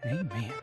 Amen.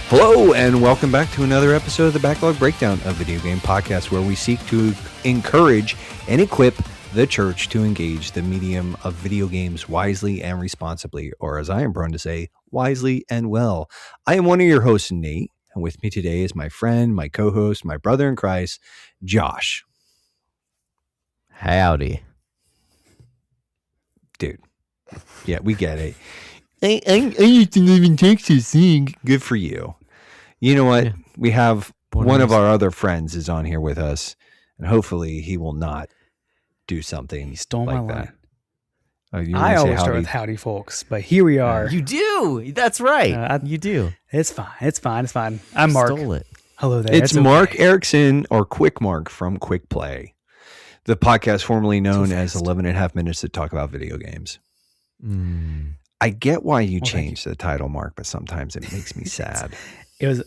Hello, and welcome back to another episode of the Backlog Breakdown, a video game podcast where we seek to encourage and equip the church to engage the medium of video games wisely and responsibly, or as I am prone to say, wisely and well. I am one of your hosts, Nate, and with me today is my friend, my co-host, my brother in Christ, Josh. Howdy. Dude. Yeah, we get it. I used to live in Texas. Good for you. You know what? Yeah. We have one of our other friends is on here with us, and hopefully he will not do something. He stole like my that. line. I always start with howdy, folks, but here we are. You do. That's right. You do. It's fine. It's fine. It's fine. I'm Mark. Stole it. Hello there. It's Mark Erickson, or Quick Mark from Quick Play, the podcast formerly known as 11 and a half minutes to talk about video games. I get why you changed the title, Mark, but sometimes it makes me sad. It was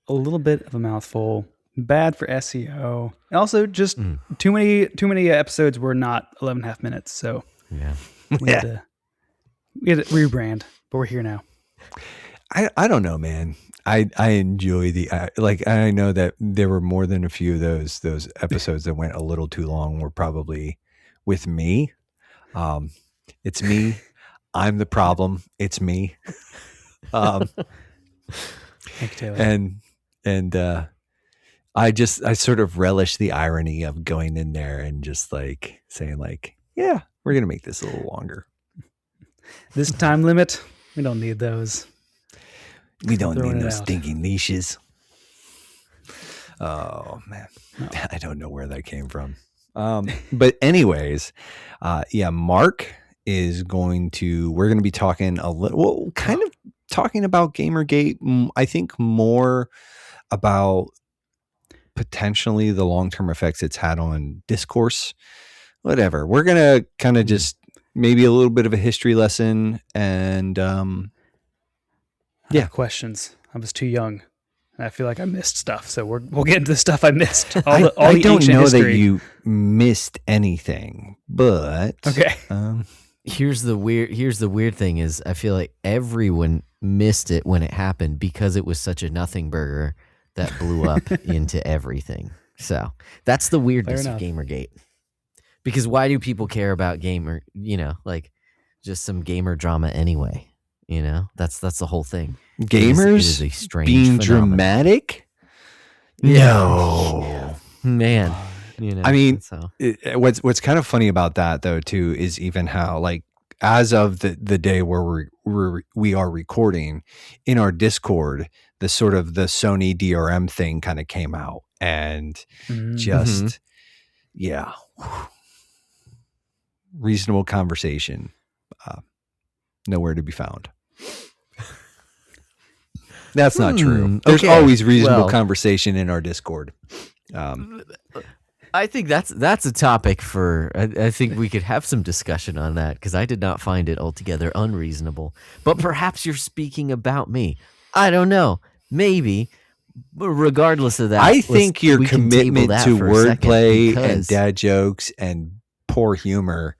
a little bit of a mouthful, bad for SEO. And also just too many episodes were not 11 and a half minutes. So yeah, we had to rebrand, but we're here now. I don't know, man. I enjoy I know that there were more than a few of those episodes that went a little too long were probably with me. It's me. I'm the problem. It's me. Thank you, Taylor. And I sort of relish the irony of going in there and just like saying like, yeah, we're going to make this a little longer. This time limit, we don't need those. We don't need those stinking leashes. Oh man. No. I don't know where that came from. But anyways, Mark is we're going to be talking talking about Gamergate. I think more about potentially the long-term effects it's had on discourse, whatever. We're going to kind of just maybe a little bit of a history lesson and, I have questions. I was too young. I feel like I missed stuff. So we'll get into the stuff I missed. I don't know history. That you missed anything, but okay. Here's the weird thing is I feel like everyone missed it when it happened because it was such a nothing burger that blew up into everything. So that's the weirdness of Gamergate. Because why do people care about gamer, like just some gamer drama anyway? That's the whole thing. Gamers it is a strange being phenomenon. Dramatic? No. Man. I mean, what's kind of funny about that though too is even how like as of the day where we are recording in our Discord, the sort of the Sony DRM thing kind of came out and reasonable conversation, nowhere to be found. That's not true. There's always reasonable conversation in our Discord. I think that's a topic for. I think we could have some discussion on that because I did not find it altogether unreasonable. But perhaps you're speaking about me. I don't know. Maybe. But regardless of that, I think your commitment to wordplay and dad jokes and poor humor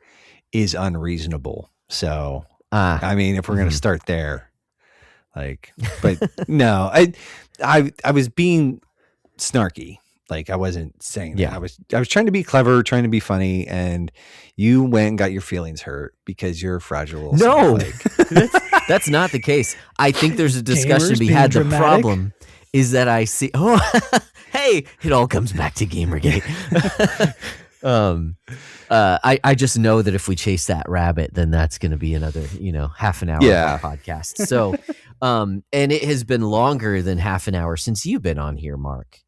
is unreasonable. So, I mean, if we're going to start there, but no, I was being snarky. Like I wasn't saying that. I was trying to be clever, trying to be funny, and you went and got your feelings hurt because you're fragile. No, that's not the case. I think there's a discussion to be had. The problem is that I see. Oh, hey, it all comes back to Gamergate. I just know that if we chase that rabbit, then that's going to be another, half an hour of our podcast. So, and it has been longer than half an hour since you've been on here, Mark.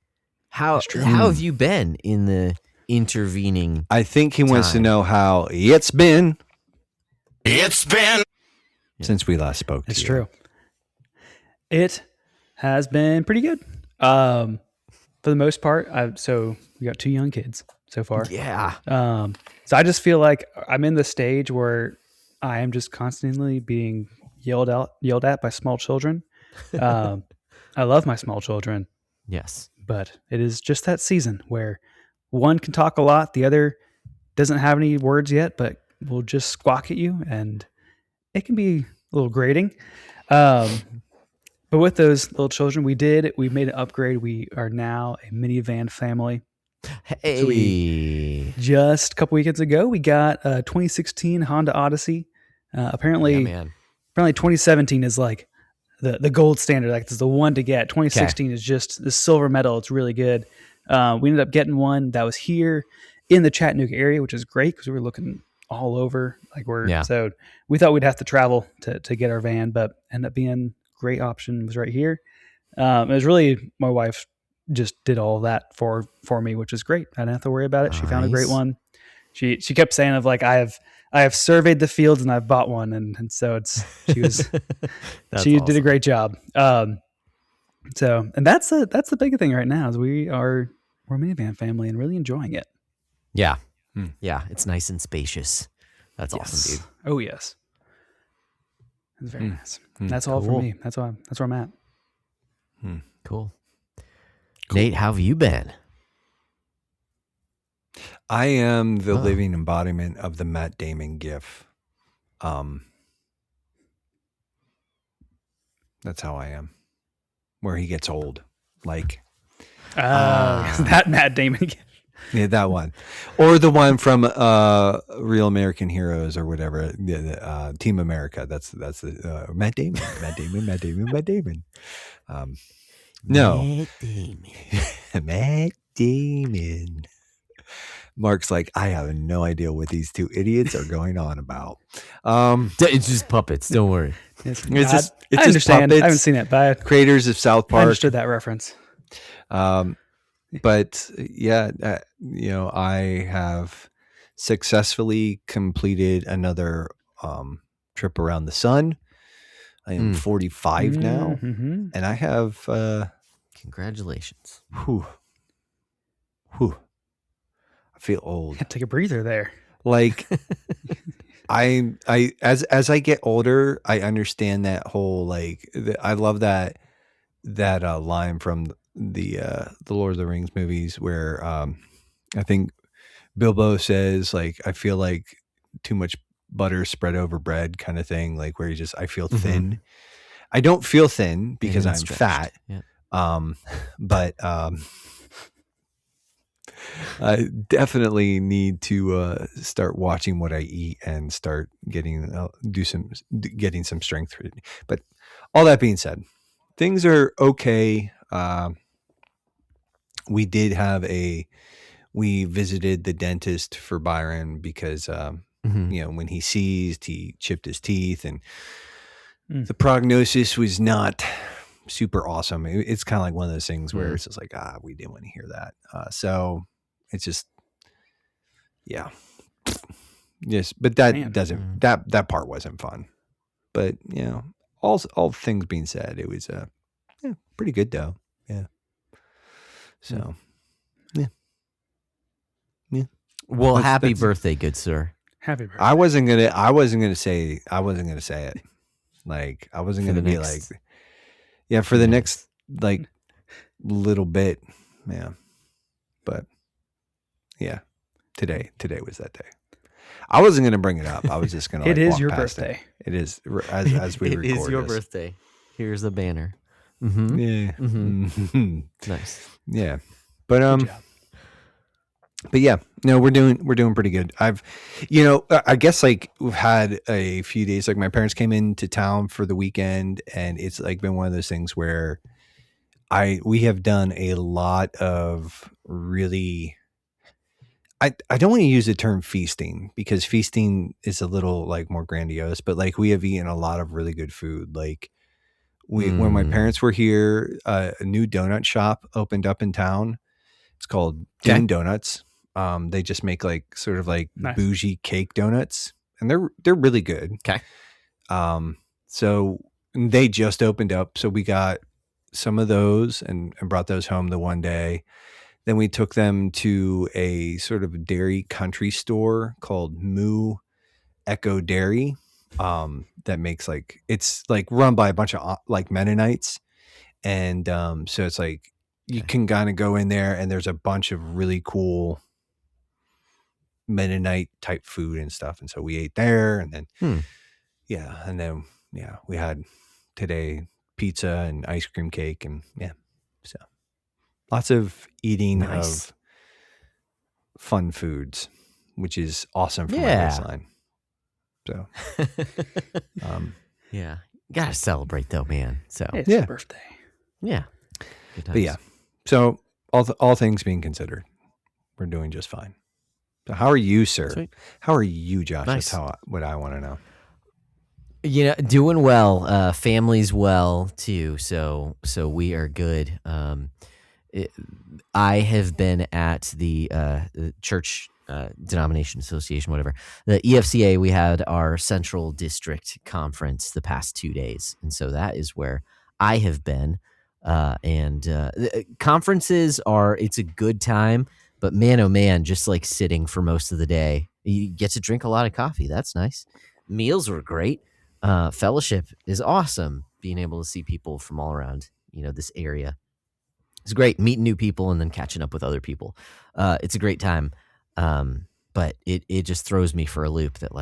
How have you been in the intervening? I think he wants to know how it's been. It's been since we last spoke. It's true. It has been pretty good. For the most part, so we got 2 young kids so far. Yeah. So I just feel like I'm in the stage where I am just constantly being yelled at by small children. I love my small children, Yes. but it is just that season where one can talk a lot, the other doesn't have any words yet, but will just squawk at you, and it can be a little grating. But with those little children, we made an upgrade. We are now a minivan family. Hey. Just a couple weekends ago, we got a 2016 Honda Odyssey. Apparently, Yeah, man. 2017 is like the gold standard. Like it's the one to get. 2016 is just the silver medal. It's really good. We ended up getting one that was here in the Chattanooga area, which is great because we were looking all over. So we thought we'd have to travel to get our van, but ended up being a great option. It was right here. It was really my wife just did all of that for me, which is great. I didn't have to worry about it. She found a great one. She kept saying of like I have surveyed the fields and I've bought one, and so she awesome. did a great job. So and that's the big thing right now is we're a minivan family and really enjoying it. Yeah. Yeah, it's nice and spacious. That's awesome, dude. Oh yes, it's very nice. That's all for me. That's where I'm at. Cool. Nate, how have you been? I am the living embodiment of the Matt Damon gif. That's how I am. Where he gets old, like that Matt Damon gif. Yeah, that one, or the one from Real American Heroes or whatever, Team America. That's the Matt Damon. No, Matt Damon. Matt Damon. Mark's like, I have no idea what these two idiots are going on about. It's just puppets. Don't worry. It's I just understand. puppets. I haven't seen it, but Creators of South I Park. understood that reference. But yeah, I have successfully completed another trip around the sun. I am 45 now, and I have Congratulations. I feel old. Take a breather there. Like as I get older, I understand that whole like I love that line from the Lord of the Rings movies where I think Bilbo says like I feel like too much butter spread over bread kind of thing, like where I feel thin. I don't feel thin because I'm fat. Yeah. But I definitely need to start watching what I eat and start getting some strength. But all that being said, things are okay. We visited the dentist for Byron because when he seized, he chipped his teeth, and the prognosis was not super awesome. It's kind of like one of those things where it's just like, we didn't want to hear that. So it's just, yeah. Yes. But that part wasn't fun. But, all things being said, it was pretty good though. Yeah. So, yeah. Well, happy birthday, good sir. Happy birthday. I wasn't gonna say it. Like I wasn't gonna be like, yeah, for the next like little bit, yeah. But yeah, today was that day. I wasn't gonna bring it up. I was just gonna. It is your past birthday. It is as we record. It is your this. birthday. Here's the banner. Yeah. Nice. Yeah. But Good job. But yeah, no, we're doing pretty good. I guess like we've had a few days, like my parents came into town for the weekend, and it's like been one of those things where we have done a lot of really, I don't want to use the term feasting because feasting is a little like more grandiose, but like we have eaten a lot of really good food. Like when my parents were here, a new donut shop opened up in town. It's called Dean Donuts. They just make like sort of like bougie cake donuts, and they're really good. Okay. So they just opened up, so we got some of those and brought those home the one day. Then we took them to a sort of dairy country store called Moo Echo Dairy. That makes like, it's like run by a bunch of like Mennonites. And so it's like you can kind of go in there and there's a bunch of really cool Mennonite type food and stuff. And so we ate there and then, we had today pizza and ice cream cake and so lots of eating of fun foods, which is awesome for my baseline. So, you gotta celebrate though, man. So it's his birthday. Yeah. Good times. But so all things being considered, we're doing just fine. So how are you, sir? Sweet. How are you, Josh? Nice. That's what I want to know. Doing well. Family's well too. So we are good. I have been at the church denomination association, whatever. The EFCA, we had our central district conference the past 2 days. And so that is where I have been. Conferences it's a good time, but man, oh man, just like sitting for most of the day, you get to drink a lot of coffee. That's nice. Meals were great. Fellowship is awesome. Being able to see people from all around, this area. It's great meeting new people and then catching up with other people. It's a great time. But it just throws me for a loop that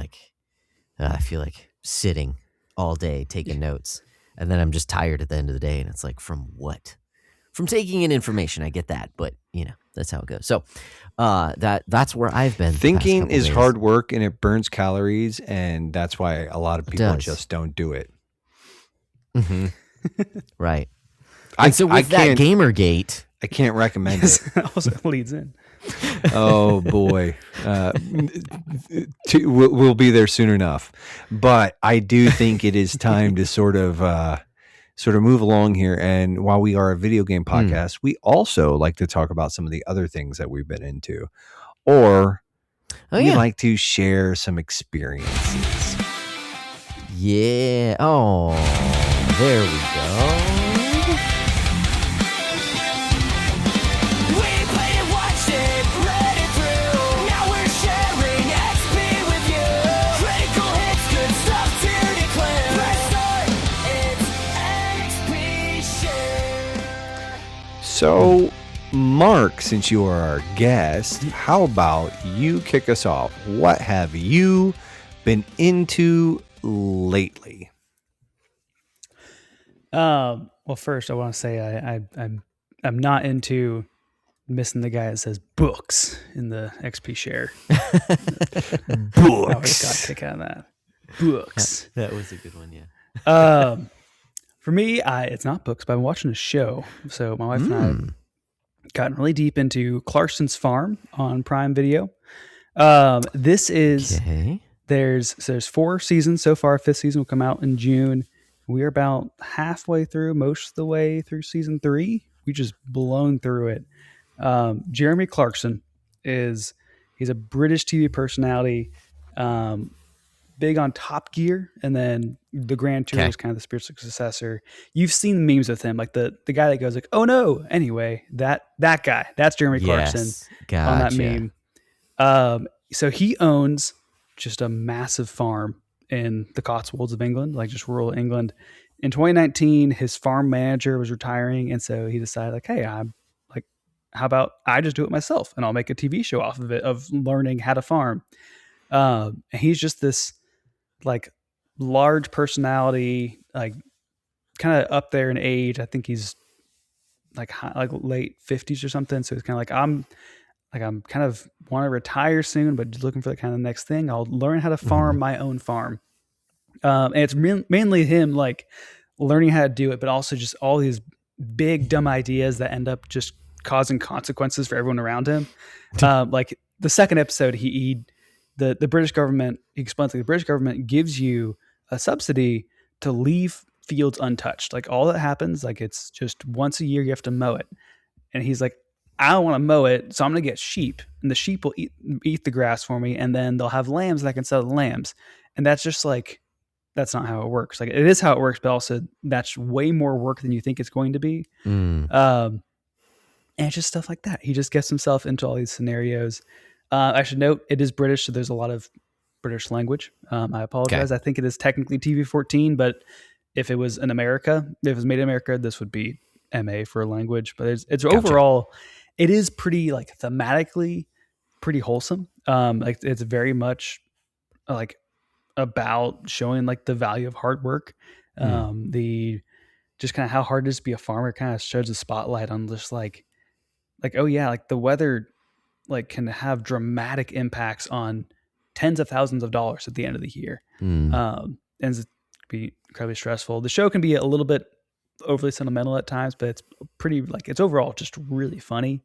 I feel like sitting all day taking notes. And then I'm just tired at the end of the day. And it's like, from what? From taking in information. I get that. But, that's how it goes. So that's where I've been. Thinking is hard work and it burns calories. And that's why a lot of people just don't do it. Mm-hmm. Right. So with that Gamergate, I can't recommend it. Also leads in. Oh boy, we'll be there soon enough. But I do think it is time to sort of move along here. And while we are a video game podcast, we also like to talk about some of the other things that we've been into, or we like to share some experiences. Yeah. Oh, there we go. So, Mark, since you are our guest, how about you kick us off? What have you been into lately? Well, first I want to say I'm not into missing the guy that says books in the XP share. Books. I always got a kick out of that. Books. That was a good one, yeah. For me, it's not books, but I'm watching a show. So my wife and I have gotten really deep into Clarkson's Farm on Prime Video. This is there's 4 seasons so far. 5th season will come out in June. We're about halfway through, most of the way through season 3. We just blown through it. Jeremy Clarkson he's a British TV personality. Big on Top Gear, and then the Grand Tour is kind of the spiritual successor. You've seen the memes with him, like the guy that goes like, "Oh no!" Anyway, that guy, that's Jeremy Clarkson on that meme. So he owns just a massive farm in the Cotswolds of England, like just rural England. In 2019, his farm manager was retiring, and so he decided, like, "Hey, I'm like, how about I just do it myself, and I'll make a TV show off of it of learning how to farm." And he's just this like large personality, like kind of up there in age. I think he's like late 50s or something. So it's kind of like, I'm kind of want to retire soon, but just looking for the kind of next thing. I'll learn how to farm my own farm. And it's mainly him like learning how to do it, but also just all these big dumb ideas that end up just causing consequences for everyone around him. Like the second episode, the British government, he explains like the British government gives you a subsidy to leave fields untouched. Like all that happens, like it's just once a year you have to mow it. And he's like, I don't want to mow it, so I'm going to get sheep, and the sheep will eat the grass for me, and then they'll have lambs and I can sell the lambs. And that's that's not how it works. Like, it is how it works, but also that's way more work than you think it's going to be. And it's just stuff like that. He just gets himself into all these scenarios. I should note it is British, so there's a lot of British language. I apologize. I think it is technically TV-14, but if it was in America, if it was made in America, this would be MA for language. But it's overall, it is pretty like thematically pretty wholesome. Like it's very much like about showing like the value of hard work. The just kind of how hard it is to be a farmer kind of shows a spotlight on just like, oh yeah, like the weather like can have dramatic impacts on tens of thousands of dollars at the end of the year. And it be incredibly stressful. The show can be a little bit overly sentimental at times, but it's pretty like it's overall just really funny.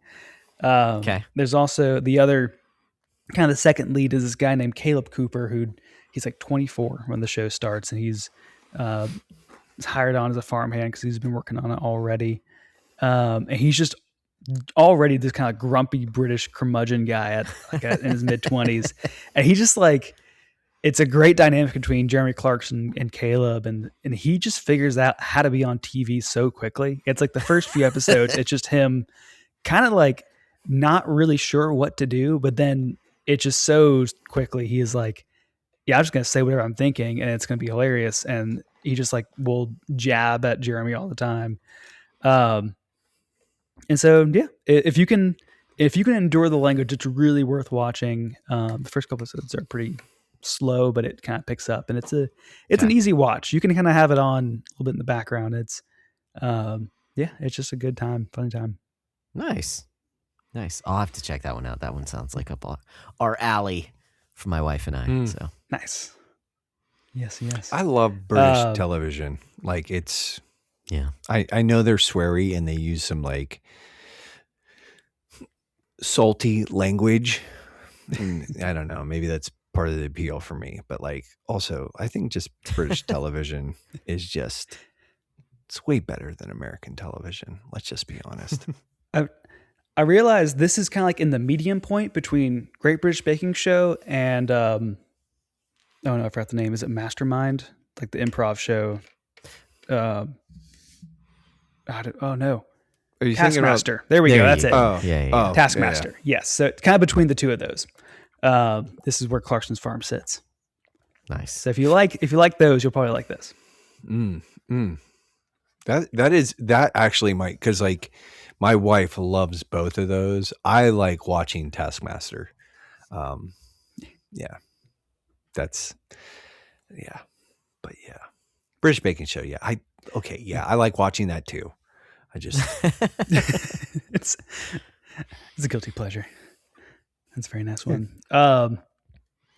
There's also the other kind of the second lead is this guy named Caleb Cooper, who he's like 24 when the show starts, and he's hired on as a farmhand because he's been working on it already. And he's just already this kind of grumpy British curmudgeon guy in his mid 20s. And he just like, it's a great dynamic between Jeremy Clarkson and Caleb. And he just figures out how to be on TV so quickly. It's like the first few episodes, it's just him kind of like not really sure what to do, but then it just so quickly. He is like, yeah, I'm just going to say whatever I'm thinking and it's going to be hilarious. And he just like will jab at Jeremy all the time. And so, yeah, if you can endure the language, it's really worth watching. The first couple episodes are pretty slow, but it kind of picks up, and it's an easy watch. You can kind of have it on a little bit in the background. It's, it's just a good time, funny time. Nice. I'll have to check that one out. That one sounds like up our alley for my wife and I. So nice. Yes. I love British television. Like it's. Yeah, I know they're sweary and they use some like salty language. And I don't know, maybe that's part of the appeal for me. But like, also, I think just British television is just it's way better than American television. Let's just be honest. I realize this is kind of like in the medium point between Great British Baking Show and I forgot the name. Is it Mastermind? Like the improv show. Oh no! Are you Taskmaster? There we go. That's it. Oh, yeah. Taskmaster. Yeah. Yes. So it's kind of between the two of those. This is where Clarkson's Farm sits. Nice. So if you like those, you'll probably like this. That actually might, because like my wife loves both of those. I like watching Taskmaster. British Baking Show. Yeah. I like watching that too. I just it's a guilty pleasure. That's a very nice one. Only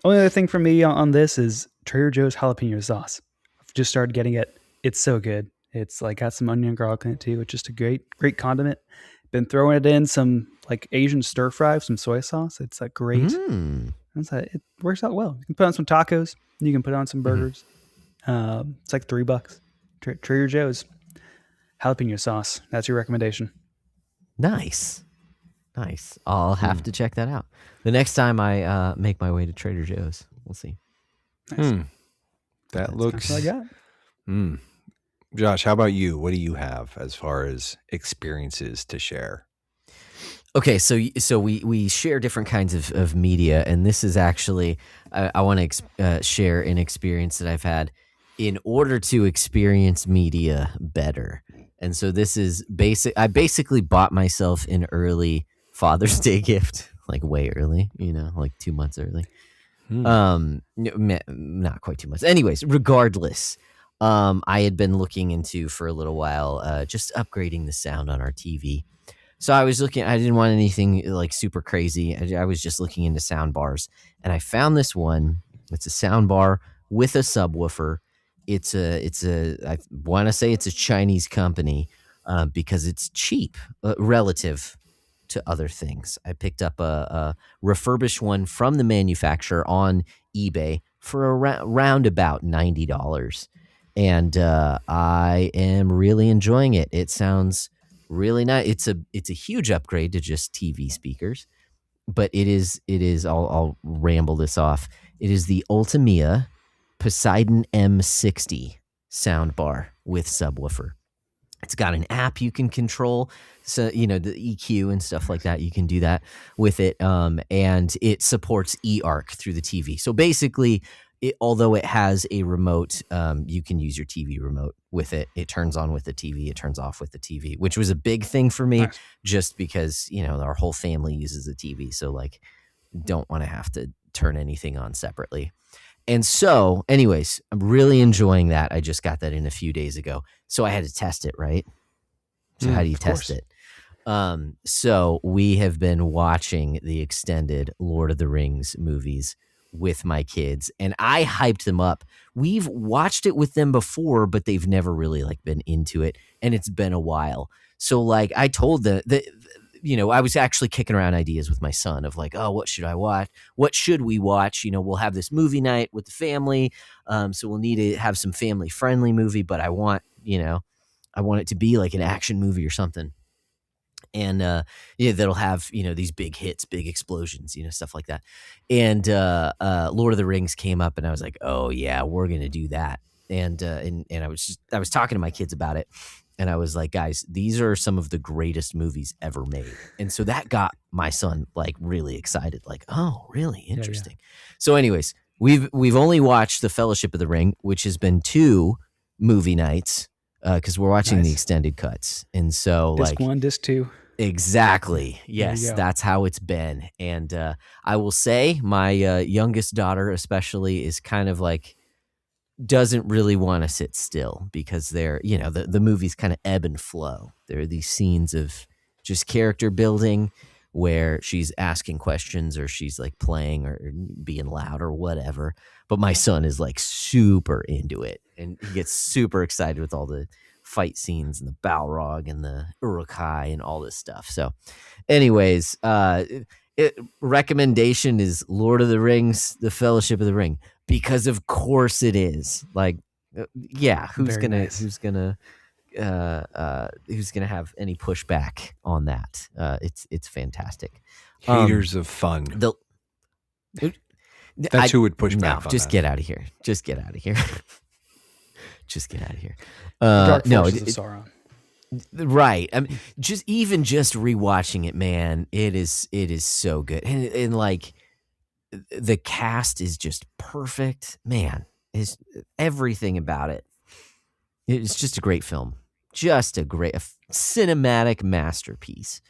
other thing for me on this is Trader Joe's jalapeno sauce. I've just started getting it. It's so good. It's like got some onion and garlic in it too. It's just a great condiment. Been throwing it in some like Asian stir fry with some soy sauce. It's like great. It works out well. You can put on some tacos. You can put on some burgers. It's like $3. Trader Joe's jalapeno sauce. That's your recommendation. Nice. I'll have to check that out the next time I make my way to Trader Joe's. We'll see. Nice. That looks. That's all I got. Josh, how about you? What do you have as far as experiences to share? Okay, so we share different kinds of media, and this is actually I want to share an experience that I've had in order to experience media better. And so this is I basically bought myself an early Father's Day gift, like way early, like 2 months early. Not quite 2 months. Anyways, regardless, I had been looking into for a little while, just upgrading the sound on our TV. So I was looking, I didn't want anything like super crazy. I was just looking into sound bars, and I found this one. It's a sound bar with a subwoofer. I want to say it's a Chinese company because it's cheap relative to other things. I picked up a refurbished one from the manufacturer on eBay for around about $90. And I am really enjoying it. It sounds really nice. It's a huge upgrade to just TV speakers, but it is I'll ramble this off. It is the Ultimia Poseidon M60 soundbar with subwoofer. It's got an app you can control, so the EQ and stuff like that. You can do that with it, and it supports eARC through the TV. So basically, although it has a remote, you can use your TV remote with it. It turns on with the TV, it turns off with the TV, which was a big thing for me, nice. Just because our whole family uses a TV, so like don't want to have to turn anything on separately. And so, anyways, I'm really enjoying that. I just got that in a few days ago. So I had to test it, right? So how do you test it? So we have been watching the extended Lord of the Rings movies with my kids, and I hyped them up. We've watched it with them before, but they've never really like been into it, and it's been a while. So like I told them that, I was actually kicking around ideas with my son of like, oh, what should I watch? What should we watch? We'll have this movie night with the family. So we'll need to have some family friendly movie, but I want it to be like an action movie or something. And, that'll have, these big hits, big explosions, stuff like that. And, Lord of the Rings came up and I was like, oh yeah, we're going to do that. And I was talking to my kids about it. And I was like, guys, these are some of the greatest movies ever made. And so that got my son like really excited, like, oh, really interesting. Yeah. So anyways, we've only watched The Fellowship of the Ring, which has been 2 movie nights because we're watching the extended cuts. And so disc 1, disc 2. Exactly. Yes, that's how it's been. And I will say my youngest daughter especially is kind of like, doesn't really want to sit still because they're, the movies kind of ebb and flow. There are these scenes of just character building where she's asking questions or she's like playing or being loud or whatever. But my son is like super into it and he gets super excited with all the fight scenes and the Balrog and the Uruk-hai and all this stuff. So anyways, recommendation is Lord of the Rings, The Fellowship of the Ring. Because of course it is. Like, who's gonna have any pushback on that? It's fantastic. Haters of fun. That's who would push back. No, just get out of here. Just get out of here. Just get out of here. Dark Forces of Sauron. Right. I mean, just rewatching it, man. It is so good, and like. The cast is just perfect, man. Is everything about it. It's just a great film, just a cinematic masterpiece.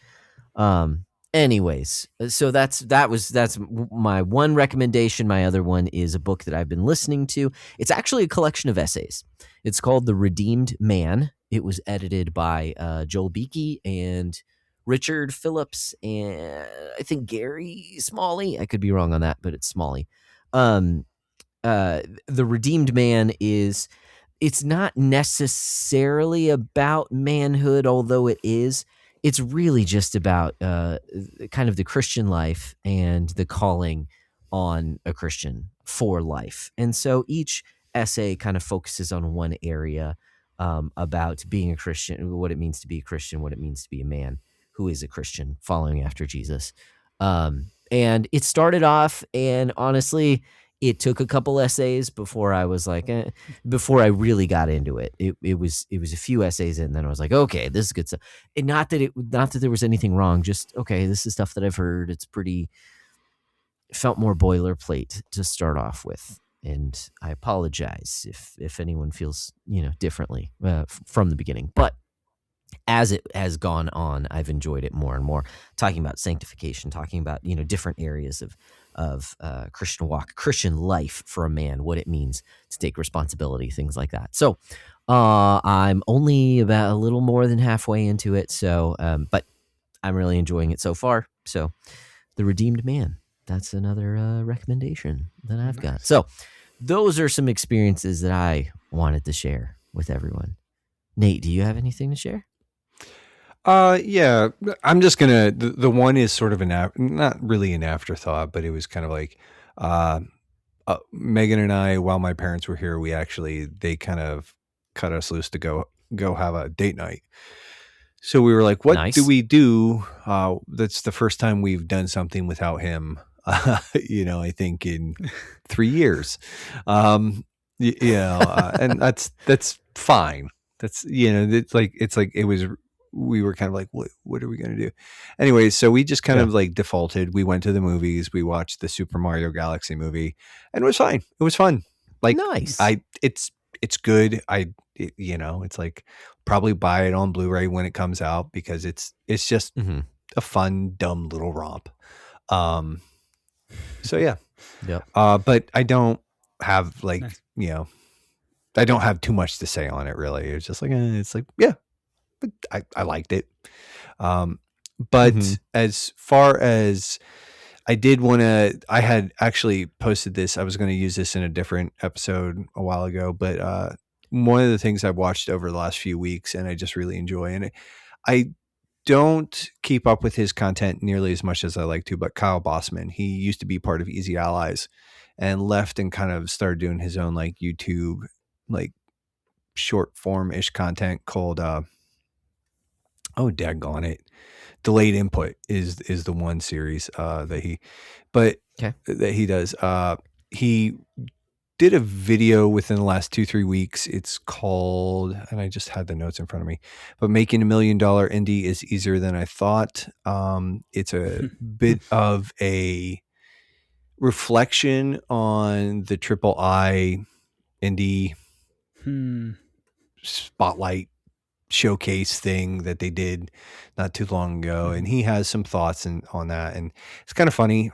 Anyways, so that's my one recommendation. My other one is a book that I've been listening to. It's actually a collection of essays. It's called The Redeemed Man. It was edited by Joel Beakey and Richard Phillips and I think Gary Smalley. I could be wrong on that, but it's Smalley. The Redeemed Man it's not necessarily about manhood, although it is. It's really just about kind of the Christian life and the calling on a Christian for life. And so each essay kind of focuses on one area about being a Christian, what it means to be a Christian, what it means to be a man who is a Christian following after Jesus. And it started off, and honestly, it took a couple essays before I was like, before I really got into it. It was a few essays, and then I was like, okay, this is good stuff. And not that there was anything wrong, just, okay, this is stuff that I've heard. It felt more boilerplate to start off with. And I apologize if anyone feels, differently from the beginning. But as it has gone on, I've enjoyed it more and more. Talking about sanctification, talking about different areas of Christian walk, Christian life for a man, what it means to take responsibility, things like that. So I'm only about a little more than halfway into it. So, but I'm really enjoying it so far. So, The Redeemed Man. That's another recommendation that I've got. So, those are some experiences that I wanted to share with everyone. Nate, do you have anything to share? Yeah, I'm just gonna. The one is sort of not really an afterthought, but it was kind of like Megan and I, while my parents were here, they kind of cut us loose to go have a date night. So we were like, what do we do? That's the first time we've done something without him. I think in 3 years. And that's fine. That's we were kind of like, what are we gonna do? Anyway, so we just kind of like defaulted. We went to the movies. We watched the Super Mario Galaxy movie, and it was fine. It was fun. Like Nice. It's good. It's like probably buy it on Blu-ray when it comes out because it's just a fun, dumb little romp. So yeah. Yep. But I don't have like, Nice. I don't have too much to say on it really. It's just like, it's like, yeah, but I liked it. But as far as I had actually posted this, I was going to use this in a different episode a while ago, but one of the things I've watched over the last few weeks and I just really enjoy, and I don't keep up with his content nearly as much as I like to, but Kyle Bossman, he used to be part of Easy Allies and left and kind of started doing his own like YouTube, like short form ish content called, daggone it. Delayed Input is the one series, that he does. He did a video within the last 2-3 weeks. It's called, and I just had the notes in front of me, but Making $1 Million Indie is easier than I thought. It's a bit of a reflection on the III indie spotlight showcase thing that they did not too long ago, and he has some thoughts on that, and it's kind of funny.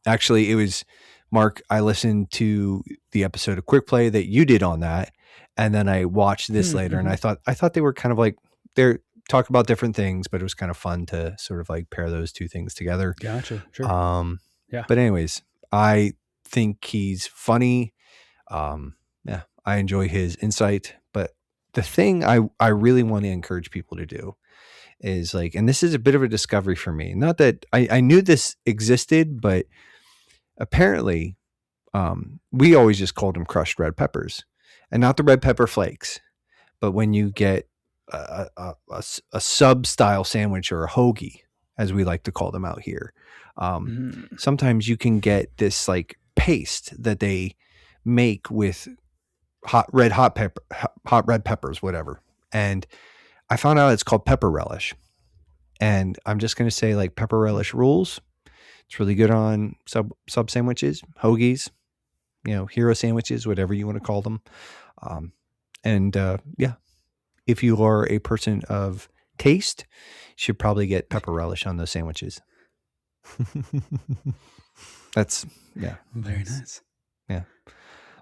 Actually, it was Mark, I listened to the episode of Quick Play that you did on that, and then I watched this later, and I thought they were kind of like, they're talk about different things, but it was kind of fun to sort of like pair those two things together. Gotcha. Sure. Yeah. But anyways, I think he's funny. I enjoy his insight, but the thing I really want to encourage people to do is like, and this is a bit of a discovery for me. Not that I knew this existed, but apparently, we always just called them crushed red peppers, and not the red pepper flakes. But when you get a sub style sandwich or a hoagie, as we like to call them out here, sometimes you can get this like paste that they make with hot red peppers, whatever. And I found out it's called pepper relish. And I'm just going to say like pepper relish rules. It's really good on sub sandwiches, hoagies, hero sandwiches, whatever you want to call them. If you are a person of taste, you should probably get pepper relish on those sandwiches. That's very nice. Yeah.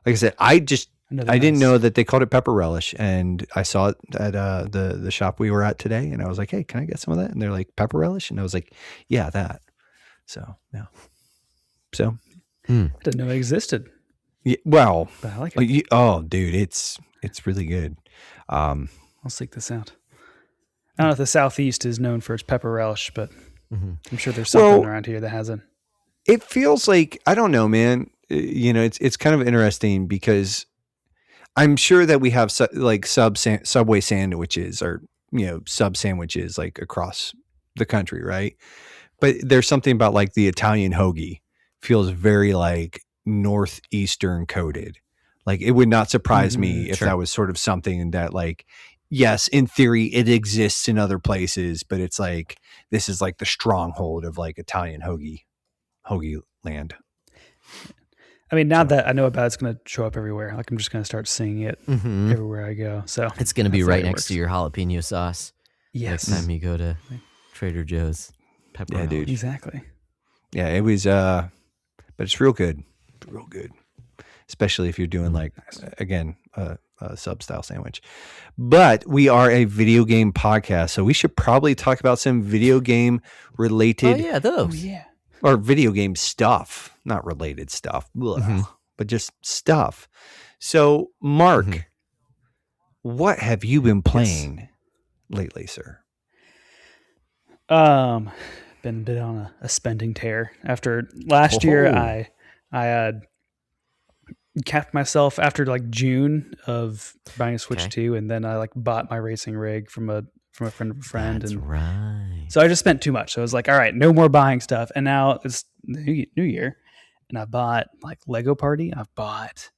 Like I said, I didn't know that they called it pepper relish, and I saw it at the shop we were at today, and I was like, hey, can I get some of that? And they're like, pepper relish? And I was like, yeah, that. So, yeah. So. I didn't know it existed. Yeah, well. But I like it. Oh, dude, it's really good. I'll seek this out. I don't know if the Southeast is known for its pepper relish, but I'm sure there's something around here that hasn't. It feels like, I don't know, man. It's kind of interesting because I'm sure that we have like Subway sandwiches or, sub sandwiches like across the country, right? But there's something about like the Italian hoagie feels very like Northeastern coded. Like it would not surprise me if that was sort of something that like, yes, in theory it exists in other places, but it's like, this is like the stronghold of like Italian hoagie land. I mean, now that I know about it's going to show up everywhere, like I'm just going to start seeing it everywhere I go. So it's going to be right next to your jalapeno sauce. Yes. Next time you go to Trader Joe's. Pepper relish. Dude. Exactly. Yeah, it was, but it's real good. Real good. Especially if you're doing like, again, a sub style sandwich. But we are a video game podcast, so we should probably talk about some video game related. Oh, yeah, those. Oh, yeah. Or video game stuff, not related stuff, but just stuff. So, Mark, what have you been playing lately, sir? Been a bit on a spending tear. After last year, I had capped myself after like June of buying a Switch 2, and then I like bought my racing rig from a friend of a friend. That's right. So I just spent too much. So I was like, all right, no more buying stuff. And now it's New Year, and I bought like Lego Party. I've bought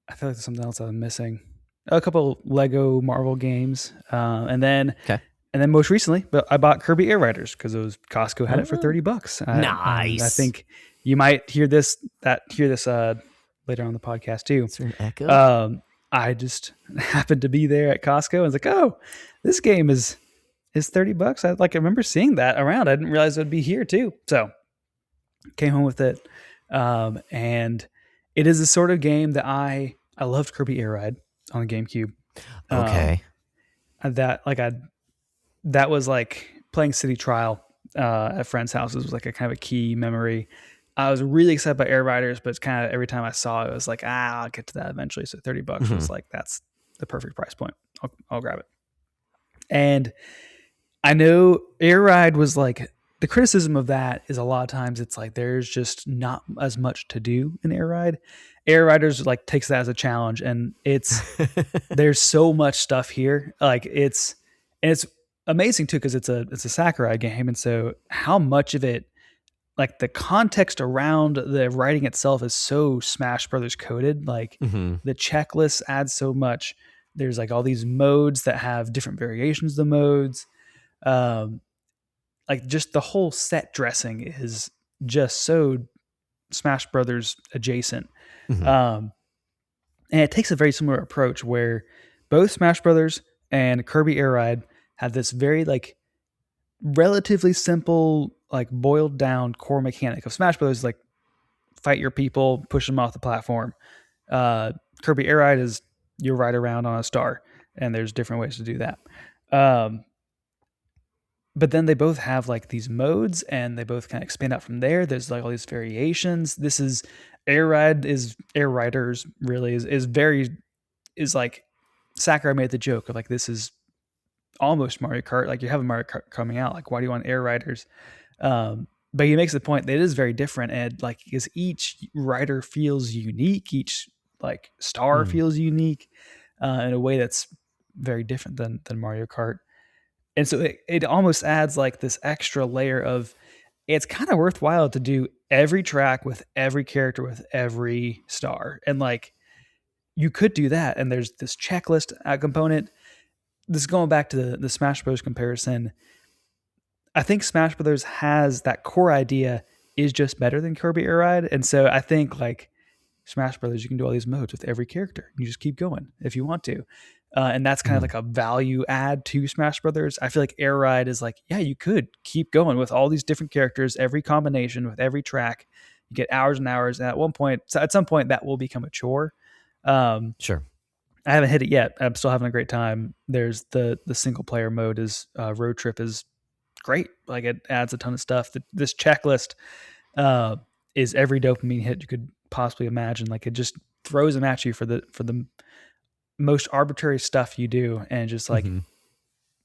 I feel like there's something else I'm missing. A couple Lego Marvel games, and then most recently, but I bought Kirby Air Riders because it was Costco had it for $30. Nice. I think you might hear this later on the podcast too. Is there an echo? I just happened to be there at Costco and was like, oh, this game is $30. I remember seeing that around. I didn't realize it would be here too. So came home with it. And it is the sort of game that I loved Kirby Air Ride on the GameCube. Okay. That was like playing City Trial at friends' houses was like a kind of a key memory. I was really excited about Air Riders, but it's kind of every time I saw it, it was like, I'll get to that eventually. So $30 was like, that's the perfect price point. I'll grab it. And I know Air Ride was like, the criticism of that is a lot of times it's like there's just not as much to do in Air Ride. Air Riders like takes that as a challenge, and there's so much stuff here. Like it's amazing too because it's a Sakurai game, and so how much of it, like the context around the writing itself, is so Smash Brothers coded. Like the checklist adds so much. There's like all these modes that have different variations of the modes. Like just the whole set dressing is just so Smash Brothers adjacent. And it takes a very similar approach where both Smash Brothers and Kirby Air Ride have this very like relatively simple, like boiled down core mechanic of Smash Brothers, like fight your people, push them off the platform. Kirby Air Ride is you ride around on a star, and there's different ways to do that. But then they both have like these modes, and they both kind of expand out from there. There's like all these variations. This is Air Riders really is like Sakurai made the joke of like, this is almost Mario Kart. Like you have a Mario Kart coming out. Like, why do you want Air Riders? But he makes the point that it is very different. And like, because each rider feels unique, each like star feels unique in a way that's very different than Mario Kart. And so it almost adds like this extra layer of, it's kind of worthwhile to do every track with every character with every star. And like, you could do that. And there's this checklist component. This is going back to the Smash Bros. Comparison. I think Smash Brothers has that core idea is just better than Kirby Air Ride. And so I think like Smash Brothers, you can do all these modes with every character. You just keep going if you want to. And that's kind of like a value add to Smash Brothers. I feel like Air Ride is like, yeah, you could keep going with all these different characters, every combination with every track. You get hours and hours. And at some point, that will become a chore. Sure. I haven't hit it yet. I'm still having a great time. There's the single player mode is Road Trip is great. Like it adds a ton of stuff. This checklist is every dopamine hit you could possibly imagine. Like it just throws them at you for the most arbitrary stuff you do, and just like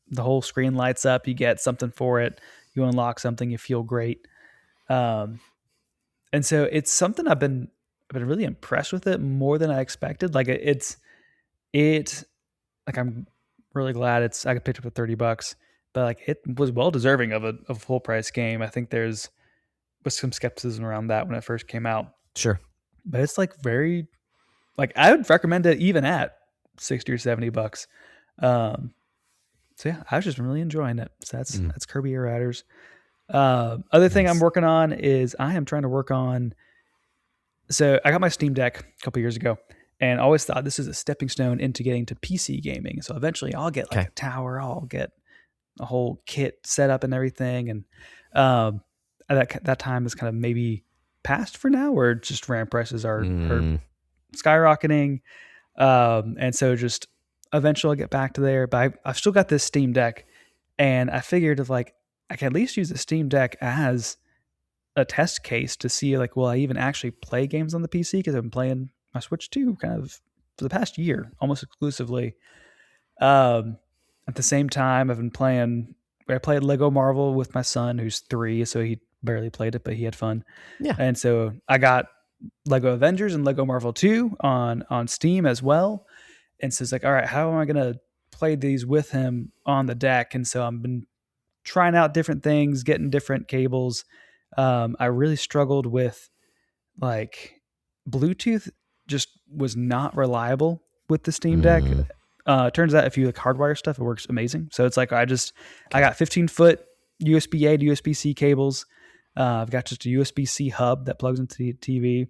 the whole screen lights up. You get something for it. You unlock something. You feel great. And so it's something I've been really impressed with it more than I expected. Like like I'm really glad I could pick up for $30, but like it was well deserving of a full price game. I think was some skepticism around that when it first came out. Sure. But it's like very, like I would recommend it even at $60 or $70. So yeah, I've just been really enjoying it. So that's Kirby Air Riders. Other thing I'm working on is I am trying to work on. So I got my Steam Deck a couple years ago, and always thought this is a stepping stone into getting to PC gaming. So eventually I'll get like a tower, I'll get a whole kit set up and everything. And that time is kind of maybe past for now, where just RAM prices are skyrocketing. And so just eventually I'll get back to there. But I've still got this Steam Deck, and I figured if like I can at least use the Steam Deck as a test case to see like, will I even actually play games on the PC? Because I've been playing my Switch 2 kind of for the past year, almost exclusively. At the same time, I played Lego Marvel with my son, who's 3, so he barely played it, but he had fun. Yeah. And so I got Lego Avengers and Lego Marvel 2 on Steam as well. And so it's like, all right, how am I going to play these with him on the deck? And so I've been trying out different things, getting different cables. I really struggled with like Bluetooth just was not reliable with the Steam Deck. It turns out if you like hardwire stuff, it works amazing. So it's like I got 15-foot USB-A to USB-C cables. I've got just a USB-C hub that plugs into the TV,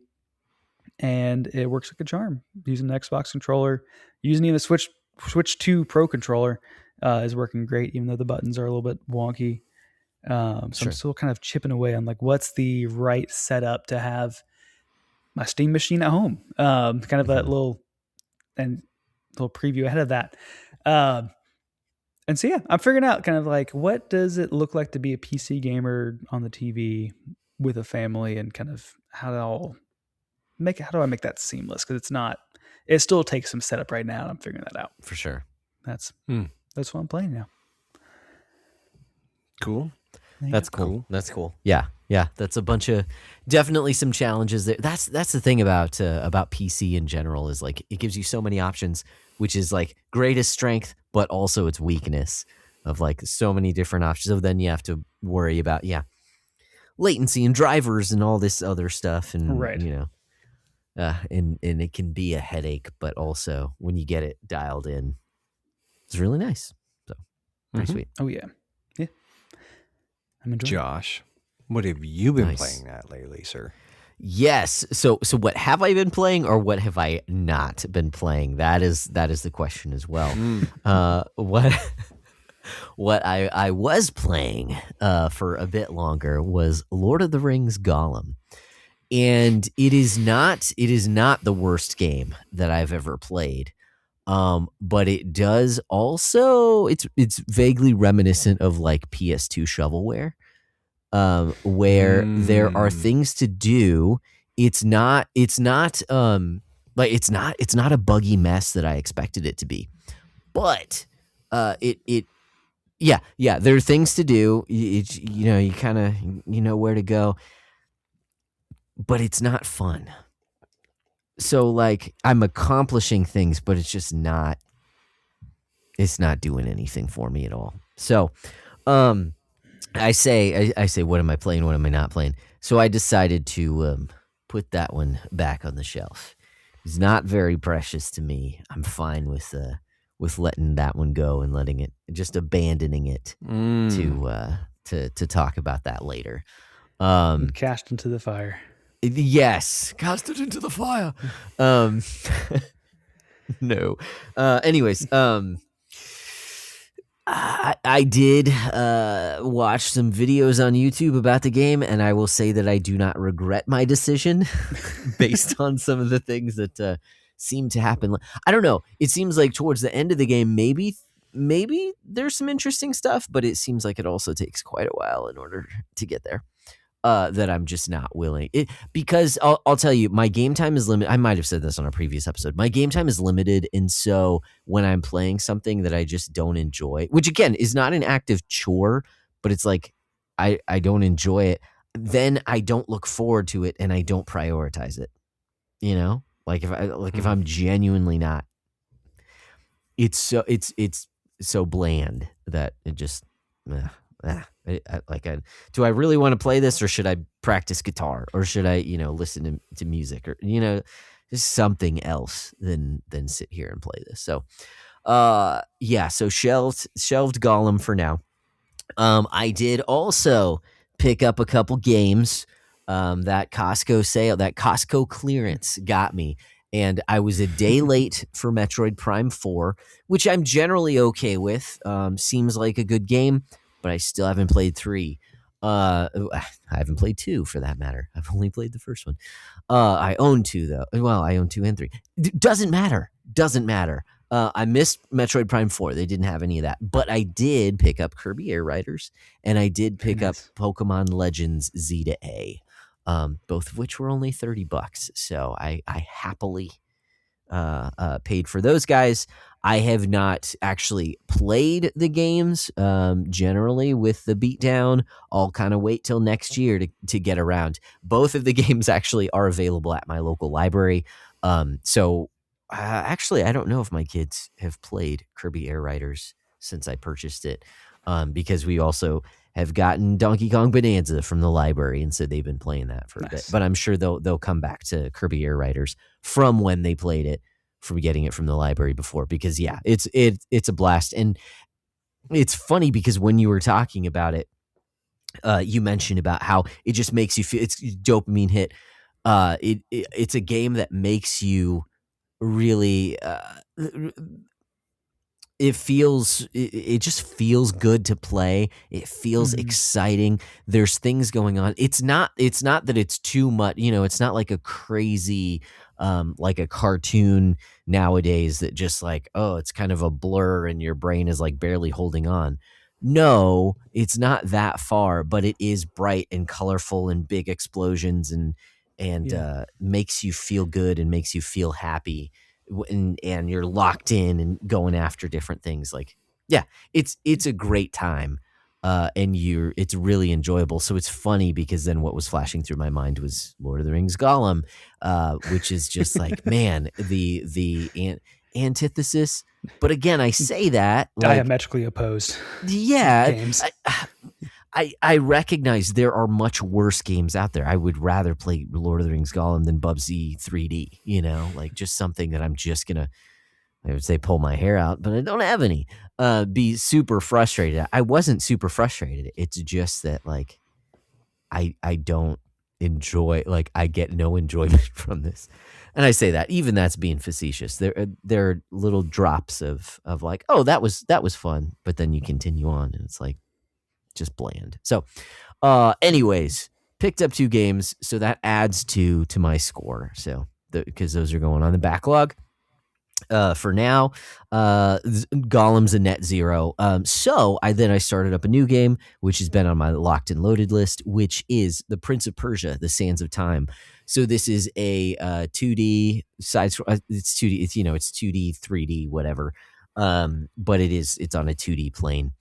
and it works like a charm. Using the Xbox controller, using even the Switch 2 Pro controller is working great, even though the buttons are a little bit wonky. So I'm still kind of chipping away on like what's the right setup to have my Steam machine at home. Kind of that little preview ahead of that. And so, yeah, I'm figuring out kind of like, what does it look like to be a PC gamer on the TV with a family, and kind of how do I make that seamless? Because it still takes some setup right now. And I'm figuring that out. For sure. That's what I'm playing now. Cool. That's cool. That's cool. Yeah. That's a bunch of definitely some challenges there. That's the thing about PC in general, is like it gives you so many options, which is like greatest strength, but also its weakness of like so many different options. So then you have to worry about latency and drivers and all this other stuff, and and it can be a headache, but also when you get it dialed in, it's really nice. So pretty sweet. Oh yeah. I'm enjoying Josh, what have you been playing at lately, sir? Yes. So what have I been playing, or what have I not been playing? That is the question as well. What I was playing for a bit longer was Lord of the Rings Gollum. And it is not the worst game that I've ever played. But it does also, it's vaguely reminiscent of like PS2 shovelware, where there are things to do. It's not a buggy mess that I expected it to be, but there are things to do. You kind of where to go, but it's not fun. So like I'm accomplishing things, but it's just not doing anything for me at all. So I say, what am I playing? What am I not playing? So I decided to put that one back on the shelf. It's not very precious to me. I'm fine with letting that one go and letting it, just abandoning it to talk about that later. Cast into the fire. Yes, cast it into the fire. No. Anyways, I did watch some videos on YouTube about the game, and I will say that I do not regret my decision based on some of the things that seem to happen. I don't know. It seems like towards the end of the game, maybe there's some interesting stuff, but it seems like it also takes quite a while in order to get there. That I'm just not willing. Because I'll tell you, my game time is limited. I might have said this on a previous episode. My game time is limited, and so when I'm playing something that I just don't enjoy, which again is not an active chore, but it's like I don't enjoy it, then I don't look forward to it, and I don't prioritize it. Like if I'm genuinely not, it's so bland that it just. Do I really want to play this, or should I practice guitar, or should I, listen to music, or just something else than sit here and play this? So, so shelved Gollum for now. I did also pick up a couple games. That Costco sale, that Costco clearance got me. And I was a day late for Metroid Prime 4, which I'm generally okay with. Seems like a good game, but I still haven't played 3. I haven't played 2 for that matter. I've only played the first one. I own 2 though. Well, I own 2 and 3. Doesn't matter. I missed Metroid Prime 4. They didn't have any of that. But I did pick up Kirby Air Riders, and I did pick up Pokemon Legends Z to A. Both of which were only $30. So I happily paid for those guys. I have not actually played the games generally with the beatdown. I'll kind of wait till next year to get around. Both of the games actually are available at my local library. Actually, I don't know if my kids have played Kirby Air Riders since I purchased it, because we also have gotten Donkey Kong Bonanza from the library, and so they've been playing that for a bit. But I'm sure they'll come back to Kirby Air Riders from when they played it, from getting it from the library before, because it's a blast. And it's funny because when you were talking about it, you mentioned about how it just makes you feel, it's dopamine hit. It's a game that makes you really it just feels good to play. It feels exciting. There's things going on. It's not that it's too much, it's not like a crazy like a cartoon nowadays that just like, oh, it's kind of a blur and your brain is like barely holding on. No, it's not that far, but it is bright and colorful and big explosions and makes you feel good and makes you feel happy. And you're locked in and going after different things. Like, it's a great time. And it's really enjoyable. So it's funny because then what was flashing through my mind was Lord of the Rings Gollum, which is just like, man, the antithesis. But again, I say that diametrically opposed. Yeah. Games. I recognize there are much worse games out there. I would rather play Lord of the Rings Gollum than Bubsy 3D, like just something that I'm just going to, I would say pull my hair out, but I don't have any, be super frustrated. I wasn't super frustrated. It's just that like, I don't enjoy, like I get no enjoyment from this. And I say that, even that's being facetious. There are little drops of like, oh, that was fun. But then you continue on and it's like, just bland. So anyways, picked up 2 games, so that adds to my score, so because those are going on the backlog for now. Gollum's a net 0. So I started up a new game which has been on my locked and loaded list, which is The Prince of Persia: The Sands of Time. So this is a 2D side, it's 2D, it's it's 2D 3D whatever, but it's on a 2D plane.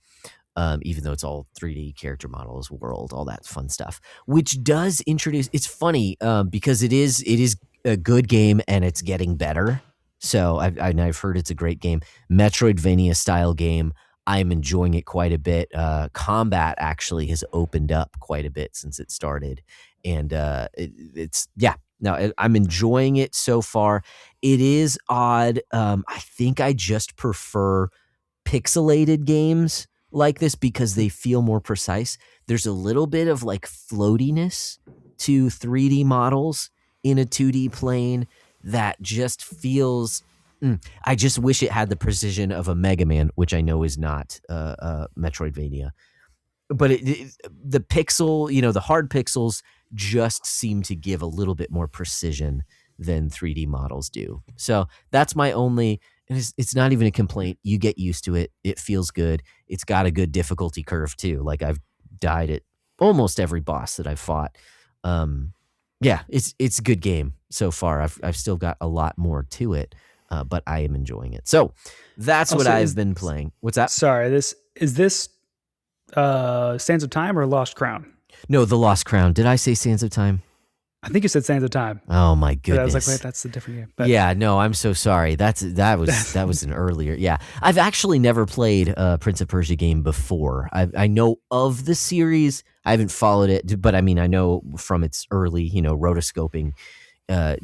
Even though it's all 3D character models, world, all that fun stuff, which does introduce, it's funny because it is a good game and it's getting better. So I've heard it's a great game, Metroidvania style game. I'm enjoying it quite a bit. Combat actually has opened up quite a bit since it started. And I'm enjoying it so far. It is odd. I think I just prefer pixelated games like this because they feel more precise. There's a little bit of like floatiness to 3D models in a 2D plane that just feels, I just wish it had the precision of a Mega Man, which I know is not Metroidvania. But the pixel, the hard pixels just seem to give a little bit more precision than 3D models do. So that's my only, and it's not even a complaint. You get used to it. It feels good. It's got a good difficulty curve too. Like I've died at almost every boss that I've fought. It's a good game so far. I've still got a lot more to it, but I am enjoying it. So that's what I've been playing. What's that? Sorry, is this Sands of Time or Lost Crown? No, The Lost Crown. Did I say Sands of Time? I think you said Sands of Time. Oh my goodness! I was like, wait, that's a different game. But yeah, no, I'm so sorry. That was an earlier. Yeah, I've actually never played a Prince of Persia game before. I know of the series. I haven't followed it, but I mean, I know from its early, rotoscoping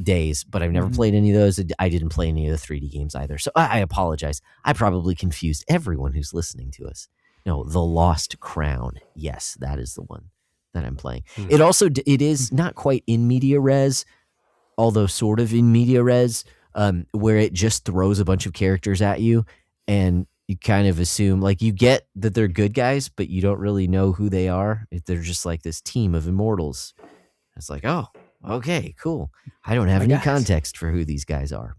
days. But I've never played any of those. I didn't play any of the 3D games either. So I apologize. I probably confused everyone who's listening to us. No, The Lost Crown. Yes, that is the one that I'm playing. It is not quite in media res, although sort of in media res, where it just throws a bunch of characters at you and you kind of assume, like, you get that they're good guys, but you don't really know who they are. They're just like this team of immortals. It's like, oh, okay, cool. I don't have any context for who these guys are,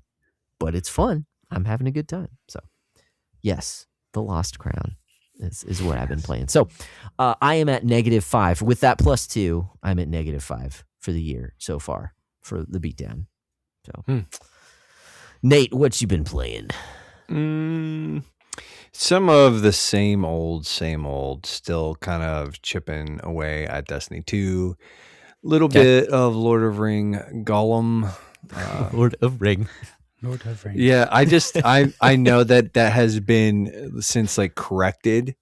but it's fun. I'm having a good time. So yes, The Lost Crown is what I've been playing. So I am at -5. With that +2, I'm at -5 for the year so far for the beatdown. So Nate, what you been playing? Some of the same old, still kind of chipping away at Destiny 2. Little bit of Lord of Ring Gollum. Lord of Ring. Yeah, I know that has been since like corrected.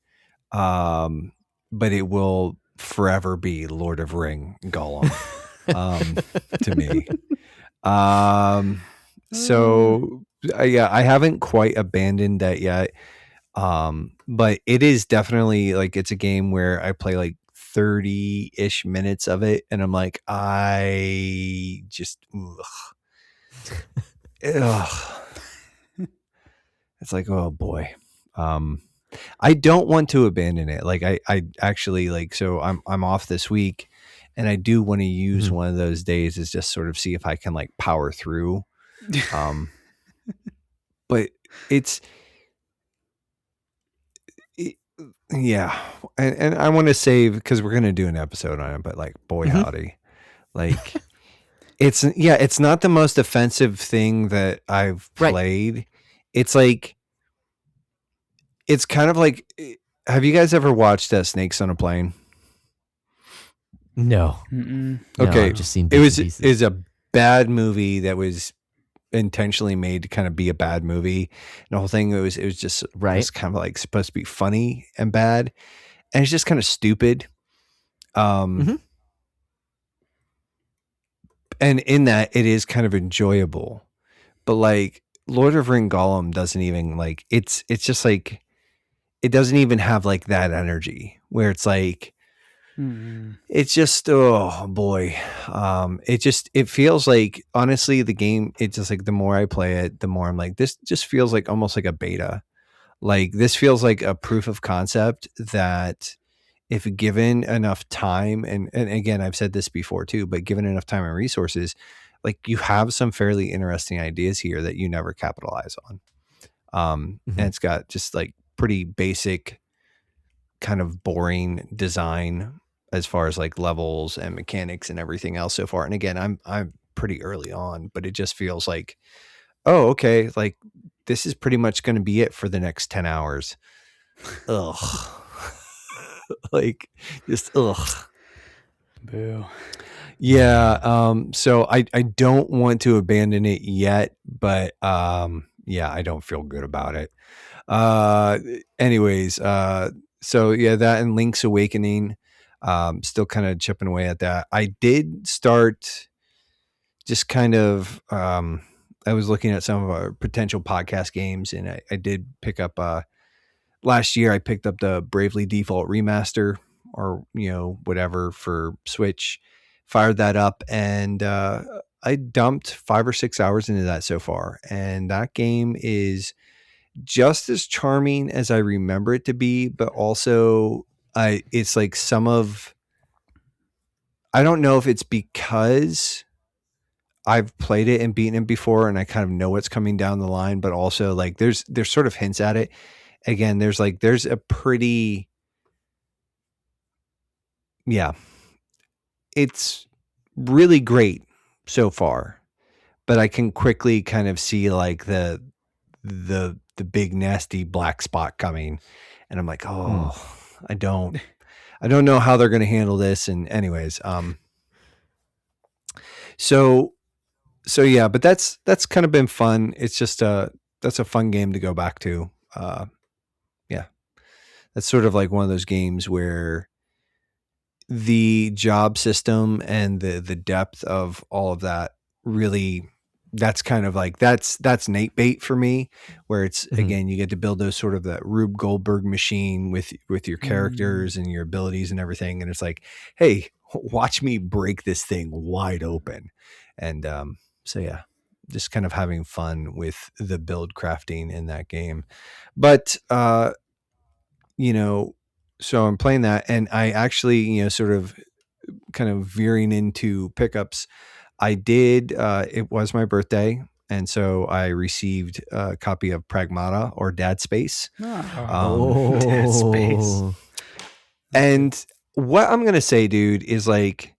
but it will forever be Lord of Ring Gollum to me. So yeah, I haven't quite abandoned that yet. But it is definitely like, it's a game where I play like 30-ish minutes of it and I'm like, I just ugh. It's like, oh boy. I don't want to abandon it. Like I actually like, so I'm off this week and I do want to use one of those days is just sort of see if I can like power through. But it's yeah. And I want to save, because we're going to do an episode on it, but like, boy, howdy. Like it's not the most offensive thing that I've played. Right. It's like, it's kind of like, have you guys ever watched Snakes on a Plane? No. Okay. No, I've just seen it was a bad movie that was intentionally made to kind of be a bad movie. And the whole thing, it was just right. It was kind of like supposed to be funny and bad. And it's just kind of stupid. And in that, it is kind of enjoyable. But like Lord of Ring Gollum doesn't even like, it's just like, it doesn't even have like that energy where it's like, it's just, oh boy. It feels like, honestly, the game, it's just like, the more I play it, the more I'm like, this just feels like almost like a beta. Like this feels like a proof of concept that if given enough time, and again, I've said this before too, but given enough time and resources, like you have some fairly interesting ideas here that you never capitalize on. And it's got just like pretty basic kind of boring design as far as like levels and mechanics and everything else so far. And again, I'm pretty early on, but it just feels like, oh, okay, like this is pretty much going to be it for the next 10 hours. Ugh. Like just ugh. Boo. Yeah. So I don't want to abandon it yet, but yeah, I don't feel good about it. Anyways, so yeah, that and Link's Awakening, still kind of chipping away at that. I did start just kind of, I was looking at some of our potential podcast games, and I did pick up, last year I picked up the Bravely Default remaster, or, you know, whatever, for Switch, fired that up, and, I dumped 5 or 6 hours into that so far. And that game is just as charming as I remember it to be, but also it's like I don't know if it's because I've played it and beaten it before and I kind of know what's coming down the line, but also like there's sort of hints at it. Again, there's a pretty, yeah, it's really great so far, but I can quickly kind of see like the big nasty black spot coming, and I'm like, oh, I don't know how they're going to handle this. And anyways, so yeah, but that's kind of been fun. It's just that's a fun game to go back to. Yeah, that's sort of like one of those games where the job system and the depth of all of that really, that's kind of like, that's Nate bait for me, where it's, again, you get to build those sort of that Rube Goldberg machine with your characters and your abilities and everything. And it's like, hey, watch me break this thing wide open. And so yeah, just kind of having fun with the build crafting in that game. But you know, so I'm playing that, and I actually, you know, sort of kind of veering into pickups. I did, it was my birthday, and so I received a copy of Pragmata, or Dad Space. Dad Space. And what I'm going to say, dude, is like,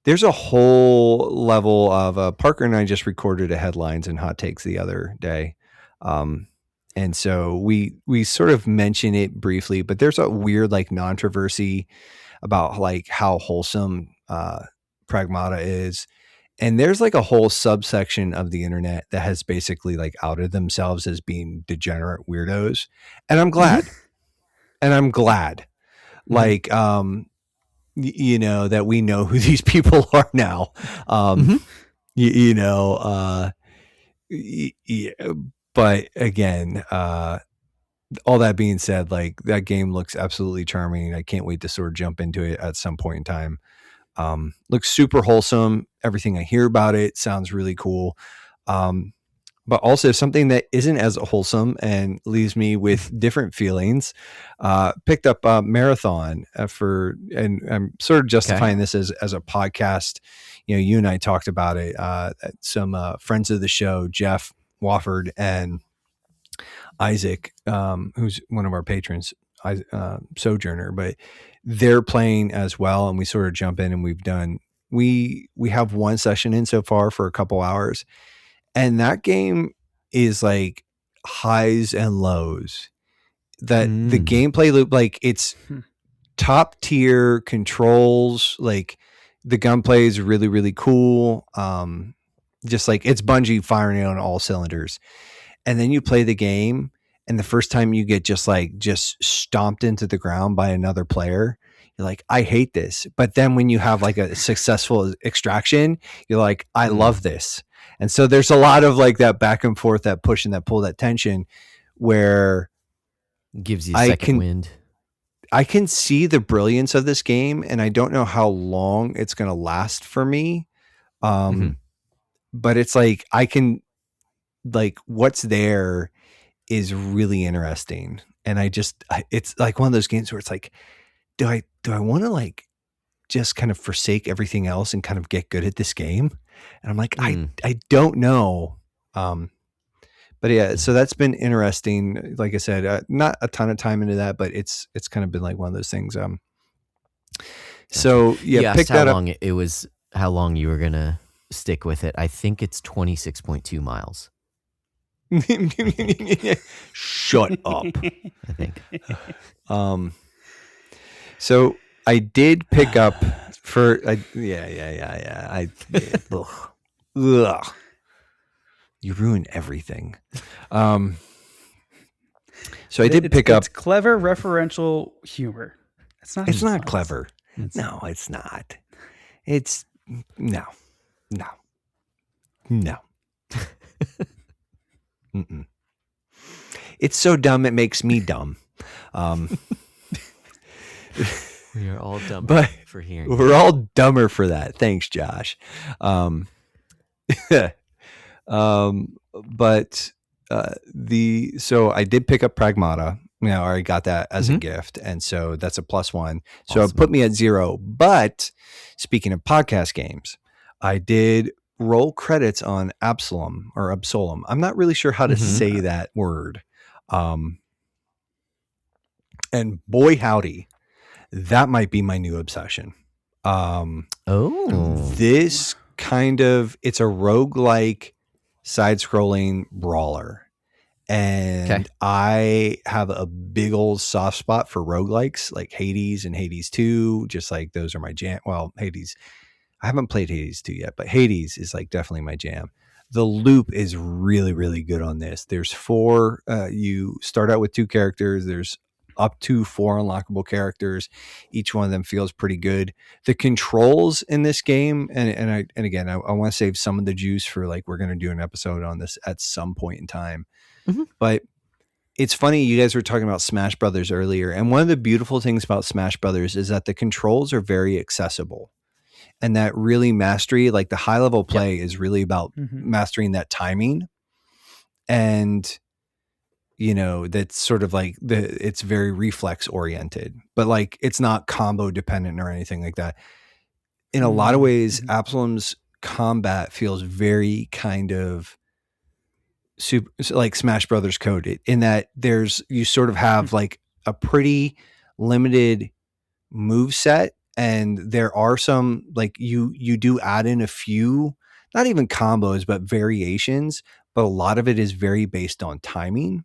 there's a whole level of, Parker and I just recorded a headlines and hot takes the other day. And so we sort of mention it briefly, but there's a weird like controversy about like how wholesome Pragmata is. And there's like a whole subsection of the internet that has basically like outed themselves as being degenerate weirdos. And I'm glad. And I'm glad. like you know, that we know who these people are now. You know, yeah, but again, all that being said, like that game looks absolutely charming. I can't wait to sort of jump into it at some point in time. Looks super wholesome. Everything I hear about it sounds really cool. But also something that isn't as wholesome and leaves me with different feelings. Picked up Marathon and I'm sort of justifying this as a podcast. You know, you and I talked about it. Some friends of the show, Jeff Wofford and Isaac, who's one of our patrons, Sojourner, but they're playing as well. And we sort of jump in and we have one session in so far for a couple hours. And that game is like highs and lows. That the gameplay loop, like it's top tier controls. Like the gunplay is really, really cool. Just like it's Bungie firing on all cylinders. And then you play the game, and the first time you get just stomped into the ground by another player, you're like, I hate this. But then when you have like a successful extraction, you're like, I love this. And so there's a lot of like that back and forth, that push and that pull, that tension, where gives you a second wind. I can see the brilliance of this game, and I don't know how long it's going to last for me. But it's like, I can, like, what's there is really interesting. And it's like one of those games where it's like, do I want to like just kind of forsake everything else and kind of get good at this game? And I'm like, I don't know. But yeah, so that's been interesting. Like I said, not a ton of time into that, but it's kind of been like one of those things. So yeah, pick that up. How long you were going to stick with it. I think it's 26.2 miles. Shut up. I think. So I did pick up ugh. You ruin everything. So I did pick up. It's clever referential humor. It's not clever. No, it's not. It's no. It's so dumb it makes me dumb. We are all dumber for hearing. We're all dumber for that. Thanks, Josh. But so I did pick up Pragmata. You know, I already got that as a gift, and so that's a +1. So it put me at 0. But speaking of podcast games, I did roll credits on Absalom. I'm not really sure how to say that word. And boy, howdy, that might be my new obsession. This it's a roguelike side-scrolling brawler. And I have a big old soft spot for roguelikes like Hades and Hades 2. Just like those are my jam. Well, Hades, I haven't played Hades 2 yet, but Hades is like definitely my jam. The loop is really, really good on this. There's 4, you start out with 2 characters. There's up to 4 unlockable characters. Each one of them feels pretty good. The controls in this game, and again, I want to save some of the juice for like, we're going to do an episode on this at some point in time. But it's funny, you guys were talking about Smash Brothers earlier, and one of the beautiful things about Smash Brothers is that the controls are very accessible, and that really mastery, like the high level play is really about mastering that timing. And you know, that's sort of like it's very reflex oriented, but like it's not combo dependent or anything like that. In a lot of ways, Absalom's combat feels very kind of super, like Smash Brothers coded, in that you sort of have like a pretty limited move set, and there are some like you do add in a few, not even combos, but variations, but a lot of it is very based on timing.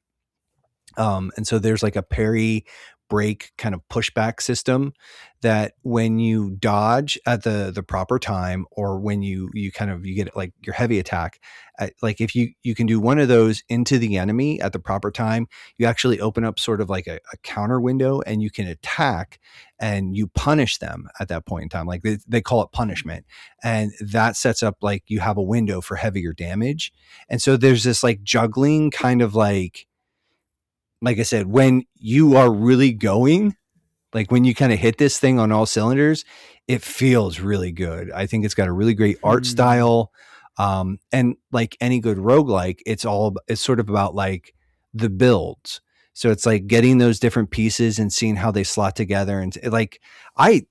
And so there's like a parry break kind of pushback system that when you dodge at the proper time, or when you get like your heavy attack, like if you can do one of those into the enemy at the proper time, you actually open up sort of like a counter window, and you can attack and you punish them at that point in time. Like they call it punishment. And that sets up like you have a window for heavier damage. And so there's this like juggling kind of like I said, when you are really going, like when you kind of hit this thing on all cylinders, it feels really good. I think it's got a really great art style. And like any good roguelike, it's sort of about like the builds. So it's like getting those different pieces and seeing how they slot together. And like, I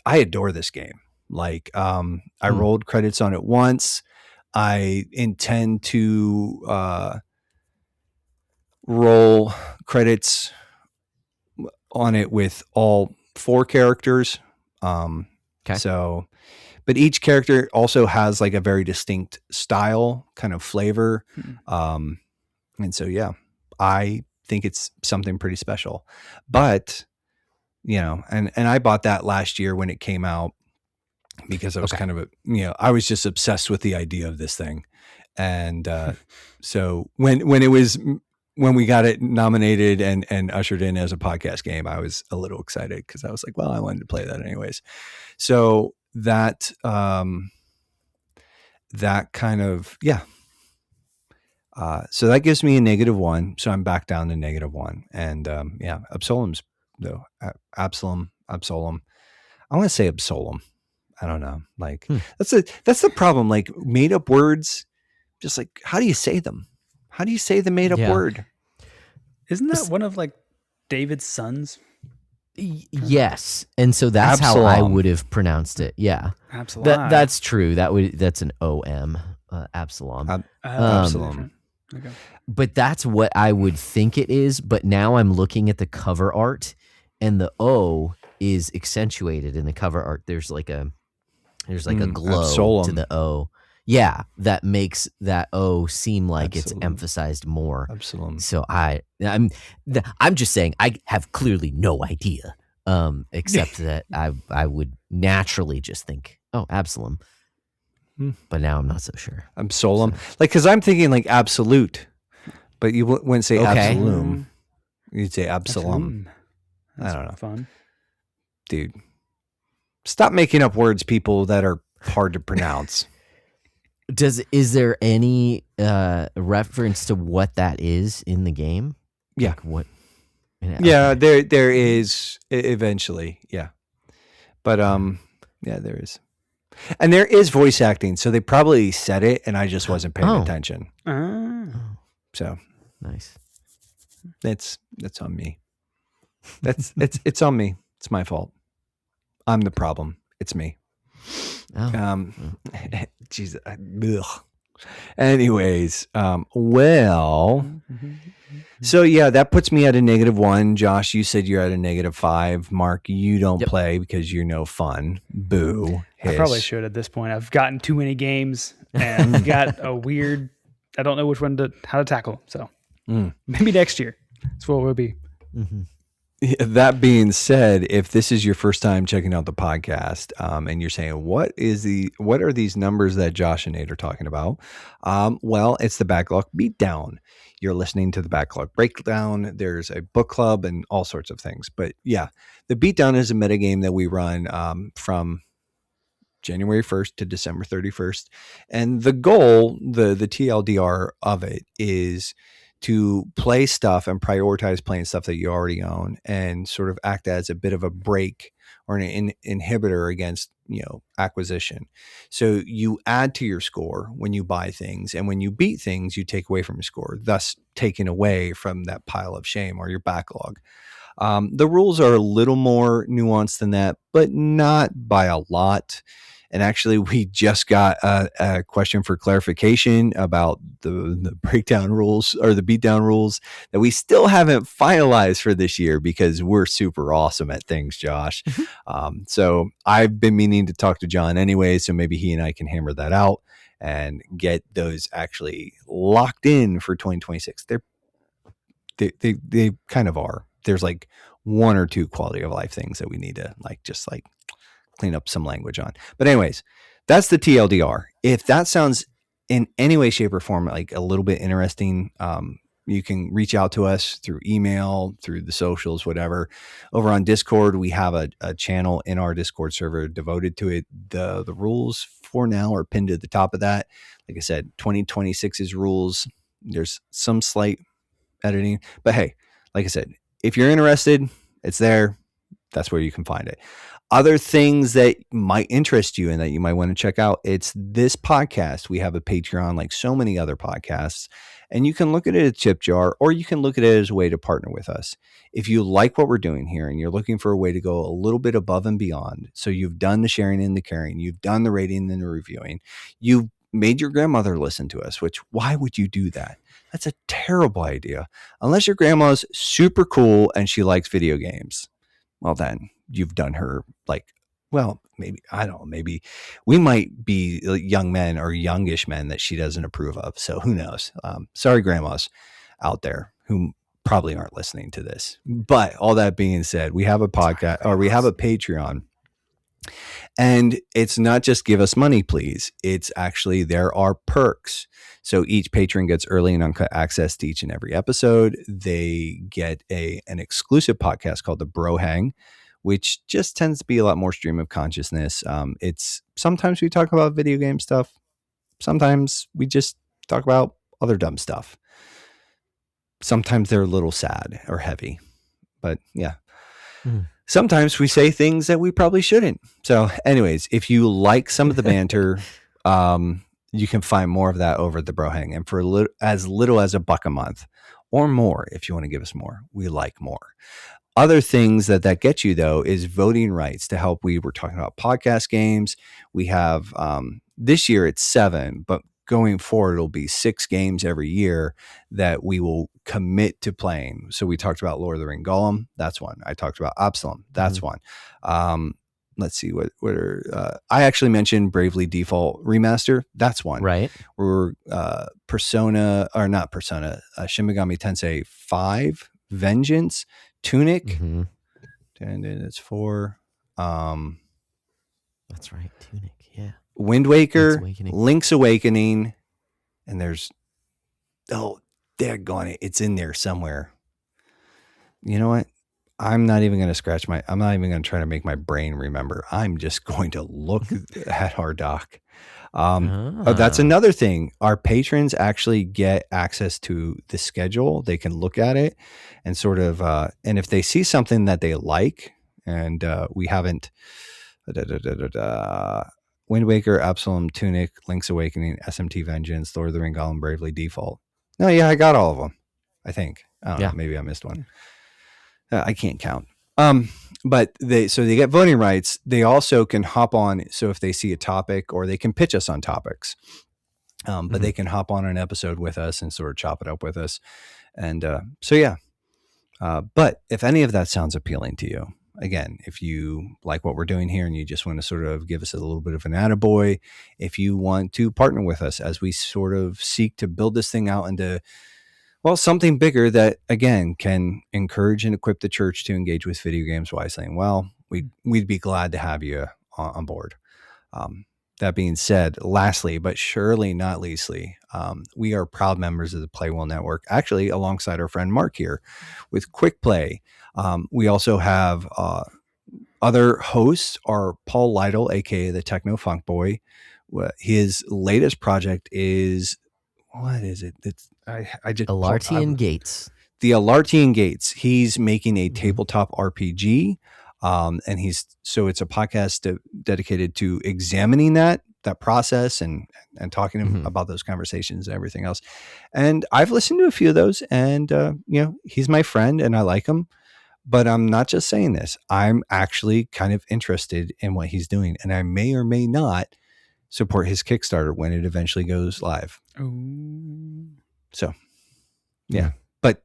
adore this game. Like, I rolled credits on it once. I intend to, roll credits on it with all 4 characters. So, but each character also has like a very distinct style, kind of flavor. And so, yeah, I think it's something pretty special. But, you know, and I bought that last year when it came out, because I was kind of I was just obsessed with the idea of this thing. And so when we got it nominated and ushered in as a podcast game, I was a little excited, because I was like, well, I wanted to play that anyways. So that kind of, so that gives me a -1. So I'm back down to -1. And Absolom's though. Absalom. I want to say Absolom. I don't know. Like that's the problem. Like made up words, just like, how do you say them? How do you say the made up word? Isn't that one of like David's sons? Yes. And so that's Absalom. how I would have pronounced it. Yeah. Absalom. That's true. That's an OM, Absalom. Absalom. Okay. But that's what I would think it is. But now I'm looking at the cover art, and the O is accentuated in the cover art. There's like a glow Absalom. to the O. Yeah, that makes that O seem like it's emphasized more. Absalom. So I'm just saying I have clearly no idea, except that I would naturally just think, oh, Absalom. But now I'm not so sure. Absalom. Like, because I'm thinking like absolute, but you wouldn't say Absalom. You'd say Absalom. That's I don't know. Fun. Dude, stop making up words, people, that are hard to pronounce. Is there any reference to what that is in the game? Yeah. Like what? Yeah, there is eventually. Yeah. But there is. And there is voice acting, so they probably said it and I just wasn't paying attention. So nice. That's on me. It's on me. It's my fault. I'm the problem. It's me. Jesus. Anyways, so yeah, that puts me at a -1. Josh, you said you're at a -5. Mark, you don't play because you're no fun. Boo. I probably should at this point. I've gotten too many games and I've got a weird, I don't know which one how to tackle. So maybe next year. That's what it will be. Mm-hmm. That being said, if this is your first time checking out the podcast, and you're saying, what are these numbers that Josh and Nate are talking about? Well, it's the Backlog Beatdown. You're listening to the Backlog Breakdown. There's a book club and all sorts of things. But yeah, the Beatdown is a metagame that we run from January 1st to December 31st. And the goal, the TLDR of it, is to play stuff and prioritize playing stuff that you already own, and sort of act as a bit of a break or an inhibitor against, acquisition. So you add to your score when you buy things, and when you beat things, you take away from your score, thus taking away from that pile of shame or your backlog. The rules are a little more nuanced than that, but not by a lot. And actually, we just got a question for clarification about the breakdown rules, or the beatdown rules, that we still haven't finalized for this year because we're super awesome at things, Josh. So I've been meaning to talk to John anyway, so maybe he and I can hammer that out and get those actually locked in for 2026. They kind of are. There's like one or two quality of life things that we need to just clean up some language on. But anyways, that's the TLDR. If that sounds in any way, shape, or form like a little bit interesting, you can reach out to us through email, through the socials, whatever. Over on Discord, we have a channel in our Discord server devoted to it. The rules for now are pinned to the top of that. Like I said, 2026's rules, there's some slight editing. But hey, like I said, if you're interested, it's there. That's where you can find it. Other things that might interest you and that you might want to check out, it's this podcast. We have a Patreon like so many other podcasts, and you can look at it as a tip jar, or you can look at it as a way to partner with us. If you like what we're doing here and you're looking for a way to go a little bit above and beyond, so you've done the sharing and the caring, you've done the rating and the reviewing, you've made your grandmother listen to us, which why would you do that? That's a terrible idea. Unless your grandma's super cool and she likes video games. Well, then you've done her maybe, I don't know, maybe we might be young men or youngish men that she doesn't approve of. So who knows? Sorry, grandmas out there who probably aren't listening to this. But all that being said, we have a podcast or we have a Patreon. And it's not just give us money, please. It's actually, there are perks. So each patron gets early and uncut access to each and every episode. They get an exclusive podcast called The Bro Hang, which just tends to be a lot more stream of consciousness. It's sometimes we talk about video game stuff. Sometimes we just talk about other dumb stuff. Sometimes they're a little sad or heavy, but yeah. Sometimes we say things that we probably shouldn't. So anyways, if you like some of the banter, you can find more of that over at the Bro Hang. And for as little as $1 a month or more, if you want to give us more, we like more. Other things that gets you, though, is voting rights to help. We were talking about podcast games. We have this year it's 7, but going forward, it'll be 6 games every year that we will commit to playing. So we talked about Lord of the Ring Gollum. That's one. I talked about Absalom. That's one. Let's see what are, I actually mentioned Bravely Default Remaster. That's one. Right. We're not Persona, Shin Megami Tensei 5, Vengeance, Tunic, and then it's 4. That's right, Tunic. Yeah. Wind Waker, Link's Awakening, and there's daggone it, it's in there somewhere. You know what? I'm not even going to I'm not even going to try to make my brain remember. I'm just going to look at our doc. That's another thing. Our patrons actually get access to the schedule. They can look at it and sort of, and if they see something that they like, and we haven't, Wind Waker, Absalom, Tunic, Link's Awakening, SMT Vengeance, Lord of the Ring Gollum, Bravely Default. No, yeah, I got all of them. I think. I don't know, maybe I missed one. I can't count. But they get voting rights. They also can hop on. So if they see a topic, or they can pitch us on topics, but they can hop on an episode with us and sort of chop it up with us. And but if any of that sounds appealing to you, again, if you like what we're doing here and you just want to sort of give us a little bit of an attaboy, if you want to partner with us as we sort of seek to build this thing out into, well, something bigger that, again, can encourage and equip the church to engage with video games wisely, well, we'd be glad to have you on board. That being said, lastly, but surely not leastly, we are proud members of the Playwell Network, actually alongside our friend Mark here with Quick Play. We also have other hosts are Paul Lytle, aka the Techno Funk Boy. His latest project is, what is it? I just Alartian Gates. The Alartian Gates. He's making a tabletop RPG. And it's a podcast dedicated to examining that process and talking about those conversations and everything else. And I've listened to a few of those, and he's my friend and I like him, but I'm not just saying this. I'm actually kind of interested in what he's doing, and I may or may not support his Kickstarter when it eventually goes live. Ooh. So yeah, but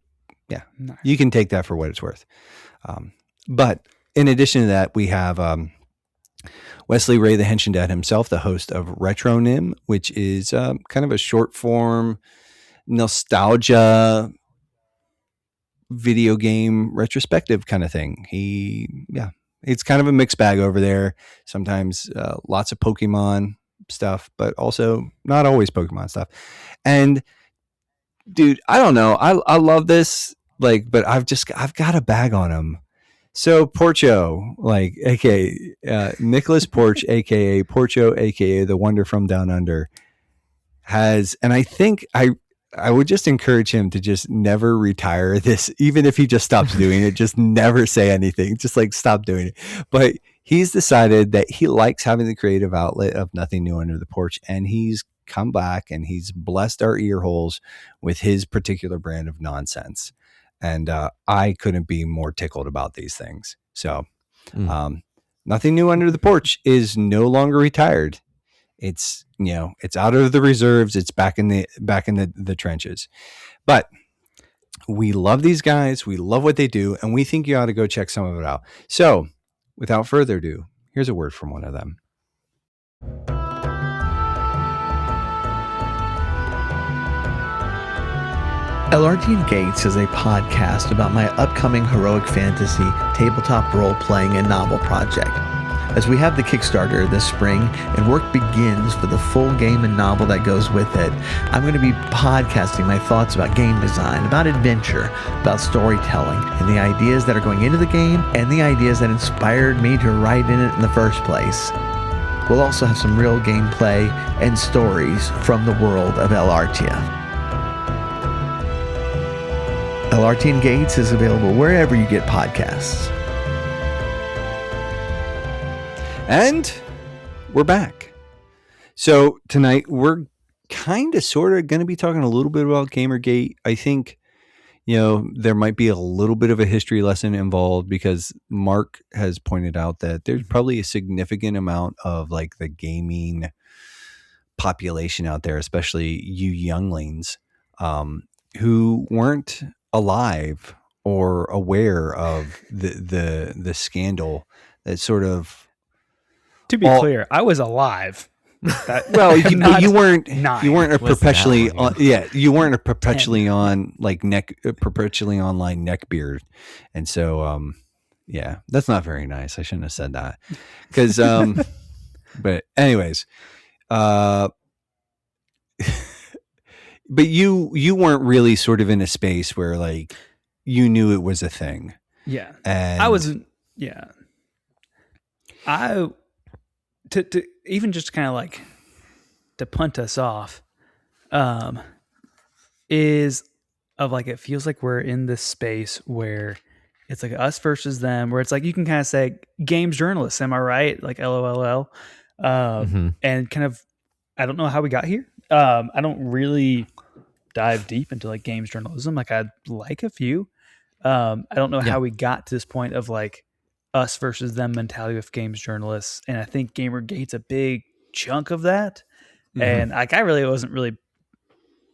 yeah, nice. You can take that for what it's worth. But in addition to that, we have Wesley Ray, the Henshin Dad himself, the host of Retronym, which is kind of a short form nostalgia video game retrospective kind of thing. It's kind of a mixed bag over there. Sometimes lots of Pokemon stuff, but also not always Pokemon stuff. And dude, I don't know. I love this, like, but I've got a bag on him. So Porcho, like, aka Nicholas Porch, aka Porcho, aka the Wonder from Down Under, has, and I think I would just encourage him to just never retire this, even if he just stops doing it, just never say anything, just like stop doing it. But he's decided that he likes having the creative outlet of Nothing New Under the Porch, and he's come back and he's blessed our ear holes with his particular brand of nonsense. And I couldn't be more tickled about these things. So Nothing New Under the Porch is no longer retired. It's, it's out of the reserves. It's back in the trenches. But we love these guys. We love what they do. And we think you ought to go check some of it out. So without further ado, here's a word from one of them. LRT Gates is a podcast about my upcoming heroic fantasy, tabletop role-playing, and novel project. As we have the Kickstarter this spring and work begins for the full game and novel that goes with it, I'm going to be podcasting my thoughts about game design, about adventure, about storytelling, and the ideas that are going into the game and the ideas that inspired me to write in it in the first place. We'll also have some real gameplay and stories from the world of LRT. LRT Gates is available wherever you get podcasts. And we're back. So tonight we're kind of sort of going to be talking a little bit about Gamergate. I think, there might be a little bit of a history lesson involved because Mark has pointed out that there's probably a significant amount of like the gaming population out there, especially you younglings, who weren't alive or aware of the scandal that sort of. To be clear, I was alive. Well, you weren't. Nine. You weren't a perpetually. You weren't a perpetually 10. on like perpetually online neckbeard, and so that's not very nice. I shouldn't have said that because. But anyways, but you weren't really sort of in a space where like you knew it was a thing. Yeah, and I wasn't. Yeah, to even just kind of like to punt us off, is of like it feels like we're in this space where it's like us versus them, where it's like you can kind of say games journalists, am I right? Like LOLL, and kind of I don't know how we got here. I don't really dive deep into like games journalism. Like I'd like a few. I don't know how we got to this point of like us versus them mentality with games journalists. And I think Gamergate's a big chunk of that. And like, I really wasn't really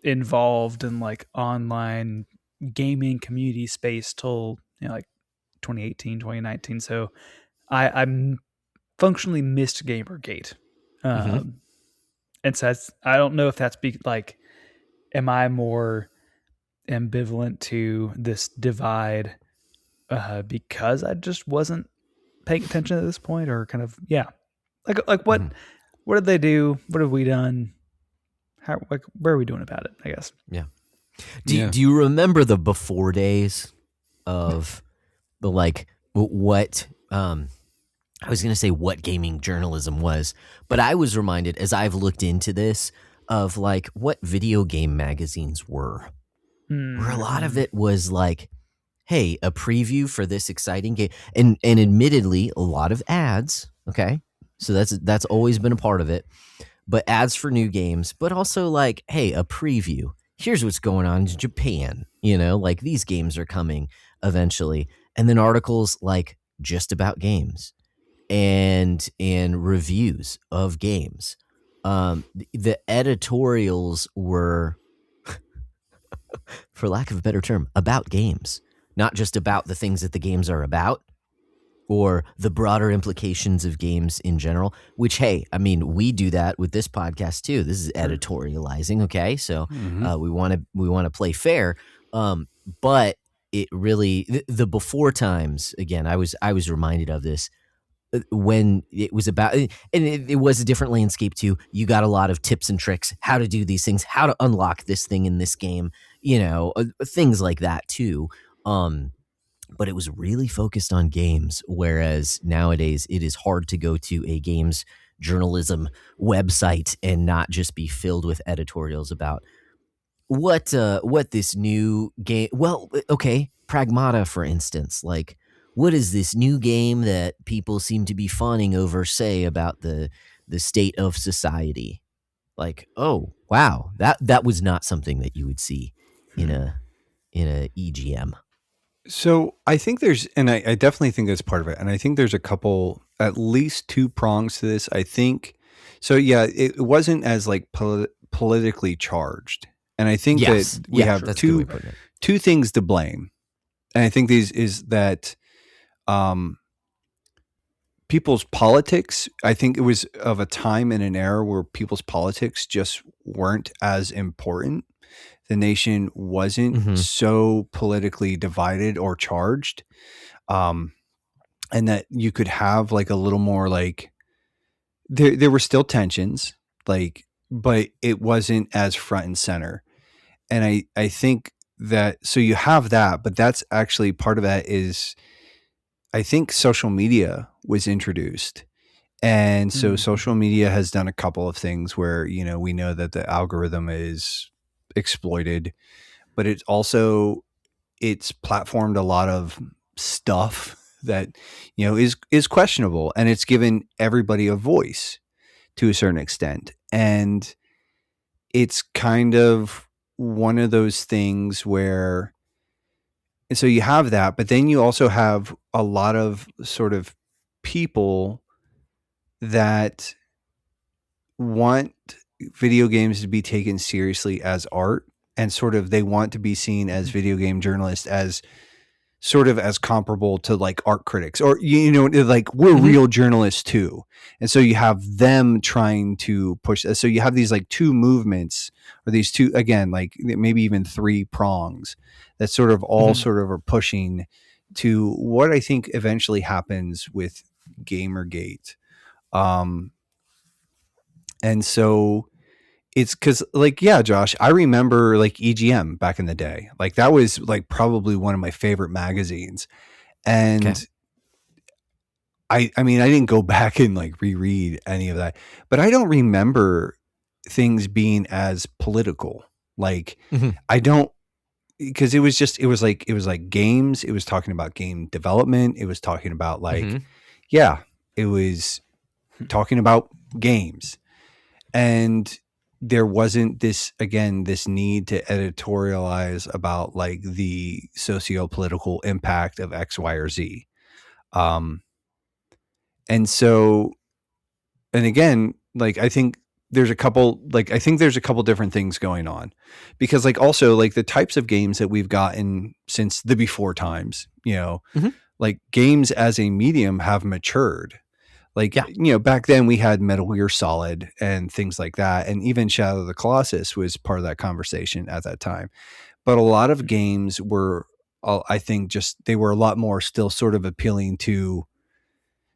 involved in like online gaming community space till, like 2018, 2019. So I'm functionally missed Gamergate. And so I don't know if that's am I more ambivalent to this divide because I just wasn't paying attention at this point, or kind of like what did they do? What have we done? How where are we doing about it? I guess. Yeah. Do you remember the before days of the what I was going to say what gaming journalism was, but I was reminded as I've looked into this of like what video game magazines were. Where a lot of it was like, hey, a preview for this exciting game, and admittedly a lot of ads. Okay, so that's always been a part of it, but ads for new games, but also like, hey, a preview. Here's what's going on in Japan. Like these games are coming eventually, and then articles like just about games and reviews of games. The editorials were, for lack of a better term, about games, not just about the things that the games are about or the broader implications of games in general, which, hey, I mean, we do that with this podcast too. This is editorializing. Okay. So, we want to play fair. But it really the before times. Again, I was reminded of this when it was about, and it was a different landscape too. You got a lot of tips and tricks, how to do these things, how to unlock this thing in this game, things like that too. But it was really focused on games, whereas nowadays it is hard to go to a games journalism website and not just be filled with editorials about what this new game. Well, okay, Pragmata, for instance, like what is this new game that people seem to be fawning over, say about the state of society? Like, oh wow, that was not something that you would see in a EGM. So I think there's, and I definitely think that's part of it. And I think there's a couple, at least two prongs to this. I think, so yeah, it wasn't as like politically charged. And I think that we have two things to blame. And I think these is that people's politics, I think it was of a time and an era where people's politics just weren't as important. The nation wasn't so politically divided or charged. And that you could have like a little more like, there were still tensions, like, but it wasn't as front and center. And I think that, so you have that, but that's actually part of that is, I think social media was introduced. And so social media has done a couple of things where, we know that the algorithm is exploited, but it's platformed a lot of stuff that, is questionable, and it's given everybody a voice to a certain extent. And it's kind of one of those things where, and so you have that, but then you also have a lot of sort of people that want video games to be taken seriously as art, and sort of they want to be seen as video game journalists as sort of as comparable to like art critics, or like we're real journalists too. And so you have them trying to push, so you have these like two movements, or these two, again, like maybe even three prongs that sort of all sort of are pushing to what I think eventually happens with Gamergate. And so it's because, like, yeah, Josh, I remember like EGM back in the day. Like that was like probably one of my favorite magazines. And I mean, I didn't go back and like reread any of that, but I don't remember things being as political. Like I don't, because it was like games. It was talking about game development. It was talking about like, it was talking about games. And there wasn't this need to editorialize about like the socio-political impact of X, Y, or Z. And so, and again, like, I think there's a couple different things going on, because like also like the types of games that we've gotten since the before times, like games as a medium have matured. Like, back then we had Metal Gear Solid and things like that. And even Shadow of the Colossus was part of that conversation at that time. But a lot of games were, I think, just, they were a lot more still sort of appealing to,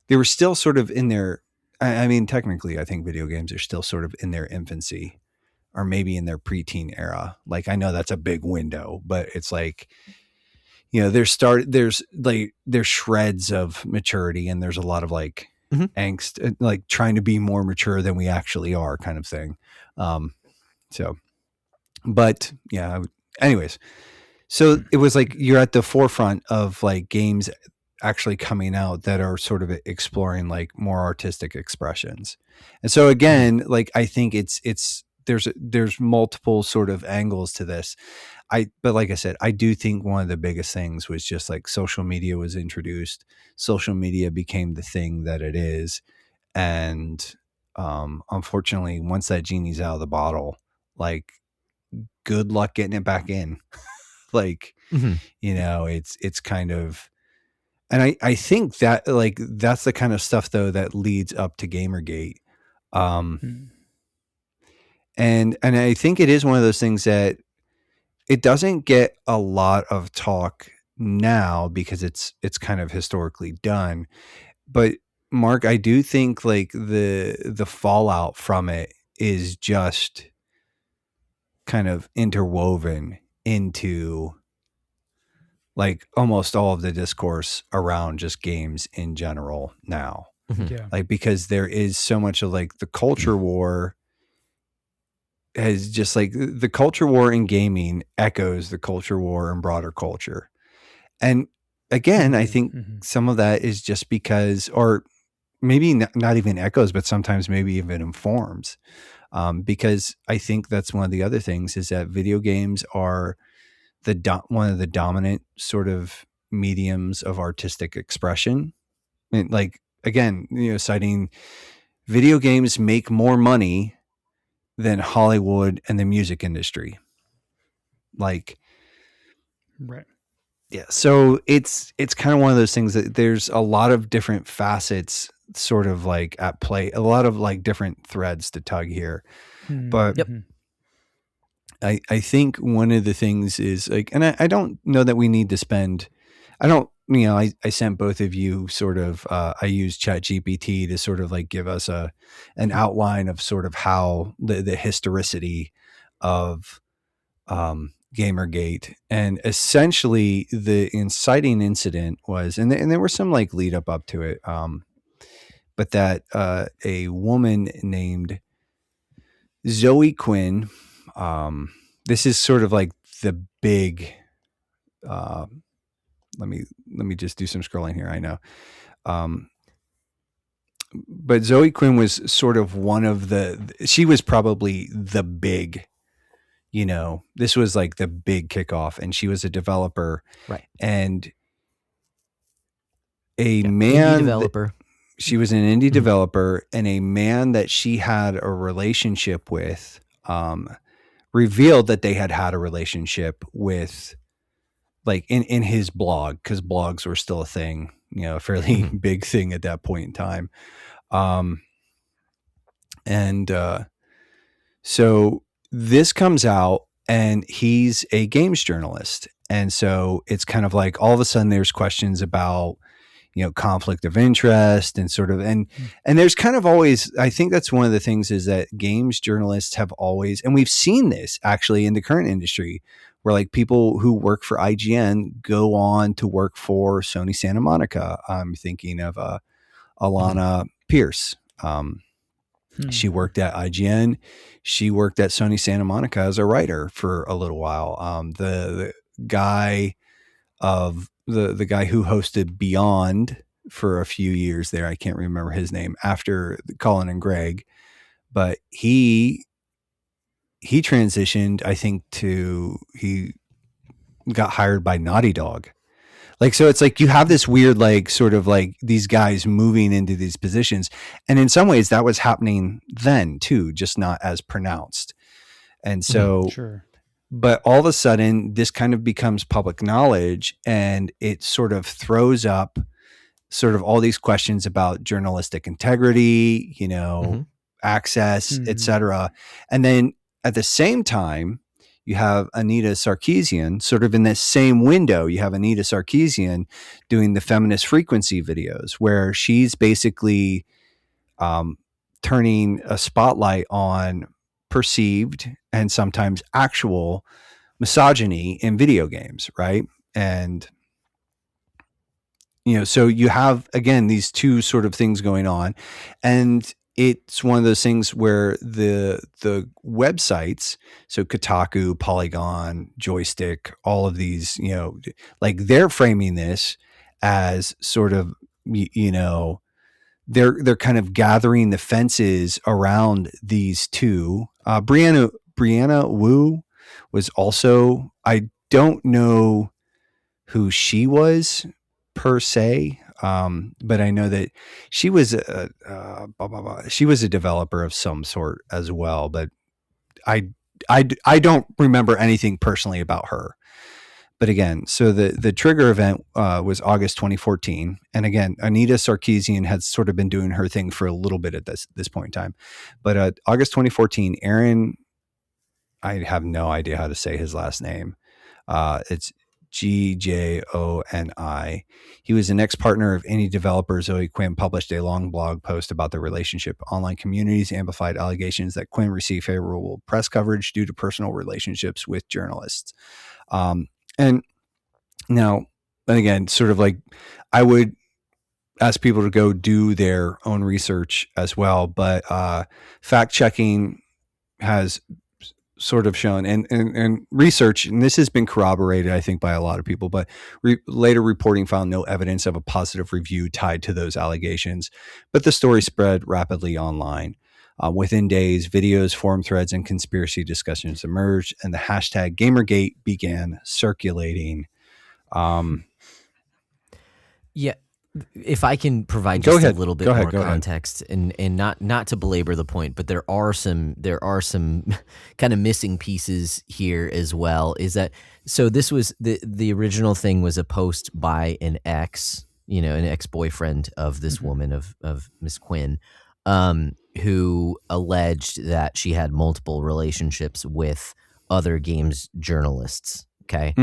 they were still sort of in their, I mean, technically, I think video games are still sort of in their infancy, or maybe in their preteen era. Like, I know that's a big window, but it's like, there's shreds of maturity, and there's a lot of like, angst, like trying to be more mature than we actually are, kind of thing. But yeah, anyways, so it was like you're at the forefront of like games actually coming out that are sort of exploring like more artistic expressions. And so again, like I think there's multiple sort of angles to this. But like I said, I do think one of the biggest things was just like social media was introduced. Social media became the thing that it is. And unfortunately, once that genie's out of the bottle, like good luck getting it back in. Like, it's kind of, and I think that like, that's the kind of stuff though, that leads up to Gamergate. And I think it is one of those things that it doesn't get a lot of talk now because it's kind of historically done. But Mark, I do think like the fallout from it is just kind of interwoven into like almost all of the discourse around just games in general now. Yeah. Like, because there is so much of like the culture war has just like the culture war in gaming echoes the culture war in broader culture. And again, I think some of that is just because, or maybe not even echoes, but sometimes maybe even informs. Because I think that's one of the other things is that video games are one of the dominant sort of mediums of artistic expression. And like, again, citing video games make more money than Hollywood and the music industry. Like, right. Yeah. So it's kind of one of those things that there's a lot of different facets sort of like at play, a lot of like different threads to tug here. But I think one of the things is like, and I don't know that we need to spend, I sent both of you sort of, I used ChatGPT to sort of like give us an outline of sort of how the historicity of, Gamergate, and essentially the inciting incident was, and there was some like lead up to it, but that a woman named Zoe Quinn, this is sort of like the big, let me just do some scrolling here. I know, but Zoe Quinn was sort of one of she was probably the big. This was like the big kickoff, and she was a developer, right? And man, indie developer. She was an indie developer, and a man that she had a relationship with, revealed that they had a relationship with, like in his blog, because blogs were still a thing, a fairly big thing at that point in time, so this comes out, and he's a games journalist. And so it's kind of like all of a sudden there's questions about, conflict of interest and sort of, and there's kind of always, I think that's one of the things is that games journalists have always, and we've seen this actually in the current industry where like people who work for IGN go on to work for Sony Santa Monica. I'm thinking of Alana Pierce. She worked at IGN. She worked at Sony Santa Monica as a writer for a little while. The guy the guy who hosted Beyond for a few years there, I can't remember his name after Colin and Greg, but he transitioned, I think, he got hired by Naughty Dog. Like, so it's like you have this weird, like, sort of like these guys moving into these positions. And in some ways that was happening then too, just not as pronounced. And so, sure. But all of a sudden this kind of becomes public knowledge, and it sort of throws up sort of all these questions about journalistic integrity, access, etc. And then at the same time, you have Anita Sarkeesian sort of in this same window. You have Anita Sarkeesian doing the feminist frequency videos where she's basically turning a spotlight on perceived and sometimes actual misogyny in video games. Right. And, so you have, again, these two sort of things going on, and it's one of those things where the websites, so Kotaku, Polygon, Joystick, all of these, like they're framing this as sort of, they're kind of gathering the fences around these two. Brianna Wu was also, I don't know who she was per se, but I know that she was she was a developer of some sort as well. But I don't remember anything personally about her. But again, so the trigger event was August 2014, and again, Anita Sarkeesian had sort of been doing her thing for a little bit at this point in time. But August 2014, Aaron, I have no idea how to say his last name. It's Gjoni. He was an ex-partner of indie developer Zoe Quinn, published a long blog post about the relationship. Online communities amplified allegations that Quinn received favorable press coverage due to personal relationships with journalists. And now, again, sort of like, I would ask people to go do their own research as well, but fact checking has sort of shown and research, and this has been corroborated, I think, by a lot of people, but later reporting found no evidence of a positive review tied to those allegations. But the story spread rapidly online. Within days, videos, forum threads, and conspiracy discussions emerged, and the hashtag Gamergate began circulating. Yeah. If I can provide just a little bit more context, and not to belabor the point, but there are some kind of missing pieces here as well. Is that so? This was the original thing was a post by an ex-boyfriend of this woman of Miss Quinn, who alleged that she had multiple relationships with other games journalists. Okay.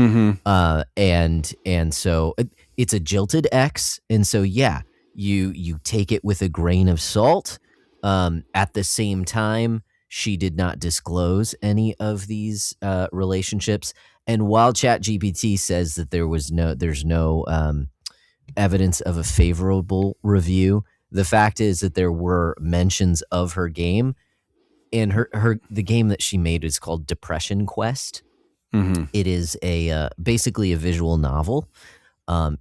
And so it's a jilted ex. And so, yeah, you take it with a grain of salt. At the same time, she did not disclose any of these relationships. And while ChatGPT says that there's no evidence of a favorable review, the fact is that there were mentions of her game, and the game that she made is called Depression Quest. It is basically a visual novel.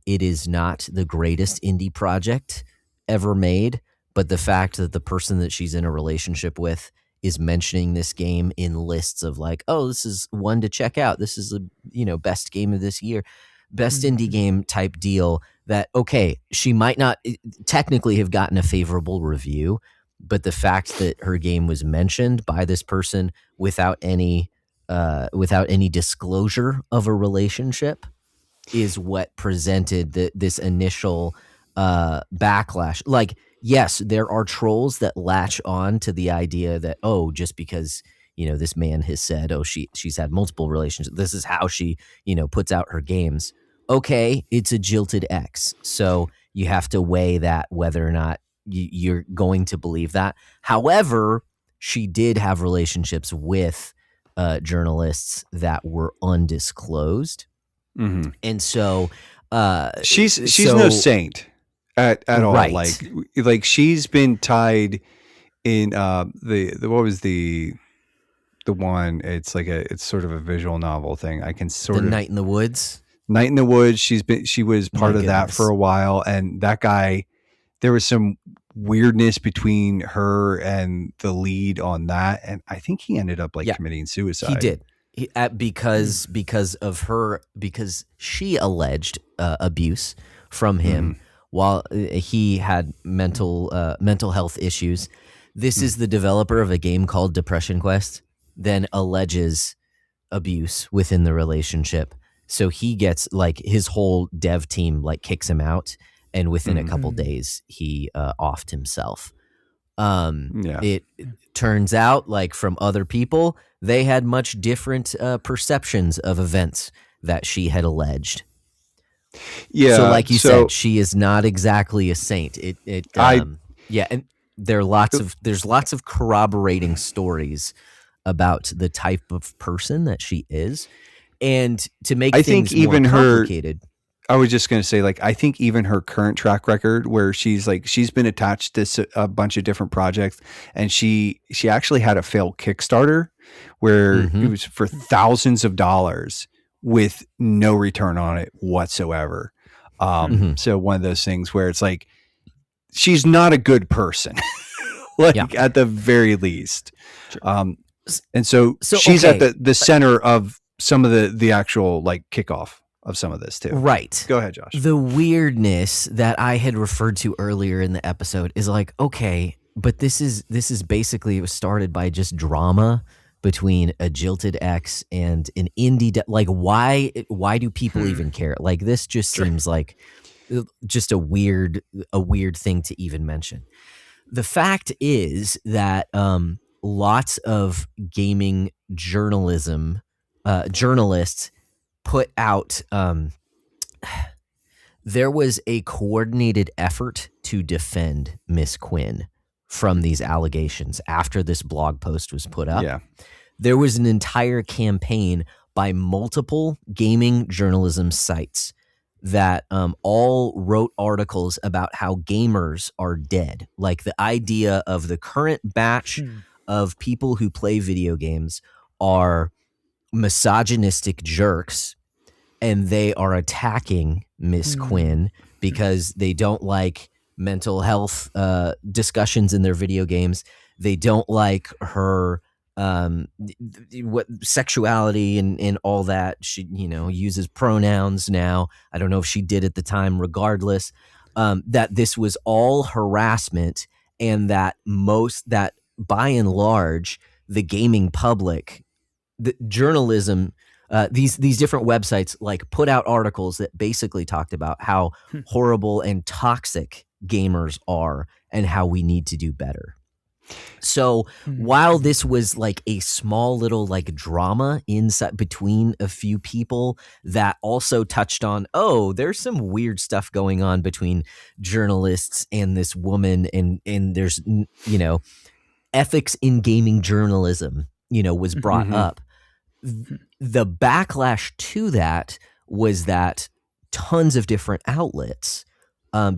It is not the greatest indie project ever made, but the fact that the person that she's in a relationship with is mentioning this game in lists of like, oh, this is one to check out. This is the best game of this year, best indie game type deal. That okay, she might not technically have gotten a favorable review, but the fact that her game was mentioned by this person without any disclosure of a relationship is what presented this initial backlash. Like, yes, there are trolls that latch on to the idea that, oh, just because, this man has said, oh, she's had multiple relationships, this is how she, puts out her games. Okay, it's a jilted ex. So you have to weigh that whether or not you're going to believe that. However, she did have relationships with journalists that were undisclosed, and so she's no saint at all. Right. Like she's been tied in the what was the one? It's like it's sort of a visual novel thing. I can sort of Night in the Woods. Night in the Woods. She was part of that for a while, and that guy. There was some weirdness between her and the lead on that, and I think he ended up committing suicide. He did because she alleged abuse from him while he had mental health issues. This is the developer of a game called Depression Quest, then alleges abuse within the relationship. So he gets his whole dev team kicks him out. And within a couple days, he offed himself. It turns out, from other people, they had much different perceptions of events that she had alleged. Yeah. So, like you said, she is not exactly a saint. And there's lots of corroborating stories about the type of person that she is, and to make things more complicated. I was just going to say, I think even her current track record where she's been attached to a bunch of different projects, and she actually had a failed Kickstarter where it was for thousands of dollars with no return on it whatsoever. So one of those things where it's she's not a good person, at the very least. Sure. And so she's at the center of some of the actual kickoff of some of this too. Right. Go ahead, Josh. The weirdness that I had referred to earlier in the episode is okay, but this is basically, it was started by just drama between a jilted ex and an indie. Why do people even care? This just seems like just a weird thing to even mention. The fact is that lots of gaming journalists put out. There was a coordinated effort to defend Miss Quinn from these allegations after this blog post was put up. Yeah. There was an entire campaign by multiple gaming journalism sites that all wrote articles about how gamers are dead. Like the idea of the current batch of people who play video games are misogynistic jerks, and they are attacking Miss Quinn because they don't like mental health discussions in their video games. They don't like her what sexuality and all that. She, uses pronouns now. I don't know if she did at the time. Regardless, that this was all harassment, and that by and large, the gaming public, the journalism, these different websites like put out articles that basically talked about how horrible and toxic gamers are and how we need to do better. So while this was like a small little like drama inside between a few people that also touched on, there's some weird stuff going on between journalists and this woman, and there's, ethics in gaming journalism, was brought up. The backlash to that was that tons of different outlets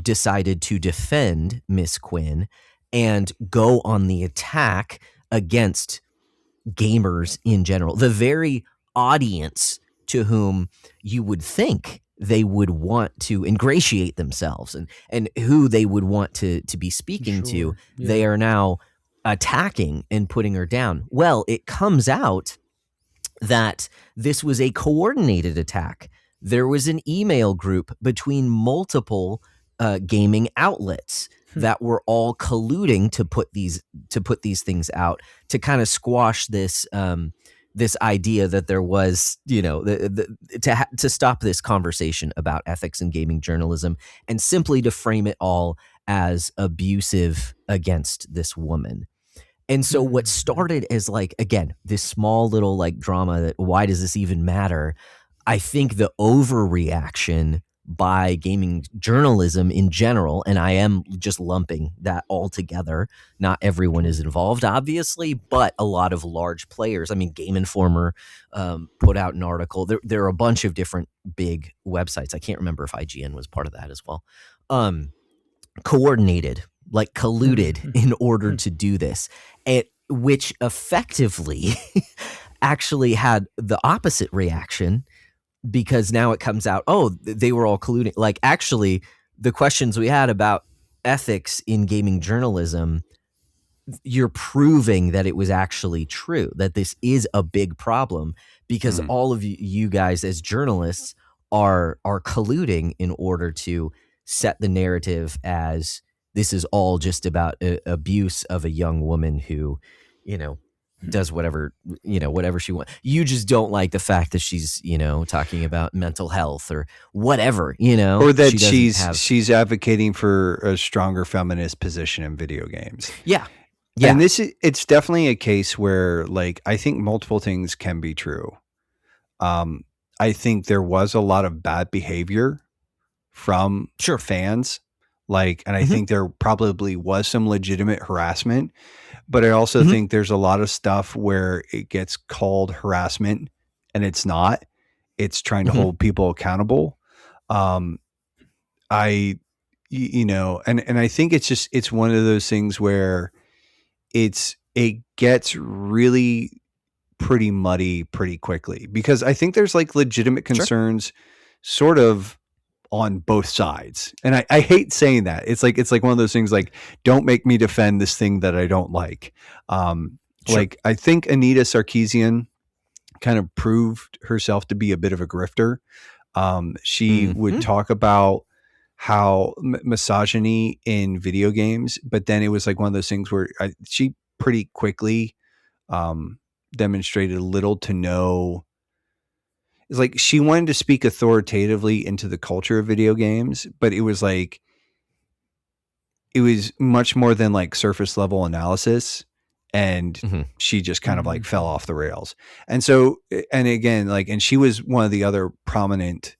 decided to defend Miss Quinn and go on the attack against gamers in general. The very audience to whom you would think they would want to ingratiate themselves and who they would want to be speaking to, they are now attacking and putting her down. Well, it comes out that this was a coordinated attack. There was an email group between multiple gaming outlets that were all colluding to put these things out to kind of squash this this idea that there was, to stop this conversation about ethics in gaming journalism, and simply to frame it all as abusive against this woman. And so what started as like, again, this small little like drama that why does this even matter? I think the overreaction by gaming journalism in general, and I am just lumping that all together. Not everyone is involved, obviously, but a lot of large players. I mean, Game Informer put out an article. There are a bunch of different big websites. I can't remember if IGN was part of that as well. Coordinated, like colluded in order to do this, which effectively actually had the opposite reaction. Because now it comes out, they were all colluding. Like, actually, the questions we had about ethics in gaming journalism, you're proving that it was actually true, that this is a big problem, because all of you guys as journalists are colluding in order to set the narrative as this is all just about abuse of a young woman who, does whatever she wants. You just don't like the fact that she's, talking about mental health or whatever, or that she's advocating for a stronger feminist position in video games. Yeah. And it's definitely a case where, like, I think multiple things can be true. I think there was a lot of bad behavior from fans, and I think there probably was some legitimate harassment. But I also think there's a lot of stuff where it gets called harassment and it's not. It's trying to hold people accountable. And I think it's one of those things where it gets really pretty muddy pretty quickly, because I think there's like legitimate concerns sort of on both sides. And I hate saying that. It's like one of those things like, don't make me defend this thing that I don't like. Like, I think Anita Sarkeesian kind of proved herself to be a bit of a grifter. She would talk about how misogyny in video games, but then it was like one of those things where she pretty quickly demonstrated little to no. It's like she wanted to speak authoritatively into the culture of video games, but it was much more than like surface level analysis. and Mhm. she just kind of like fell off the rails. And so, and again, like, and she was one of the other prominent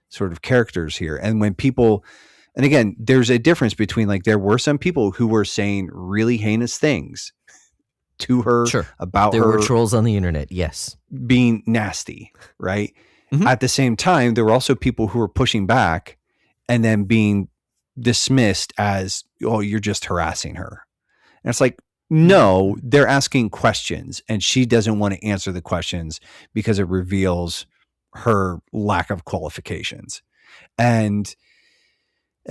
sort of characters here. And when people, and again, there's a difference between like, there were some people who were saying really heinous things to her Sure. about There her were trolls on the internet. Yes. being nasty, right? Mhm. At the same time, there were also people who were pushing back and then being dismissed as, oh, you're just harassing her. And it's like, no, they're asking questions and she doesn't want to answer the questions because it reveals her lack of qualifications. And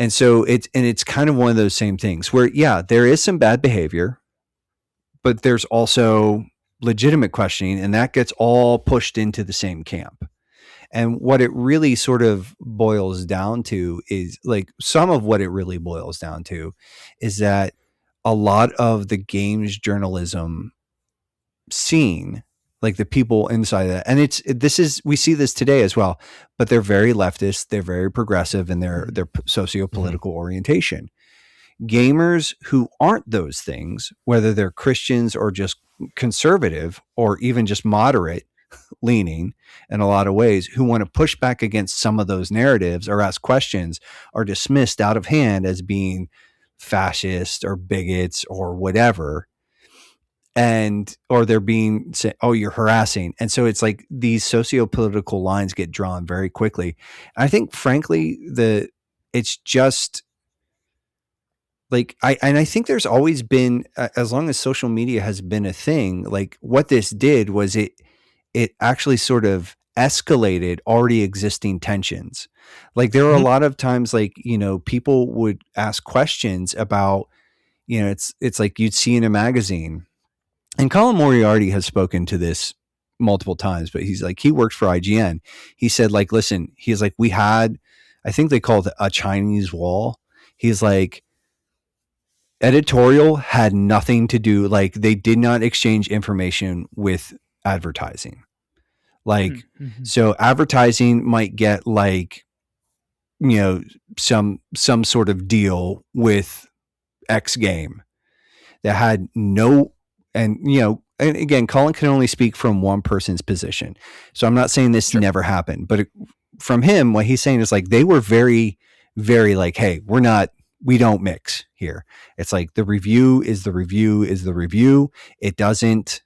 so it's kind of one of those same things where, yeah, there is some bad behavior, but there's also legitimate questioning, and that gets all pushed into the same camp. And what it really sort of boils down to is like, some of what it really boils down to is that a lot of the games journalism scene, like the people inside that, and we see this today as well, but they're very leftist, they're very progressive in their socio-political orientation. Gamers who aren't those things, whether they're Christians or just conservative or even just moderate leaning in a lot of ways, who want to push back against some of those narratives or ask questions, are dismissed out of hand as being fascist or bigots or whatever. And, or they're being said, oh, you're harassing. And so it's like these socio-political lines get drawn very quickly. I think, frankly, it's just like, I think there's always been, as long as social media has been a thing, like what this did was it actually sort of escalated already existing tensions. Like there were a lot of times, like, you know, people would ask questions about, you know, it's like you'd see in a magazine, and Colin Moriarty has spoken to this multiple times, but he's like, he worked for IGN. He said, like, listen, he's like, we had, I think they called it a Chinese wall. He's like, editorial had nothing to do, like they did not exchange information with advertising. Like, so advertising might get like, you know, some sort of deal with X game that had no, and, you know, and again, Colin can only speak from one person's position. So I'm not saying this never happened, but from him, what he's saying is like, they were very, very like, hey, we don't mix here. It's like the review is the review is the review. It doesn't,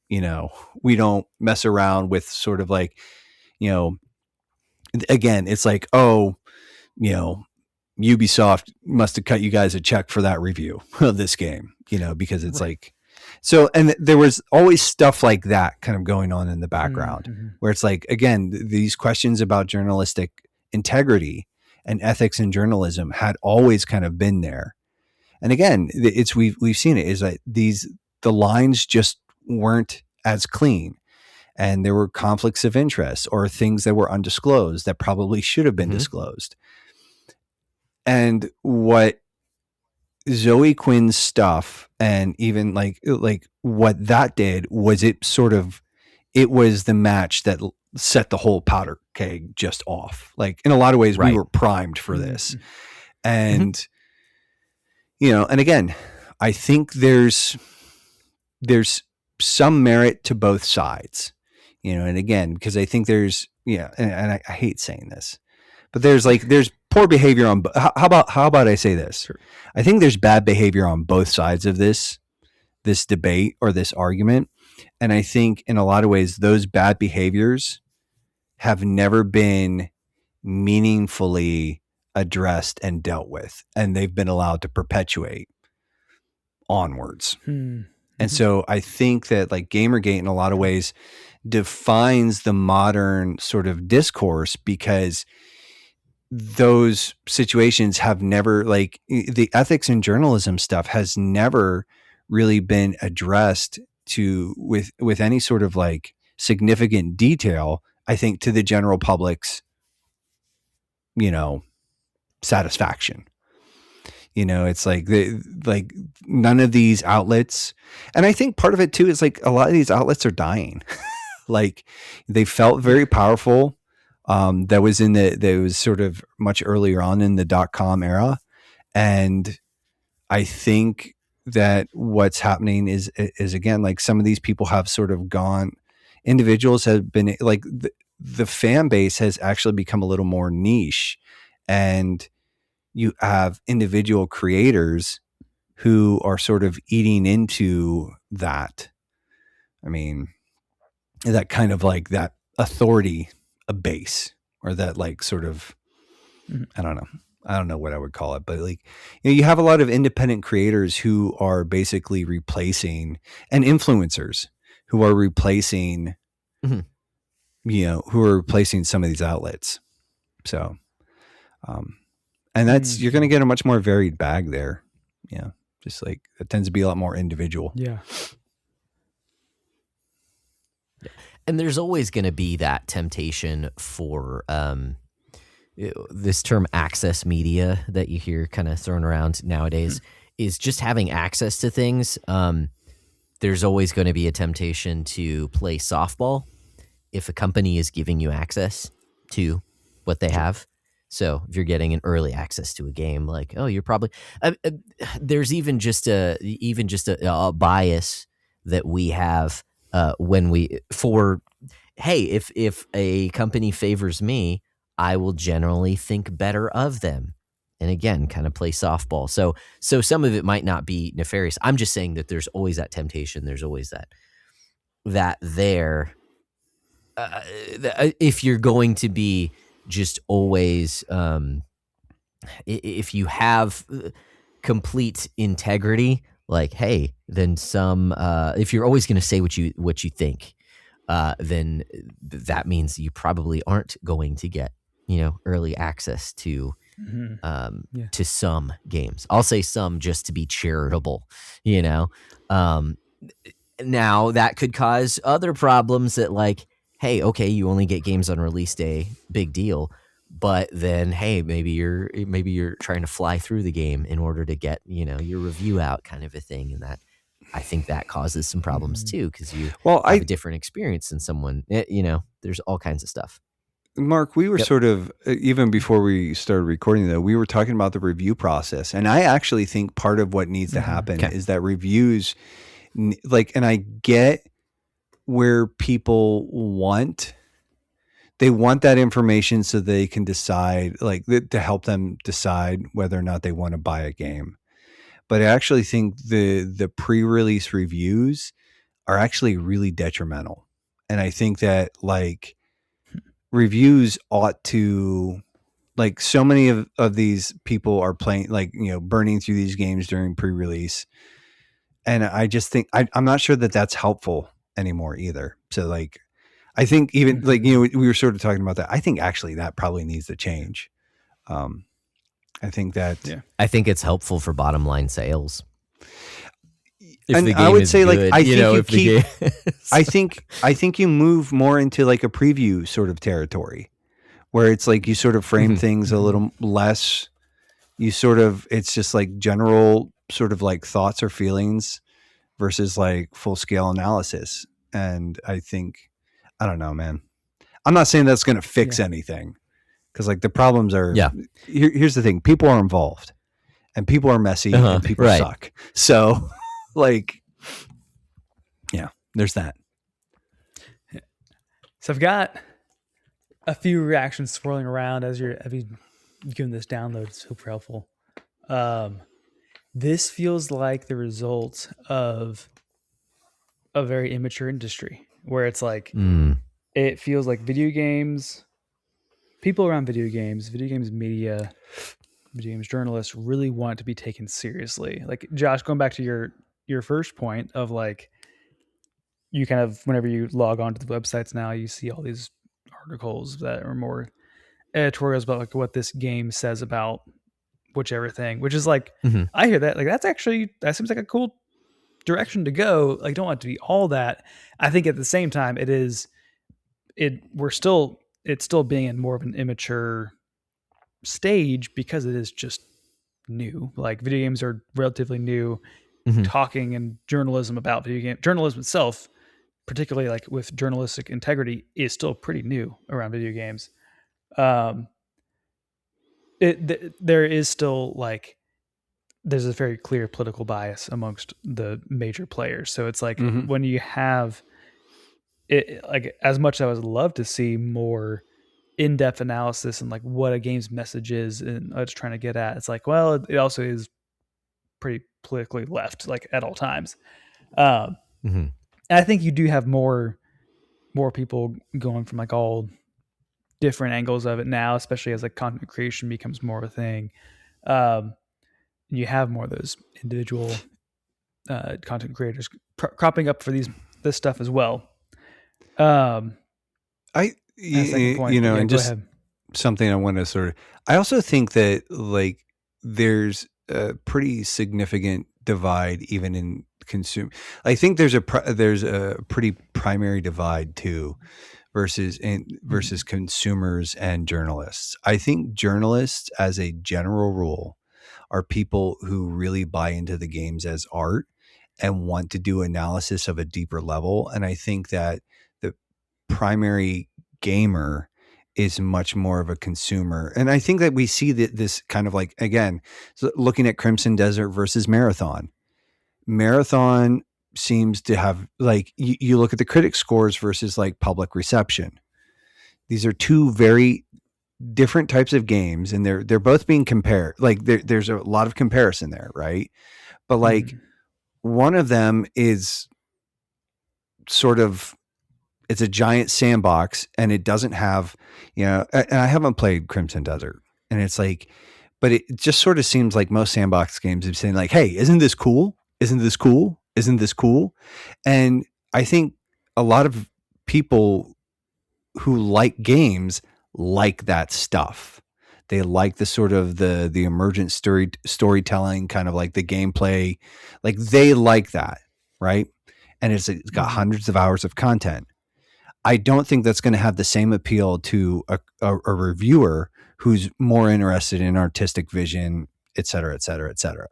you know, we don't mess around with sort of like, you know, again, it's like, oh, you know, Ubisoft must have cut you guys a check for that review of this game, you know, because it's like, so, and there was always stuff like that kind of going on in the background where it's like, again, these questions about journalistic integrity and ethics in journalism had always kind of been there. And again, we've seen it is that the lines just weren't as clean, and there were conflicts of interest or things that were undisclosed that probably should have been disclosed. And what Zoe Quinn's stuff, and even like what that did was it was the match that set the whole powder keg just off. Like in a lot of ways, we were primed for this. And, you know, and again, I think there's some merit to both sides, you know, and again, because I think there's, and I hate saying this, but there's poor behavior on, how about I say this? Sure. I think there's bad behavior on both sides of this debate or this argument. And I think in a lot of ways, those bad behaviors have never been meaningfully addressed and dealt with, and they've been allowed to perpetuate onwards. And so I think that like Gamergate in a lot of ways defines the modern sort of discourse, because those situations have never, like the ethics in journalism stuff has never really been addressed with any sort of like significant detail, I think, to the general public's, you know, satisfaction. You know, it's like like none of these outlets, and I think part of it too is like a lot of these outlets are dying. Like they felt very powerful. That was sort of much earlier on in the .com era, and I think that what's happening is again, like some of these people have sort of gone, individuals have been like the fan base has actually become a little more niche, and you have individual creators who are sort of eating into that. I mean, that kind of like that authority, a base, or that like sort of, I don't know what I would call it, but like, you have a lot of independent creators who are basically replacing, and influencers who are replacing, who are replacing some of these outlets. So, and that's, you're going to get a much more varied bag there. Yeah. Just like it tends to be a lot more individual. Yeah. And there's always going to be that temptation for this term access media that you hear kind of thrown around nowadays, is just having access to things. There's always going to be a temptation to play softball if a company is giving you access to what they have. So if you're getting an early access to a game, like, oh, you're probably there's even just a bias that we have when hey, if a company favors me, I will generally think better of them. And again, kind of play softball. So some of it might not be nefarious. I'm just saying that there's always that temptation. There's always that there. If you're going to be just always, if you have complete integrity, like, hey, then if you're always going to say what you think, then that means you probably aren't going to get, early access to to some games. I'll say some just to be charitable, now that could cause other problems that, like, hey, okay, you only get games on release day, big deal. But then, hey, maybe you're trying to fly through the game in order to get, your review out, kind of a thing. And that, I think that causes some problems too, because you have a different experience than someone, there's all kinds of stuff. Mark, we were sort of, even before we started recording though, we were talking about the review process. And I actually think part of what needs to happen is that reviews, like, and I get where people want that information so they can decide, like, to help them decide whether or not they want to buy a game. But I actually think the pre-release reviews are actually really detrimental. And I think that, like, reviews ought to, like, so many of these people are playing, like, burning through these games during pre-release. And I just think, I'm not sure that that's helpful anymore either. So, like, I think even like, we were sort of talking about that. I think actually that probably needs to change. I think that, I think it's helpful for bottom line sales. And I would say, like, I think you keep, I think you move more into like a preview sort of territory where it's like, you sort of frame things a little less, it's just like general sort of like thoughts or feelings versus like full scale analysis. And I think, I don't know, man. I'm not saying that's going to fix anything, because like the problems are, here's the thing. People are involved and people are messy and people suck. So like, there's that. So I've got a few reactions swirling around as you're giving this download. It's super helpful. This feels like the result of a very immature industry where it's like, it feels like video games, people around video games media, video games journalists really want to be taken seriously. Like, Josh, going back to your first point of, like, you kind of, whenever you log on to the websites now, you see all these articles that are more editorials about like what this game says about whichever thing, which is like, I hear that, like, that seems like a cool direction to go. Like, don't want it to be all that. I think at the same time, it's still being in more of an immature stage because it is just new. Like, video games are relatively new. Talking and journalism about journalism itself, particularly like with journalistic integrity, is still pretty new around video games. There is still like there's a very clear political bias amongst the major players. So it's like Mhm. when you have it, like as much as I would love to see more in-depth analysis and like what a game's message is and it's trying to get at, it's like, well, it also is pretty politically left, like at all times. Um, Mm-hmm. and I think you do have more people going from like all different angles of it now, especially as like content creation becomes more of a thing. You have more of those individual content creators cropping up for this stuff as well. Second point, you know, yeah, and go just ahead. something I want to sort of, I also think that like there's a pretty significant divide even in consume. I think there's a pretty primary divide too versus consumers and journalists. I think journalists as a general rule are people who really buy into the games as art and want to do analysis of a deeper level. And I think that the primary gamer is much more of a consumer. And I think that we see that this kind of like, again, looking at Crimson Desert versus Marathon. Marathon seems to have like, you look at the critic scores versus like public reception. These are two very different types of games, and they're both being compared. Like there's a lot of comparison there, right? But like one of them is sort of, it's a giant sandbox and it doesn't have, you know, and I haven't played Crimson Desert, and it's like, but it just sort of seems like most sandbox games are saying like, hey, isn't this cool? Isn't this cool? Isn't this cool? And I think a lot of people who like games like that stuff. They like the sort of the emergent storytelling, kind of like the gameplay, like they like that, right? And it's got hundreds of hours of content. I don't think that's going to have the same appeal to a reviewer who's more interested in artistic vision, et cetera, et cetera, et cetera.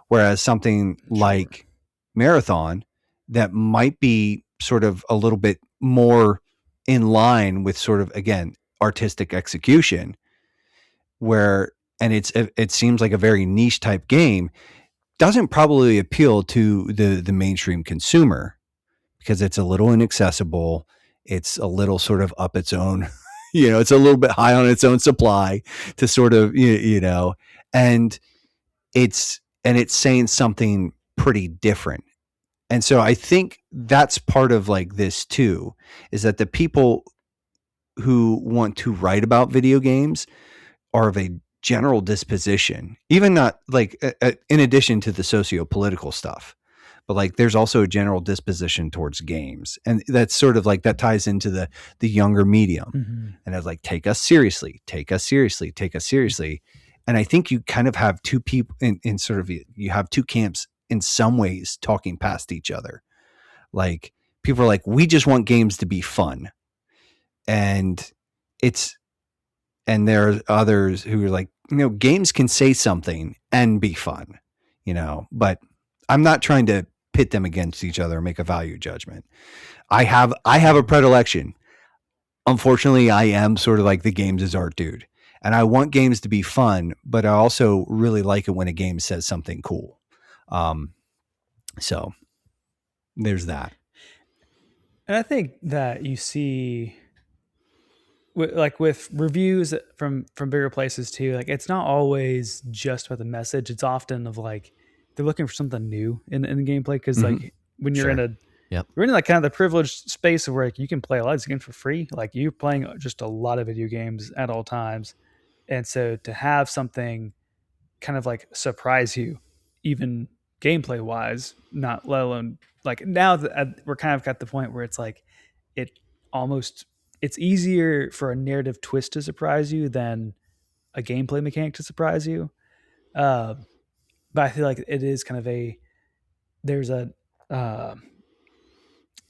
Whereas something like Marathon that might be sort of a little bit more in line with sort of, again, artistic execution, where, and it seems like a very niche type game, doesn't probably appeal to the mainstream consumer because it's a little inaccessible. It's a little sort of up its own, you know, it's a little bit high on its own supply to sort of, you know, and it's saying something pretty different. And so I think that's part of like this too, is that the people who want to write about video games are of a general disposition, even not like in addition to the socio-political stuff, but like there's also a general disposition towards games. And that's sort of like, that ties into the younger medium. And it's like, take us seriously, take us seriously, take us seriously. And I think you kind of have two people in sort of, you have two camps in some ways talking past each other. Like people are like, we just want games to be fun. And there are others who are like, you know, games can say something and be fun, you know, but I'm not trying to pit them against each other or make a value judgment. I have a predilection. Unfortunately, I am sort of like the games is art dude. And I want games to be fun, but I also really like it when a game says something cool. So there's that. And I think that you see, like with reviews from bigger places too, like it's not always just about the message. It's often of like they're looking for something new in the gameplay, because like when you're in you're in like kind of the privileged space of where like you can play a lot of these games for free. Like you're playing just a lot of video games at all times, and so to have something kind of like surprise you, even gameplay wise, not let alone like now that we're kind of got the point where it's like it's easier for a narrative twist to surprise you than a gameplay mechanic to surprise you. But I feel like it is kind of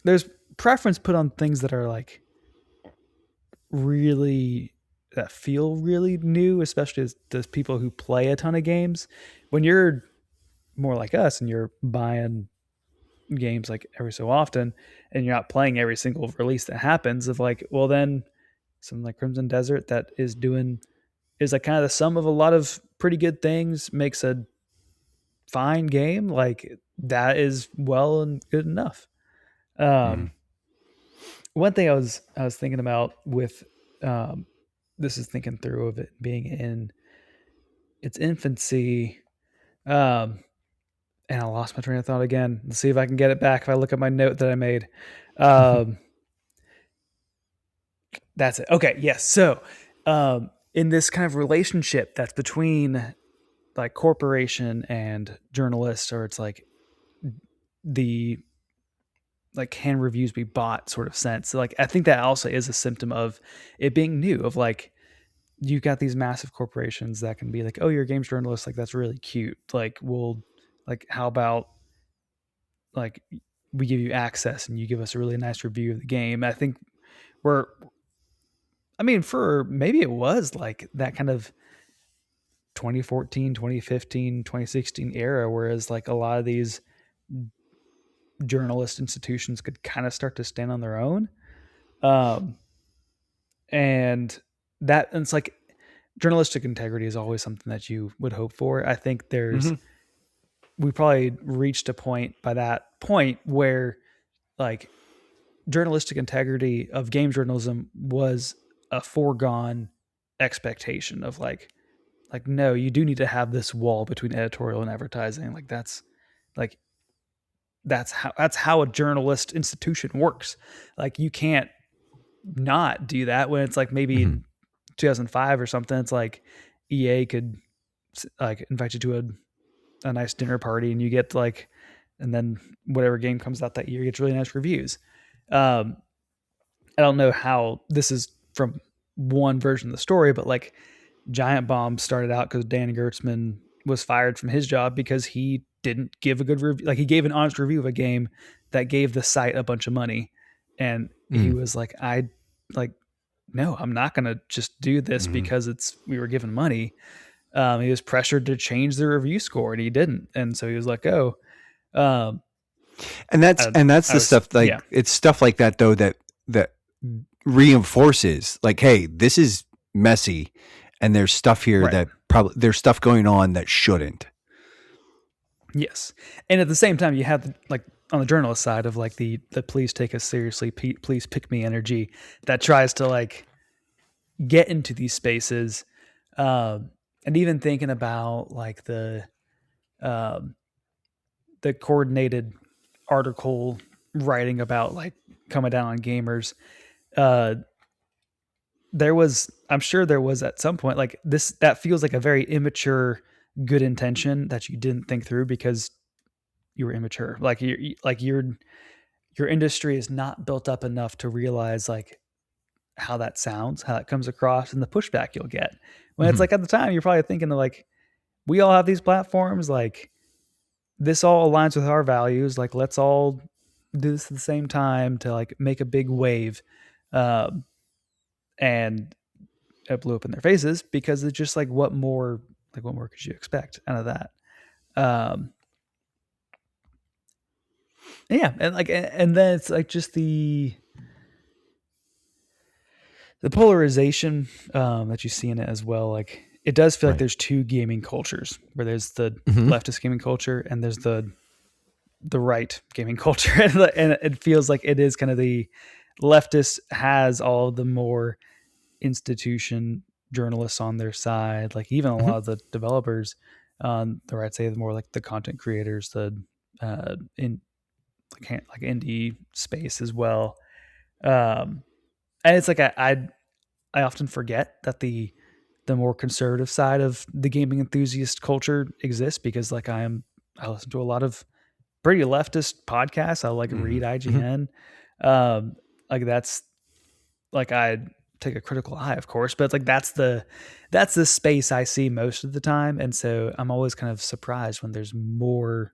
there's preference put on things that are like really, that feel really new, especially as those people who play a ton of games. When you're more like us and you're buying games like every so often and you're not playing every single release that happens, of like, well, then something like Crimson Desert that is like kind of the sum of a lot of pretty good things makes a fine game, like that is well and good enough. One thing I was thinking about with this is thinking through of it being in its infancy, and I lost my train of thought again. Let's see if I can get it back if I look at my note that I made. That's it. Okay, yes. So in this kind of relationship that's between like corporation and journalist, or it's like the like can reviews be bought sort of sense. So, like I think that also is a symptom of it being new, of like you've got these massive corporations that can be like, oh, you're a games journalist, like that's really cute. Like we'll like how about like we give you access and you give us a really nice review of the game. I think for maybe it was like that kind of 2014, 2015, 2016 era, whereas like a lot of these journalist institutions could kind of start to stand on their own. And it's like journalistic integrity is always something that you would hope for. I think we probably reached a point by that point where like journalistic integrity of game journalism was a foregone expectation of like, no, you do need to have this wall between editorial and advertising. Like that's how a journalist institution works. Like you can't not do that when it's like maybe 2005 or something. It's like EA could like invite you to a nice dinner party and you get like, and then whatever game comes out that year gets really nice reviews. I don't know how this is from one version of the story, but like Giant Bomb started out because Dan Gertzman was fired from his job because he didn't give a good review. Like he gave an honest review of a game that gave the site a bunch of money. And he was like, no, I'm not going to just do this because we were given money. He was pressured to change the review score and he didn't. And so he was like, oh, and that's the stuff like, it's stuff like that though, that reinforces like, hey, this is messy. And there's stuff here that there's stuff going on that shouldn't. Yes. And at the same time, you have like on the journalist side of like the please take us seriously, please pick me energy that tries to like get into these spaces. And even thinking about like the coordinated article writing about like coming down on gamers. I'm sure there was at some point like this, that feels like a very immature, good intention that you didn't think through because you were immature. Like your industry is not built up enough to realize like how that sounds, how that comes across, and the pushback you'll get. When it's like at the time you're probably thinking of like, we all have these platforms, like this all aligns with our values. Like let's all do this at the same time to like make a big wave. And it blew up in their faces because it's just like, what more could you expect out of that? Yeah. And then it's like just the polarization, that you see in it as well. Like it does feel like there's two gaming cultures where there's the leftist gaming culture and there's the right gaming culture. And it feels like it is kind of the leftist has all the more institution journalists on their side, like even a lot of the developers on the right side, the more like the content creators, the in like indie space as well. And it's like I often forget that the more conservative side of the gaming enthusiast culture exists because like I listen to a lot of pretty leftist podcasts. I like read IGN. Like that's like I take a critical eye, of course, but it's like that's the space I see most of the time, and so I'm always kind of surprised when there's more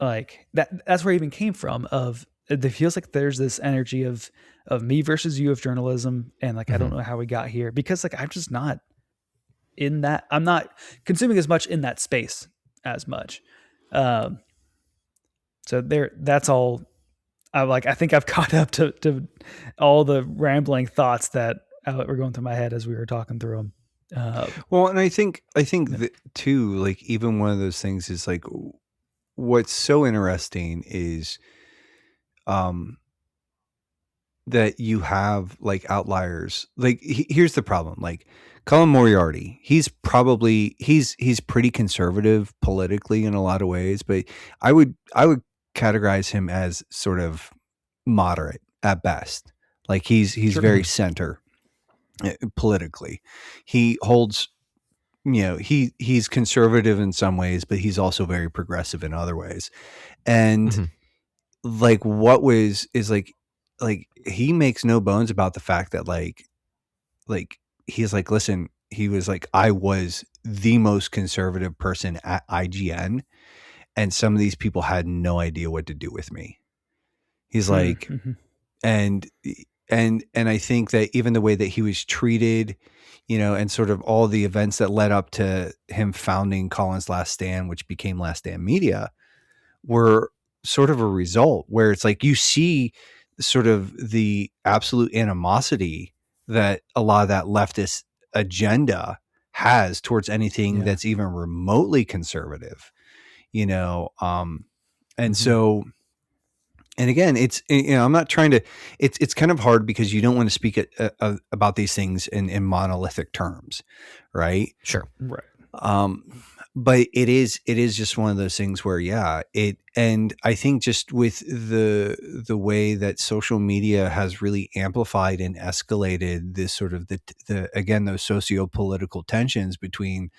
like that. That's where it even came from. Of it feels like there's this energy of me versus you of journalism, and like I don't know how we got here because like I'm just not in that. I'm not consuming as much in that space as much. So that's all. I think I've caught up to all the rambling thoughts that were going through my head as we were talking through them. Well, and I think that too, like even one of those things is like what's so interesting is that you have like outliers. Like here's the problem. Like Colin Moriarty, he's pretty conservative politically in a lot of ways, but I would categorize him as sort of moderate at best. Like he's Sure. very center politically. He holds, he's conservative in some ways, but he's also very progressive in other ways. And like is like he makes no bones about the fact that like he's like, listen, he was like, I was the most conservative person at IGN, and some of these people had no idea what to do with me. He's like, and I think that even the way that he was treated, and sort of all the events that led up to him founding Colin's Last Stand, which became Last Stand Media, were sort of a result where it's like you see sort of the absolute animosity that a lot of that leftist agenda has towards anything that's even remotely conservative, and so, and again, it's, I'm not trying to, it's kind of hard because you don't want to speak about these things in monolithic terms. Right. Sure. Right. But it is just one of those things where, and I think just with the way that social media has really amplified and escalated this sort of the again, those socio-political tensions between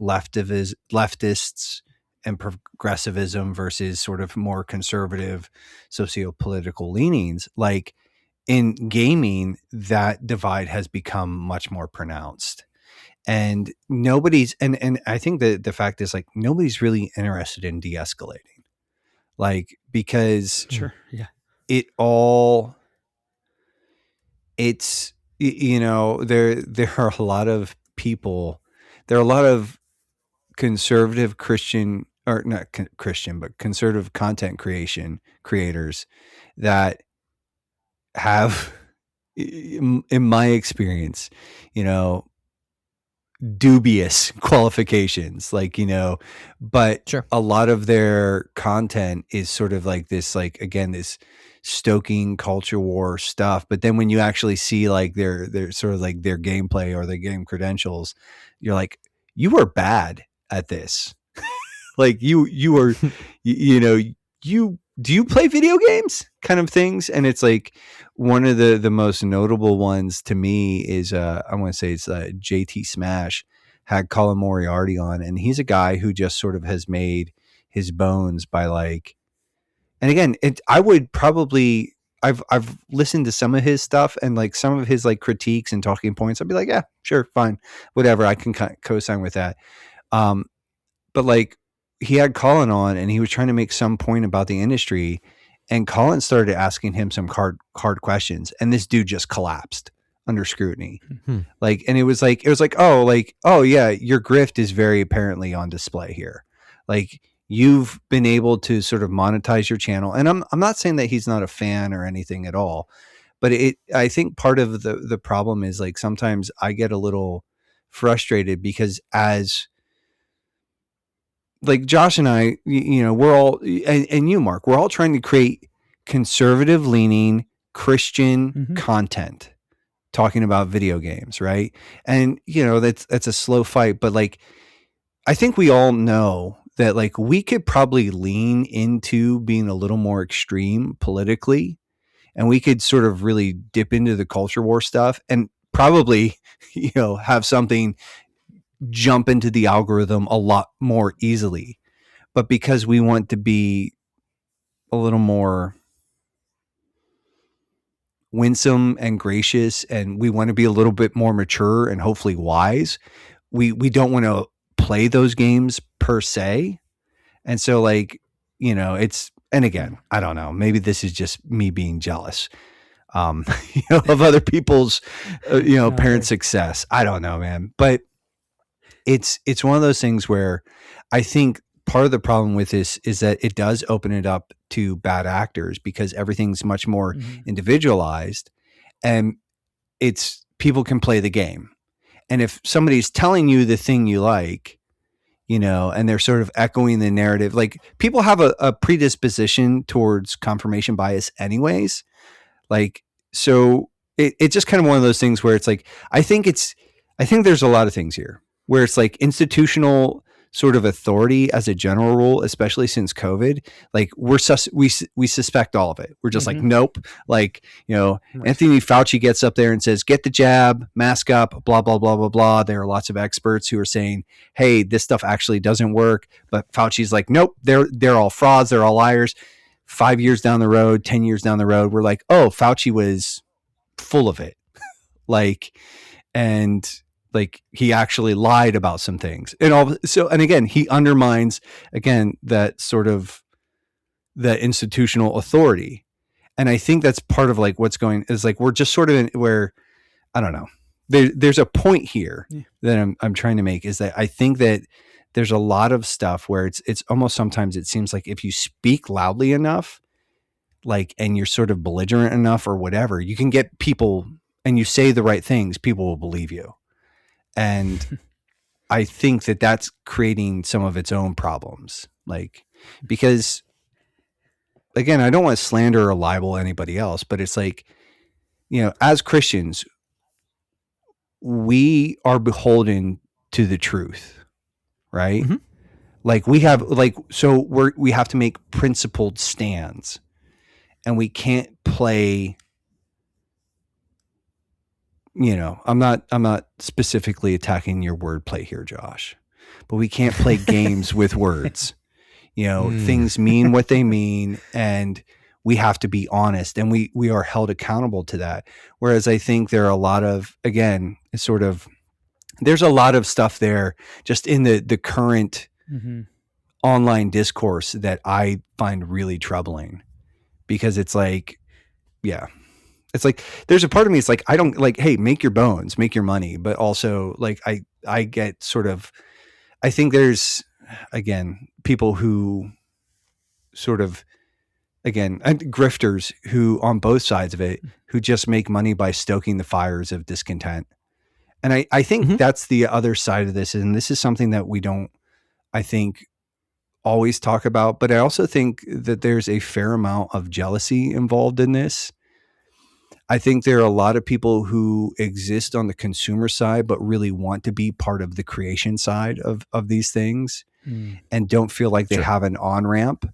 leftists and progressivism versus sort of more conservative socio-political leanings, like in gaming, that divide has become much more pronounced. And nobody's, and I think that the fact is like, nobody's really interested in de-escalating, like, because Sure. Yeah. it's, there are a lot of people, there are a lot of conservative Christian, or not Christian, but conservative content creators that have, in my experience, dubious qualifications, like, but Sure. a lot of their content is sort of like this, like, again, this stoking culture war stuff. But then when you actually see like their sort of like their gameplay or their game credentials, you're like, you are bad at this. Like you are, do you play video games kind of things? And it's like one of the most notable ones to me is, I want to say it's JT Smash had Colin Moriarty on, and he's a guy who just sort of has made his bones by like, and again, I would probably, I've listened to some of his stuff and like some of his like critiques and talking points. I'd be like, yeah, sure, fine, whatever. I can co-sign with that. But like, he had Colin on and he was trying to make some point about the industry, and Colin started asking him some hard questions, and this dude just collapsed under scrutiny. Like, and it was like, oh yeah, your grift is very apparently on display here. Like, you've been able to sort of monetize your channel. And I'm not saying that he's not a fan or anything at all, but I think part of the problem is like, sometimes I get a little frustrated because as like Josh and I, we're all, and you, Mark, we're all trying to create conservative leaning Christian content talking about video games. Right. And that's a slow fight, but like, I think we all know that like we could probably lean into being a little more extreme politically, and we could sort of really dip into the culture war stuff and probably, have something jump into the algorithm a lot more easily. But because we want to be a little more winsome and gracious, and we want to be a little bit more mature and hopefully wise, we don't want to play those games per se. And so like, it's, and again, I don't know, maybe this is just me being jealous, of other people's, parents' success. I don't know, man. But it's one of those things where I think part of the problem with this is that it does open it up to bad actors because everything's much more individualized, and it's, people can play the game. And if somebody's telling you the thing you like, you know, and they're sort of echoing the narrative, like people have a predisposition towards confirmation bias anyways. Like, so it's just kind of one of those things where it's like, I think there's a lot of things here where it's like institutional sort of authority as a general rule, especially since COVID, like we suspect all of it. We're just like, nope. Like, you know, Anthony Fauci gets up there and says, get the jab, mask up, blah, blah, blah, blah, blah. There are lots of experts who are saying, hey, this stuff actually doesn't work. But Fauci's like, nope, they're all frauds. They're all liars. 5 years down the road, 10 years down the road, we're like, oh, Fauci was full of it. Like, and like he actually lied about some things and all. So, and again, he undermines again, that sort of the institutional authority. And I think that's part of like what's going is like, we're just sort of in where, I don't know, there's a point here that I'm trying to make is that I think that there's a lot of stuff where it's almost sometimes it seems like if you speak loudly enough, like, and you're sort of belligerent enough or whatever, you can get people and you say the right things, people will believe you. And I think that that's creating some of its own problems. Like, because again, I don't want to slander or libel anybody else, but it's like, you know, as Christians, we are beholden to the truth. Right? Like we have like, so we have to make principled stands and we can't play, you know, I'm not specifically attacking your wordplay here, Josh, but we can't play games with words. You know, things mean what they mean and we have to be honest and we are held accountable to that. Whereas I think there are a lot of, again, it's sort of, there's a lot of stuff there just in the current online discourse that I find really troubling because it's like, yeah, it's like, there's a part of me, it's like, I don't like, hey, make your bones, make your money. But also like, I get sort of, I think there's, again, people who sort of, again, grifters who on both sides of it, who just make money by stoking the fires of discontent. And I think that's the other side of this. And this is something that we don't, I think, always talk about. But I also think that there's a fair amount of jealousy involved in this. I think there are a lot of people who exist on the consumer side, but really want to be part of the creation side of these things and don't feel like they have an on-ramp.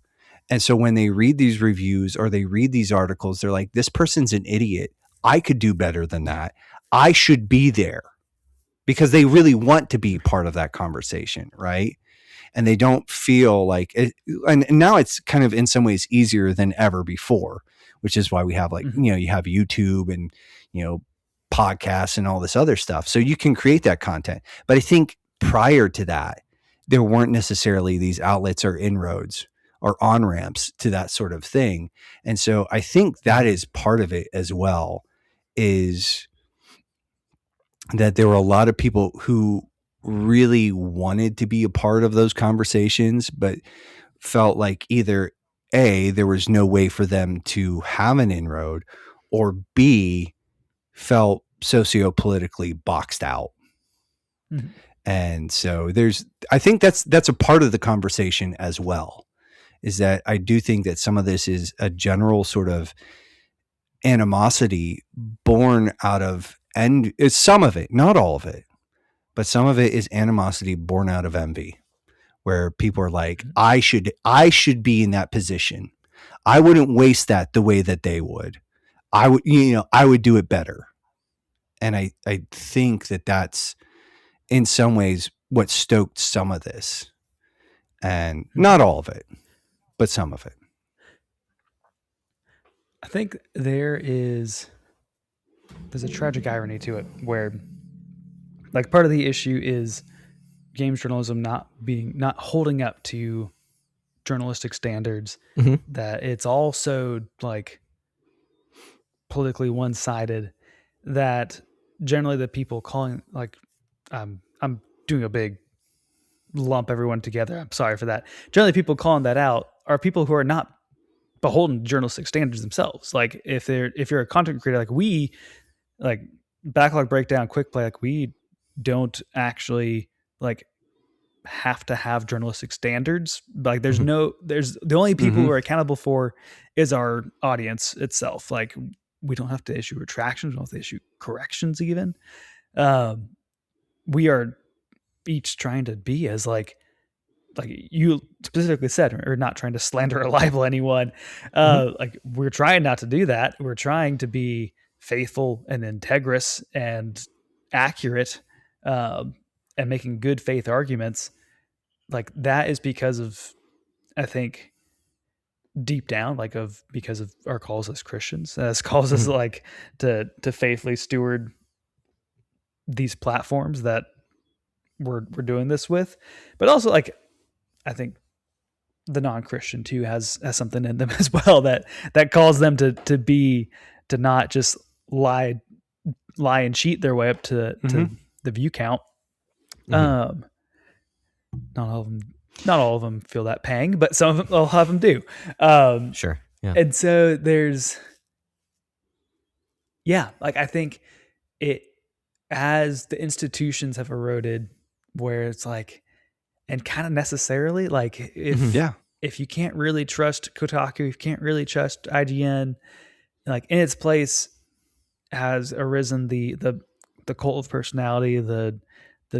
And so when they read these reviews or they read these articles, they're like, this person's an idiot. I could do better than that. I should be there. Because they really want to be part of that conversation, right? And they don't feel like it, and now it's kind of in some ways easier than ever before, which is why we have like, you know, you have YouTube and, you know, podcasts and all this other stuff. So you can create that content. But I think prior to that, there weren't necessarily these outlets or inroads or on-ramps to that sort of thing. And so I think that is part of it as well, is that there were a lot of people who really wanted to be a part of those conversations, but felt like either A, there was no way for them to have an inroad, or B, felt sociopolitically boxed out. And so I think that's a part of the conversation as well, is that I do think that some of this is a general sort of animosity born out of, and it's some of it, not all of it, but some of it is animosity born out of envy, where people are like, I should be in that position. I wouldn't waste that the way that they would. I would do it better. And I think that that's in some ways what stoked some of this, and not all of it, but some of it. I think there's a tragic irony to it where, like, part of the issue is games journalism not holding up to journalistic standards, that it's all so like politically one-sided that generally the people calling, like, I'm doing a big lump everyone together, I'm sorry for that. Generally people calling that out are people who are not beholden to journalistic standards themselves. Like if you're a content creator, like we, like Backlog Breakdown, Quick Play, like we don't actually like have to have journalistic standards. Like there's the only people who are accountable for is our audience itself. Like we don't have to issue retractions. We don't have to issue corrections even. We are each trying to be as like you specifically said, or not trying to slander or libel anyone. Like we're trying not to do that. We're trying to be faithful and integrous and accurate, and making good faith arguments. Like that is because of, I think, deep down, because of our calls as Christians, as calls us like to faithfully steward these platforms that we're doing this with. But also, like, I think the non-Christian too has something in them as well that calls them to not just lie and cheat their way up to the view count. Not all of them feel that pang, but some of them, a lot of them do. Sure. Yeah. And so there's, like I think it, as the institutions have eroded, where it's like, and kind of necessarily, like if you can't really trust Kotaku, if you can't really trust IGN, like in its place has arisen the cult of personality, the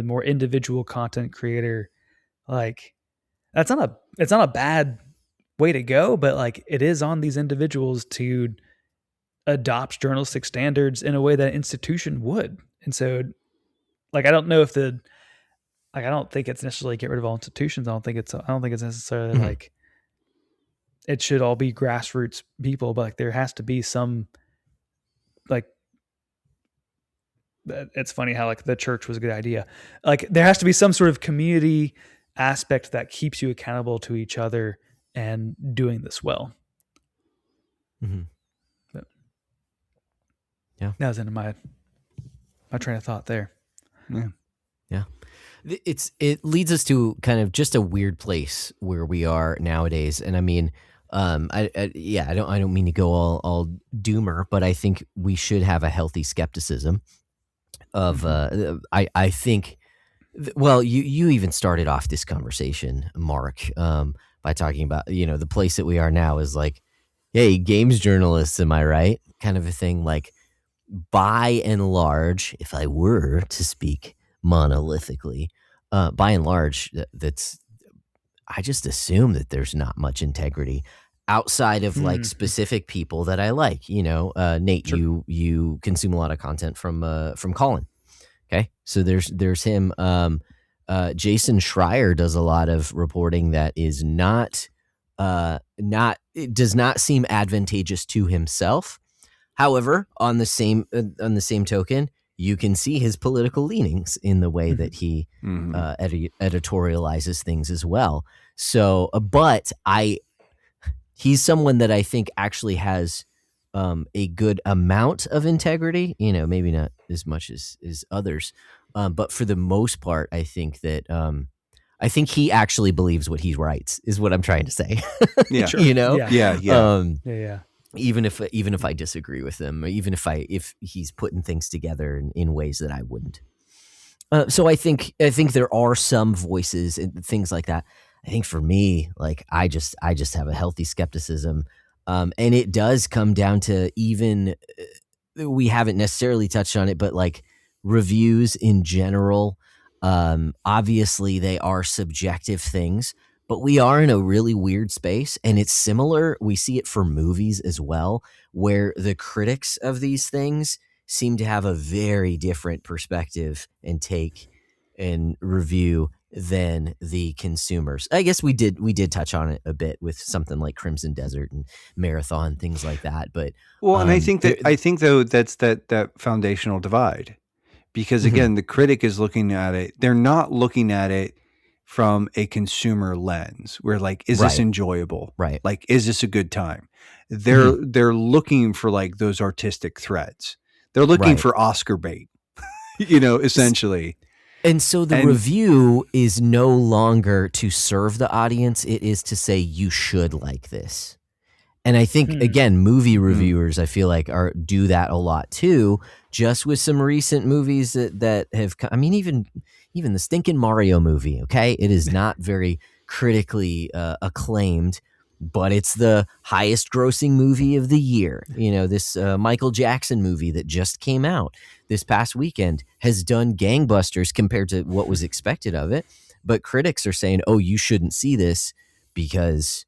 more individual content creator. Like it's not a bad way to go, but like it is on these individuals to adopt journalistic standards in a way that an institution would. And so, like, I don't think it's necessarily get rid of all institutions. I don't think it's necessarily like it should all be grassroots people, but like there has to be some, like, it's funny how like the church was a good idea. Like there has to be some sort of community aspect that keeps you accountable to each other and doing this well. But, that was into my train of thought there. Yeah. It leads us to kind of just a weird place where we are nowadays. And I mean, I don't mean to go all doomer, but I think we should have a healthy skepticism of, I think, well, you even started off this conversation, Mark, by talking about, the place that we are now is like, hey, games journalists, am I right? Kind of a thing. Like, by and large, if I were to speak monolithically, by and large, I just assume that there's not much integrity outside of like specific people that I like. Nate, sure. you consume a lot of content from Colin. Okay, so there's him. Jason Schreier does a lot of reporting that is it does not seem advantageous to himself. However, on the same token, you can see his political leanings in the way that he editorializes things as well. So, but he's someone that I think actually has a good amount of integrity. Maybe not as much as others, but for the most part, I think that I think he actually believes what he writes. Is what I'm trying to say. Yeah, sure. Yeah. Even if I disagree with him, even if he's putting things together in ways that I wouldn't. So I think there are some voices and things like that. I think for me, like I just have a healthy skepticism, and it does come down to even we haven't necessarily touched on it, but like reviews in general. Obviously, they are subjective things. But we are in a really weird space, and it's similar. We see it for movies as well, where the critics of these things seem to have a very different perspective and take and review than the consumers. I guess we did touch on it a bit with something like Crimson Desert and Marathon, things like that. But and I think though that's that foundational divide, because again, the critic is looking at it. They're not looking at it from a consumer lens where like, is this enjoyable? Right. Like, is this a good time? They're looking for like those artistic threads. They're looking for Oscar bait, essentially. And so the review is no longer to serve the audience. It is to say, you should like this. And I think again, movie reviewers, I feel like do that a lot too. Just with some recent movies that have, I mean, even the stinking Mario movie. Okay, it is not very critically acclaimed, but it's the highest grossing movie of the year. You know, this Michael Jackson movie that just came out this past weekend has done gangbusters compared to what was expected of it. But critics are saying, "Oh, you shouldn't see this because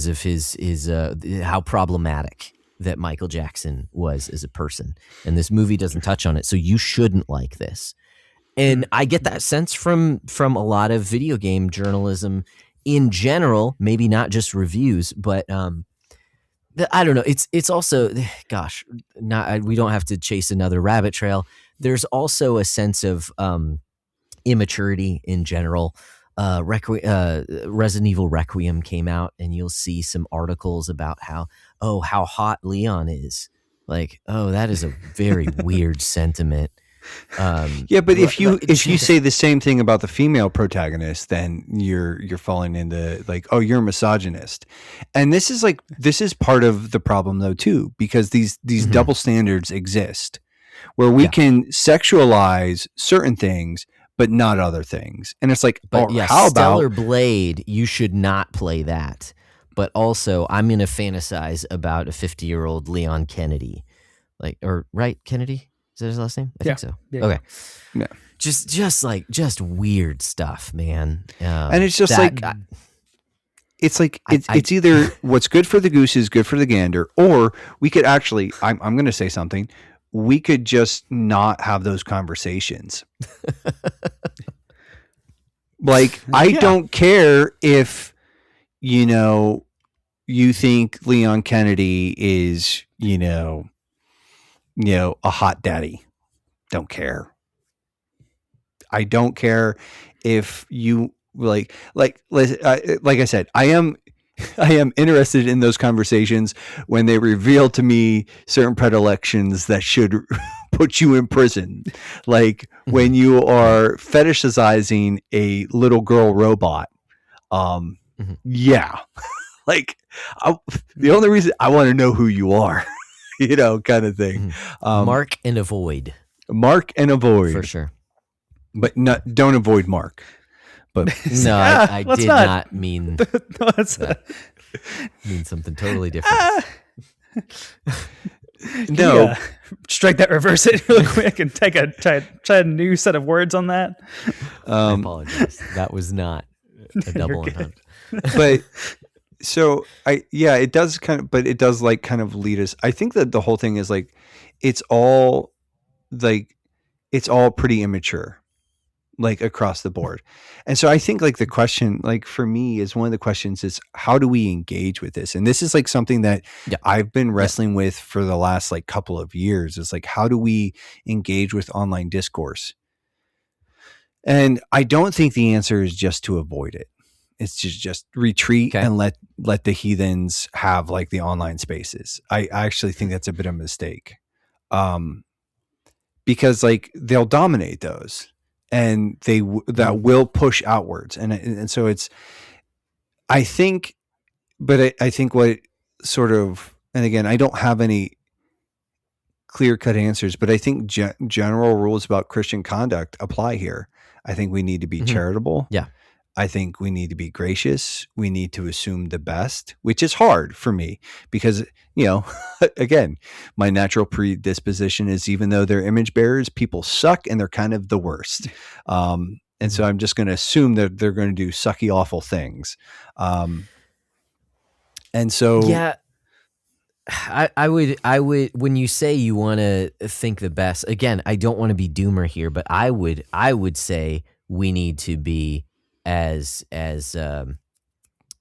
of his how problematic that Michael Jackson was as a person, and this movie doesn't touch on it, so you shouldn't like this." And I get that sense from a lot of video game journalism in general, maybe not just reviews, but I don't know. It's also, gosh, we don't have to chase another rabbit trail. There's also a sense of immaturity in general. Resident Evil Requiem came out, and you'll see some articles about how hot Leon is. Like, oh, that is a very weird sentiment. Yeah, but if you say the same thing about the female protagonist, then you're falling into like, oh, you're a misogynist. And this is part of the problem though too, because these double standards exist where we can sexualize certain things but not other things. And it's like, but how Stellar about Blade, you should not play that. But also, I'm going to fantasize about a 50-year-old Leon Kennedy. Right, Kennedy? Is that his last name? I think so. Yeah. Okay. Yeah. Just weird stuff, man. And it's just it's either what's good for the goose is good for the gander, or we could actually, I'm going to say something, we could just not have those conversations. Like, I don't care if, you think Leon Kennedy is, a hot daddy. Don't care. I don't care if you like I said, I am interested in those conversations when they reveal to me certain predilections that should put you in prison. Like when you are fetishizing a little girl robot. Yeah. Like the only reason I want to know who you are, kind of thing. Mark and avoid. For sure. But don't avoid Mark. But no, I did not mean that. Mean something totally different. No, strike that, reverse it real quick, and try a new set of words on that. I apologize. That was not a double entendre. But so it does kind of, but it does like kind of lead us. I think that the whole thing is like, it's all pretty immature. Like across the board. And so I think like the question, like for me, is one of the questions is how do we engage with this? And this is like something that I've been wrestling with for the last like couple of years. Is like, how do we engage with online discourse? And I don't think the answer is just to avoid it. It's just retreat and let the heathens have like the online spaces. I actually think that's a bit of a mistake. Because like they'll dominate those. And that will push outwards, and so it's. I think what sort of, and again, I don't have any clear-cut answers, but I think general rules about Christian conduct apply here. I think we need to be charitable. Yeah. I think we need to be gracious. We need to assume the best, which is hard for me because, again, my natural predisposition is even though they're image bearers, people suck and they're kind of the worst. And so I'm just going to assume that they're going to do sucky, awful things. And so. Yeah. I would, when you say you want to think the best, again, I don't want to be doomer here, but I would say we need to be as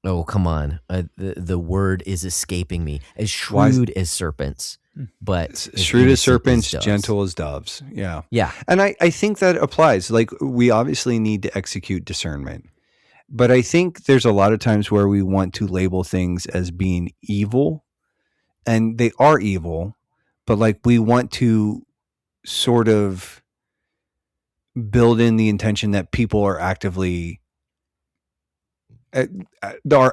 oh, come on. The word is escaping me. As shrewd as serpents, but shrewd as serpents, gentle as doves. Yeah. Yeah. And I think that applies. Like we obviously need to execute discernment, but I think there's a lot of times where we want to label things as being evil, and they are evil, but like we want to sort of build in the intention that people are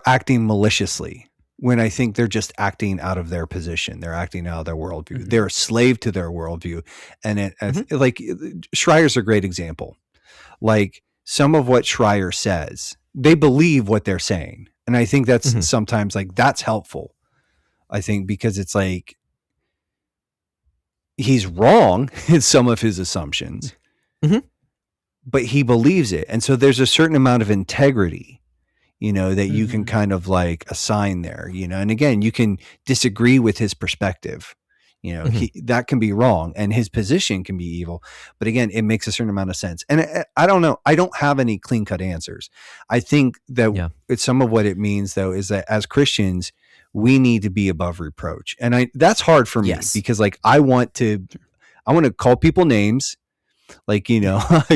acting maliciously. when I think they're just acting out of their position. They're acting out of their worldview. Mm-hmm. They're a slave to their worldview. And like Schreier's a great example. Like some of what Schreier says, they believe what they're saying. And I think that's sometimes like, that's helpful. I think because it's like, he's wrong in some of his assumptions, but he believes it. And so there's a certain amount of integrity, that you can kind of like assign there, and again, you can disagree with his perspective, that can be wrong and his position can be evil, but again, it makes a certain amount of sense. And I don't know, I don't have any clean cut answers. I think that it's some of what it means though, is that as Christians, we need to be above reproach. And that's hard for me because like, I want to call people names. Like,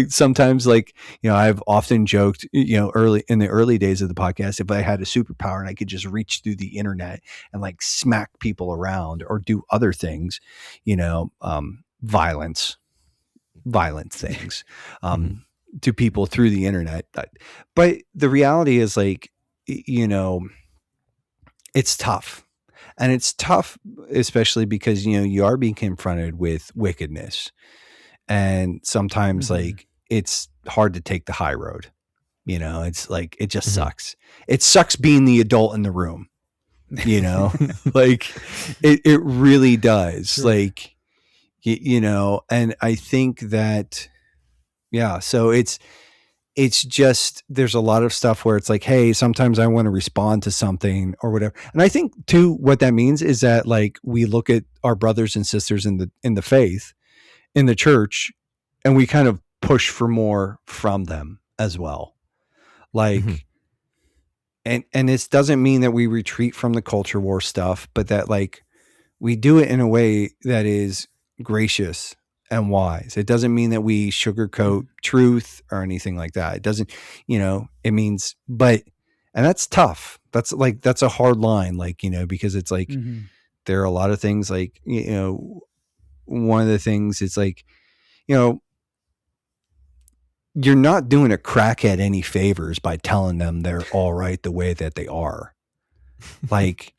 sometimes like, I've often joked, early in the early days of the podcast, if I had a superpower and I could just reach through the internet and like smack people around or do other things, violent things, to people through the internet. But the reality is like, it's tough. And it's tough, especially because, you are being confronted with wickedness. And sometimes like it's hard to take the high road, it's like, it just sucks. It sucks being the adult in the room, like it really does. Sure. Like, and I think that, so it's just, there's a lot of stuff where it's like, hey, sometimes I want to respond to something or whatever. And I think too, what that means is that like, we look at our brothers and sisters in the faith, in the church, and we kind of push for more from them as well. Like, and this doesn't mean that we retreat from the culture war stuff, but that like we do it in a way that is gracious and wise. It doesn't mean that we sugarcoat truth or anything like that. It doesn't, it means, and that's tough. That's a hard line, like, because it's like, there are a lot of things like, one of the things it's like, you're not doing a crackhead any favors by telling them they're all right the way that they are. Like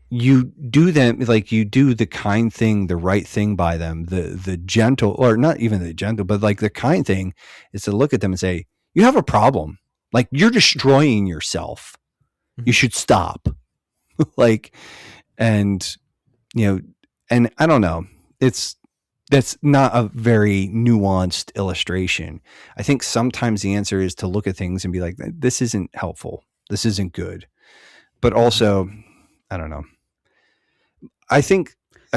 you do them, like you do the kind thing, the right thing by them, the gentle, or not even the gentle, but like the kind thing is to look at them and say, you have a problem. Like you're destroying yourself. You should stop. Like, and I don't know. That's not a very nuanced illustration. I think sometimes the answer is to look at things and be like, this isn't helpful. This isn't good. But also, I don't know. I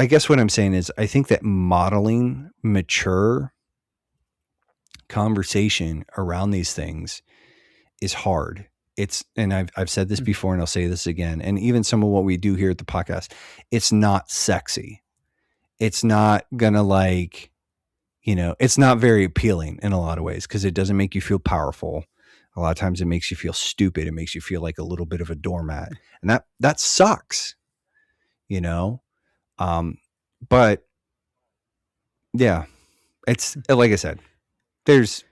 guess what I'm saying is I think that modeling mature conversation around these things is hard. And I've said this before and I'll say this again. And even some of what we do here at the podcast, it's not sexy. It's not gonna like, it's not very appealing in a lot of ways because it doesn't make you feel powerful. A lot of times it makes you feel stupid. It makes you feel like a little bit of a doormat. And that sucks, but yeah, it's like I said, there's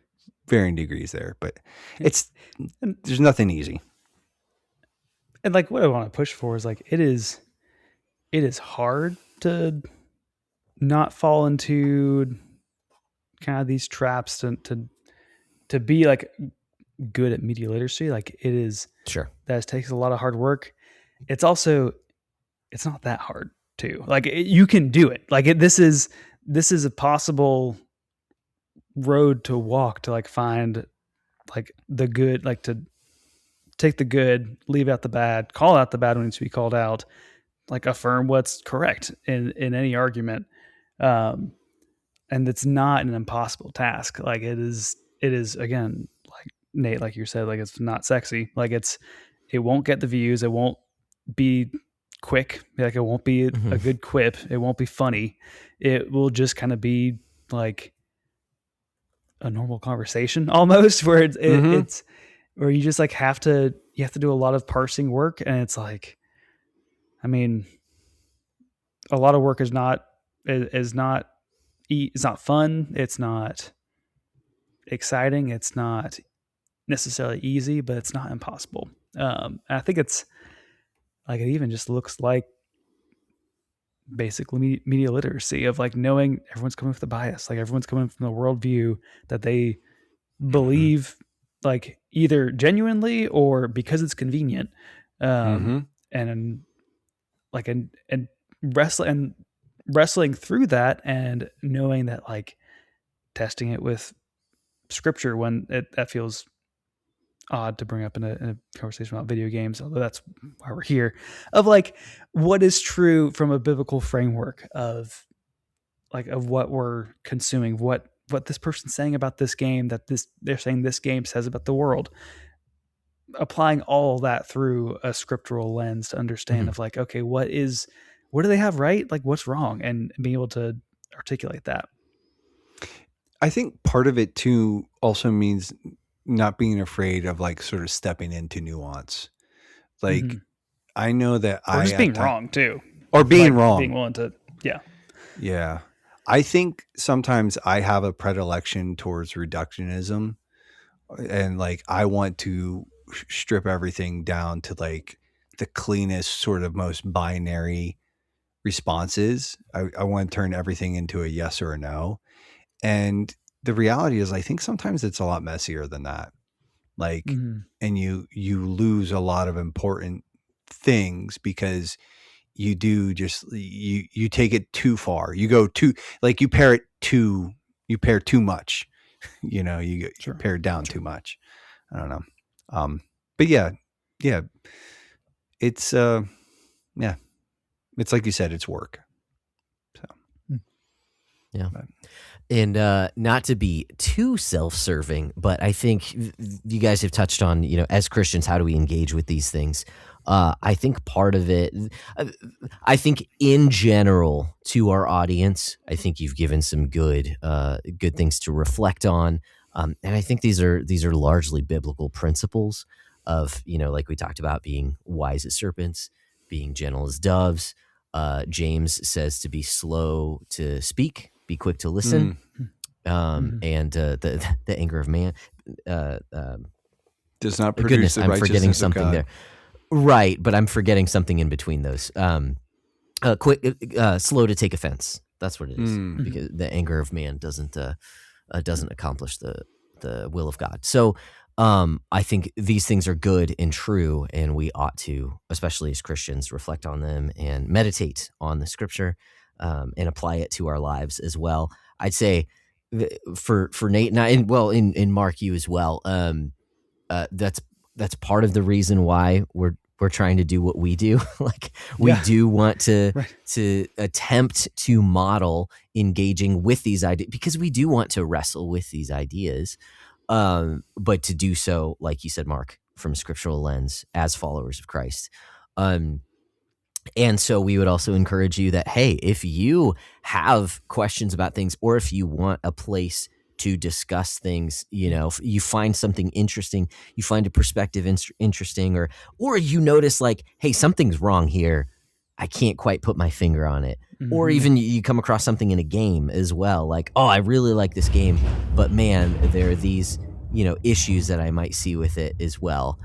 varying degrees there, but there's nothing easy. And like what I want to push for is like, it is hard to not fall into kind of these traps to be like good at media literacy. Like it is, sure, that takes a lot of hard work. It's also, it's not that hard too. Like you can do it. Like this is a possible road to walk to like find like the good, like to take the good, leave out the bad, call out the bad when it needs to be called out, like affirm what's correct in any argument. And it's not an impossible task. Like it is again, like Nate, like you said, like it's not sexy. Like it won't get the views. It won't be quick. Like it won't be a good quip. It won't be funny. It will just kind of be like a normal conversation almost where it's where you just like have to do a lot of parsing work. And it's like, I mean, a lot of work is not it's not fun. It's not exciting. It's not necessarily easy, but it's not impossible. I think it's Like it even just looks like basically media literacy of like knowing everyone's coming with a bias, like everyone's coming from the worldview that they believe like either genuinely or because it's convenient. And like, and wrestling through that and knowing that like testing it with scripture when that feels odd to bring up in a conversation about video games, although that's why we're here, of like what is true from a biblical framework of like of what we're consuming, what this person's saying about this game, that they're saying this game says about the world, applying all that through a scriptural lens to understand of like, okay, what do they have right? Like what's wrong? And being able to articulate that. I think part of it too also means not being afraid of like sort of stepping into nuance. Like I know that or just being wrong too. Or being like wrong. Being willing to, yeah. Yeah. I think sometimes I have a predilection towards reductionism, and like I want to strip everything down to like the cleanest sort of most binary responses. I want to turn everything into a yes or a no. And the reality is I think sometimes it's a lot messier than that. Like, and you lose a lot of important things because you do just, you take it too far. You go too, like you pair too much, you know, you pare it down too much. I don't know. But yeah, it's, it's like you said, it's work. So, yeah. And not to be too self-serving, but I think you guys have touched on, you know, as Christians, how do we engage with these things? I think part of it, I think in general to our audience, I think you've given some good things to reflect on. And I think these are largely biblical principles of, you know, like we talked about, being wise as serpents, being gentle as doves. James says to be slow to speak, be quick to listen. And the anger of man does not produce the I'm righteousness forgetting of something God. there. Right, but I'm forgetting something in between those. Slow to take offense. That's what it is. Because the anger of man doesn't accomplish the will of God. So I think these things are good and true, and we ought to, especially as Christians, reflect on them and meditate on the scripture and apply it to our lives as well. I'd say for Nate and I, and well, in Mark, you as well. That's part of the reason why we're trying to do what we do. Like we do want to attempt to model engaging with these ideas, because we do want to wrestle with these ideas. But to do so, like you said, Mark, from a scriptural lens as followers of Christ. And so we would also encourage you that, hey, if you have questions about things, or if you want a place to discuss things, you know, if you find something interesting, you find a perspective interesting, or you notice like, hey, something's wrong here, I can't quite put my finger on it. Or even you come across something in a game as well, like, oh, I really like this game, but man, there are these, you know, issues that I might see with it as well.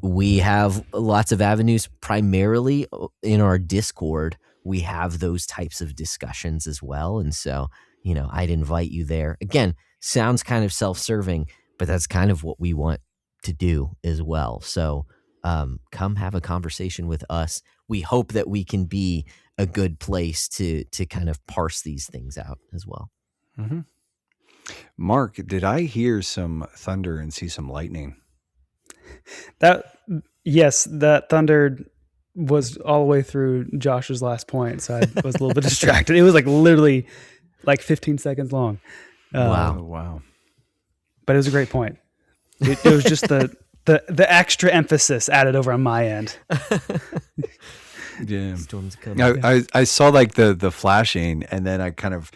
We have lots of avenues, primarily in our Discord. We have those types of discussions as well. And so, you know, I'd invite you there. Again, sounds kind of self-serving, but that's kind of what we want to do as well. So come have a conversation with us. We hope that we can be a good place to kind of parse these things out as well. Mark, did I hear some thunder and see some lightning? Yes, that thunder was all the way through Josh's last point, so I was a little bit distracted. It was like literally like 15 seconds long. Wow. But it was a great point. It was just the extra emphasis added over on my end. Yeah, Storms coming. I saw like the flashing, and then I kind of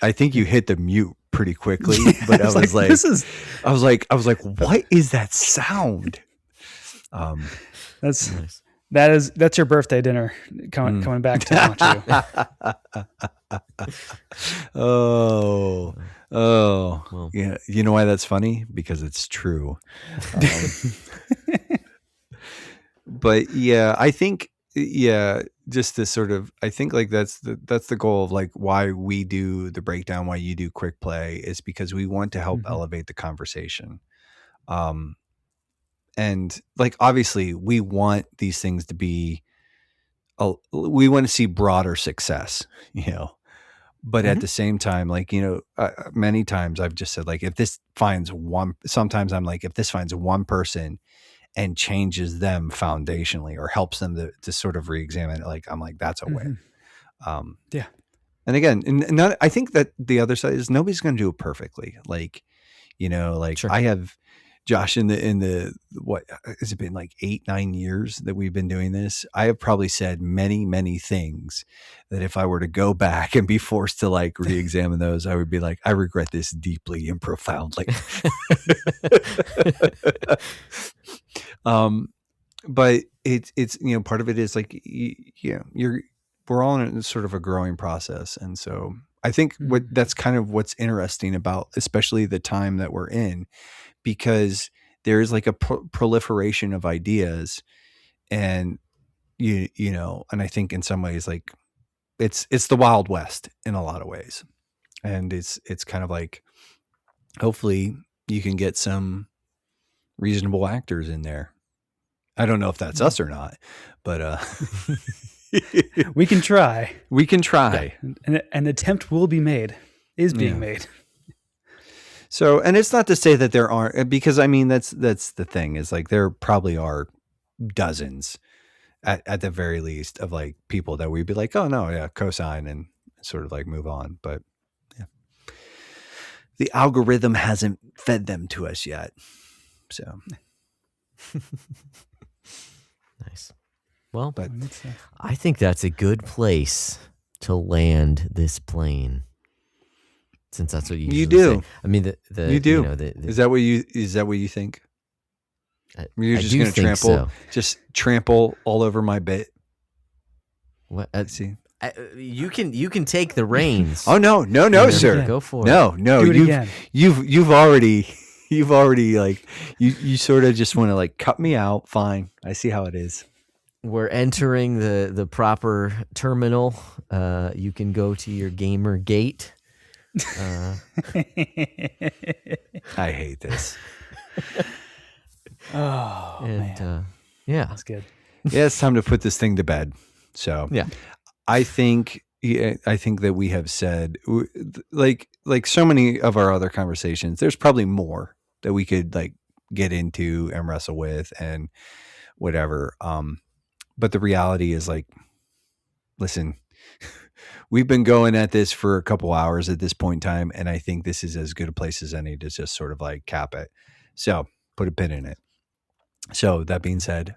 I think you hit the mute pretty quickly, but I was like I was like, what is that sound? That's nice. That's your birthday dinner coming back to haunt you. Oh, Well. Yeah. You know why that's funny? Because it's true. But yeah, I think, just this sort of, I think like that's the goal of like why we do the breakdown, why you do quick play, is because we want to help elevate the conversation. And like, obviously we want these things to be, we want to see broader success, but at the same time, like, many times I've just said, like, if this finds one, sometimes I'm like, if this finds one person and changes them foundationally or helps them to sort of re-examine it, like, I'm like, that's a win. Yeah. And again, and not, I think that the other side is nobody's going to do it perfectly. Like, Sure. I have Josh in the, what has it been, like 8-9 years that we've been doing this? I have probably said many, many things that if I were to go back and be forced to like re-examine those, I would be like, I regret this deeply and profoundly. But it's, part of it is like, we're all in sort of a growing process. And so I think that's kind of what's interesting about, especially the time that we're in, because there is like a proliferation of ideas, and and I think in some ways, like, it's the Wild West in a lot of ways. And it's kind of like, hopefully you can get some reasonable actors in there. I don't know if that's us or not, but we can try. We can try. An attempt will be made, is being made. So, and it's not to say that there aren't, because I mean, that's the thing, is like, there probably are dozens at the very least of like people that we'd be like, oh no, yeah, cosign, and sort of like move on. But yeah, the algorithm hasn't fed them to us yet. So nice. Well, but I think that's a good place to land this plane, since that's what you do. Say. I mean, you do. Is that what you think? You're just going to just trample all over my bit. What? See, you can take the reins. Oh no, sir. Go for it. No. Do it again. You've already like, you sort of just want to like cut me out. Fine, I see how it is. We're entering the proper terminal. You can go to your gamer gate. I hate this. Man. Yeah, that's good. Yeah, it's time to put this thing to bed. So yeah, I think that we have said, like so many of our other conversations, there's probably more that we could like get into and wrestle with and whatever. But the reality is, like, listen, we've been going at this for a couple hours at this point in time, and I think this is as good a place as any to just sort of like cap it. So put a pin in it. So that being said,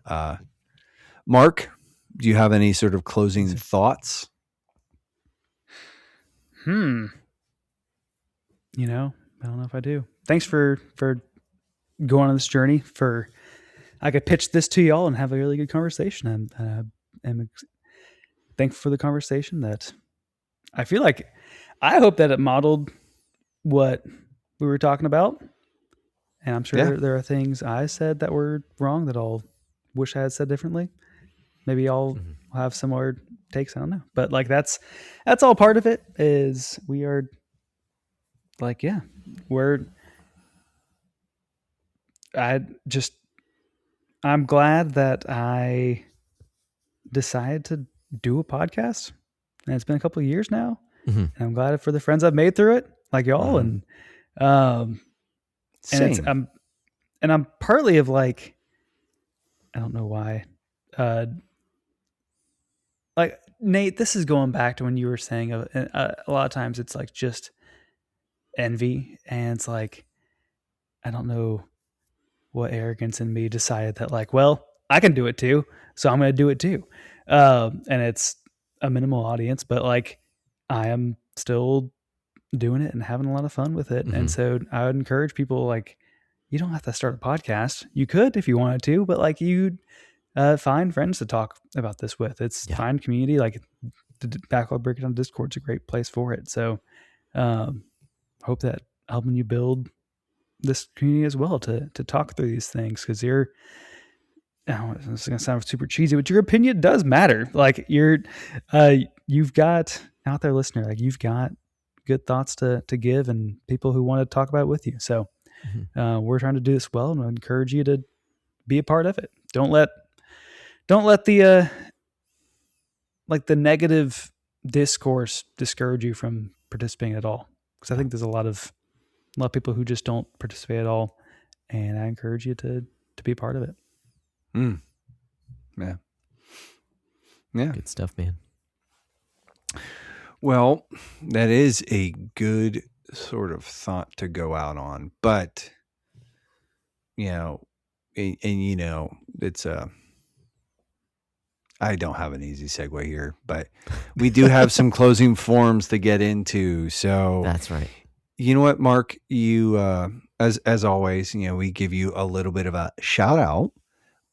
Mark, do you have any sort of closing thoughts? I don't know if I do. Thanks for going on this journey. I could pitch this to y'all and have a really good conversation. I'm thankful for the conversation. That I feel like, I hope that it modeled what we were talking about. And I'm sure there are things I said that were wrong that I'll wish I had said differently. Maybe I'll have similar takes. I don't know. But like, that's all part of it. Is we are like, I'm glad that I decided to do a podcast, and it's been a couple of years now. And I'm glad for the friends I've made through it, like y'all. And Same. And I'm partly of like, I don't know why, like Nate, this is going back to when you were saying a lot of times it's like just envy, and it's like, I don't know what arrogance in me decided that like, well, I can do it too, so I'm going to do it too. And it's a minimal audience, but like, I am still doing it and having a lot of fun with it. And so I would encourage people, like, you don't have to start a podcast. You could if you wanted to, but like, you find friends to talk about this with. Find community. Like, the Backlog Breakdown Discord's a great place for it. So hope that helping you build this community as well to talk through these things, because oh, this is going to sound super cheesy, but your opinion does matter. Like you've got out there listener, like you've got good thoughts to give and people who want to talk about it with you. So we're trying to do this well, and I encourage you to be a part of it. Don't let the like the negative discourse discourage you from participating at all. Because I think there's a lot of people who just don't participate at all, and I encourage you to be a part of it. Yeah. Good stuff, man. Well, that is a good sort of thought to go out on, but it's I don't have an easy segue here, but we do have some closing forms to get into. So that's right. You know what, Mark? You as always, we give you a little bit of a shout out.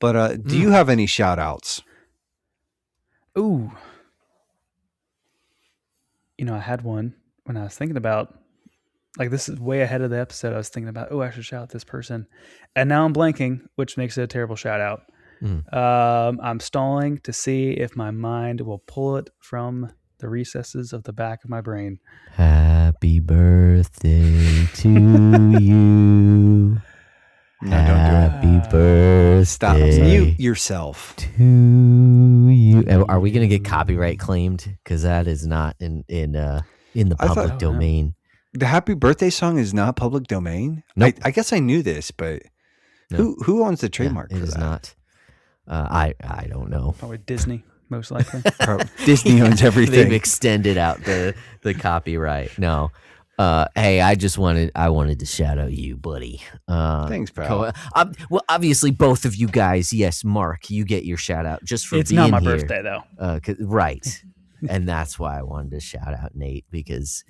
But do you have any shout outs? Ooh. I had one when I was thinking about, like, this is way ahead of the episode. I was thinking about, I should shout out this person. And now I'm blanking, which makes it a terrible shout out. I'm stalling to see if my mind will pull it from the recesses of the back of my brain. Happy birthday to you. No, don't do it. Happy birthday. Stop. Mute yourself. To you. Are we going to get copyright claimed? Because that is not in the public domain. The happy birthday song is not public domain? Nope. I guess I knew this, but No. who owns the trademark for that? It is not. I don't know. Probably Disney, most likely. Disney owns everything. They've extended out the copyright. No. Hey, I wanted to shout out you, buddy. Thanks, pal. Well, obviously, both of you guys. Yes, Mark, you get your shout out just for it's being not my here. birthday though. Right, and that's why I wanted to shout out Nate because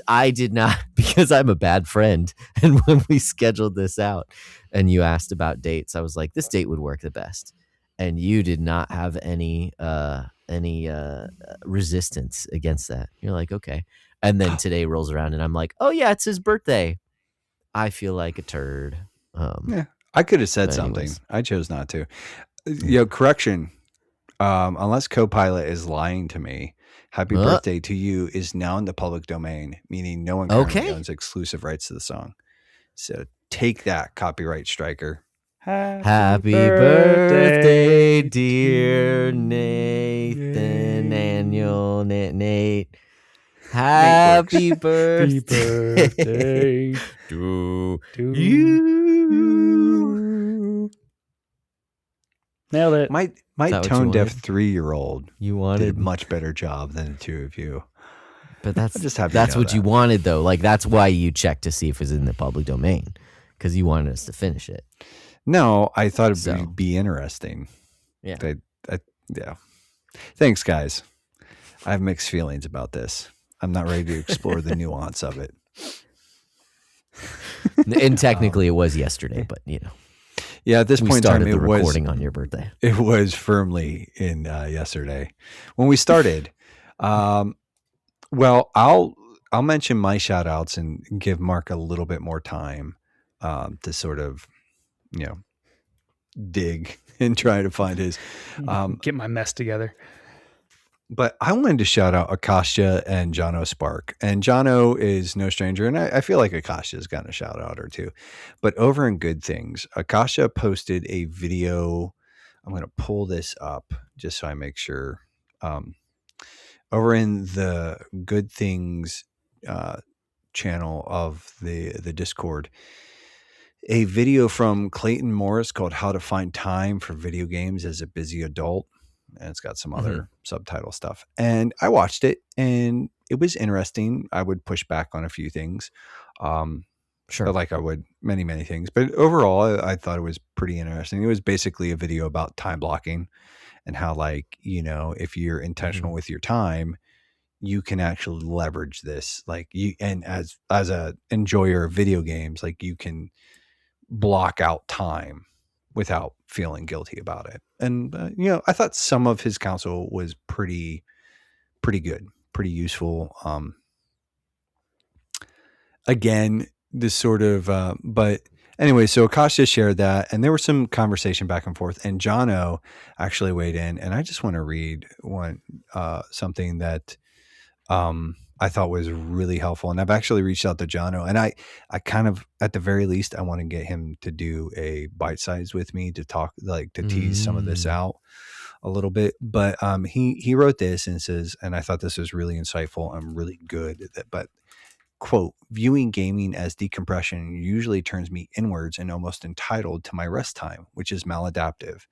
I did not because I'm a bad friend, and when we scheduled this out and you asked about dates, I was like, this date would work the best, and you did not have any resistance against that. You're like, okay. And then today rolls around and I'm like, oh yeah, it's his birthday. I feel like a turd. Yeah, I could have said something. I chose not to. Correction. Unless Copilot is lying to me, happy birthday to you is now in the public domain, meaning no one currently owns exclusive rights to the song. So take that, copyright striker. Happy birthday, dear Nathan Daniel Nate. Happy birthday to you. Nailed it. My tone deaf 3-year-old did a much better job than the two of you. But that's what you wanted though. Like that's why you checked to see if it was in the public domain because you wanted us to finish it. No, I thought it would be interesting. Yeah. Yeah. Thanks, guys. I have mixed feelings about this. I'm not ready to explore the nuance of it. And technically it was yesterday, but Yeah, at this point in time, it was recording on your birthday. It was firmly in yesterday when we started. Well, I'll mention my shout outs and give Mark a little bit more time to sort of, dig and try to find his get my mess together. But I wanted to shout out Akasha and Jono Spark. And Jono is no stranger, and I feel like Akasha's gotten a shout out or two. But over in Good Things, Akasha posted a video. I'm going to pull this up just so I make sure. Over in the Good Things channel of the Discord, a video from Clayton Morris called How to Find Time for Video Games as a Busy Adult. And it's got some other subtitle stuff. And I watched it and it was interesting. I would push back on a few things. Sure. Like I would many, many things. But overall, I thought it was pretty interesting. It was basically a video about time blocking and how, if you're intentional with your time, you can actually leverage this. And as a enjoyer of video games, you can block out time without feeling guilty about it. And, I thought some of his counsel was pretty good, pretty useful. Again, this sort of, but anyway, so Akash just shared that, and there was some conversation back and forth, and Jono actually weighed in, and I just want to read something that I thought was really helpful. And I've actually reached out to Jono, and I kind of, at the very least, I want to get him to do a bite size with me to talk, like to tease some of this out a little bit. But he wrote this and says, and I thought this was really insightful and really good, but quote, viewing gaming as decompression usually turns me inwards and almost entitled to my rest time, which is maladaptive.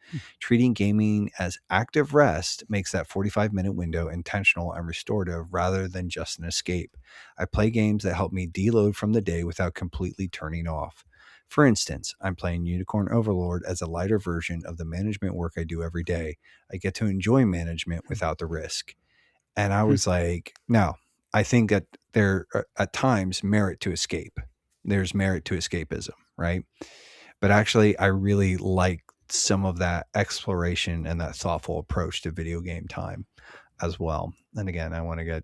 Treating gaming as active rest makes that 45-minute window intentional and restorative rather than just an escape. I play games that help me deload from the day without completely turning off. For instance, I'm playing Unicorn Overlord as a lighter version of the management work I do every day. I get to enjoy management without the risk. And I was like, no, I think that there are at times merit to escape. There's merit to escapism, right? But actually, I really like some of that exploration and that thoughtful approach to video game time as well. And again, I want to get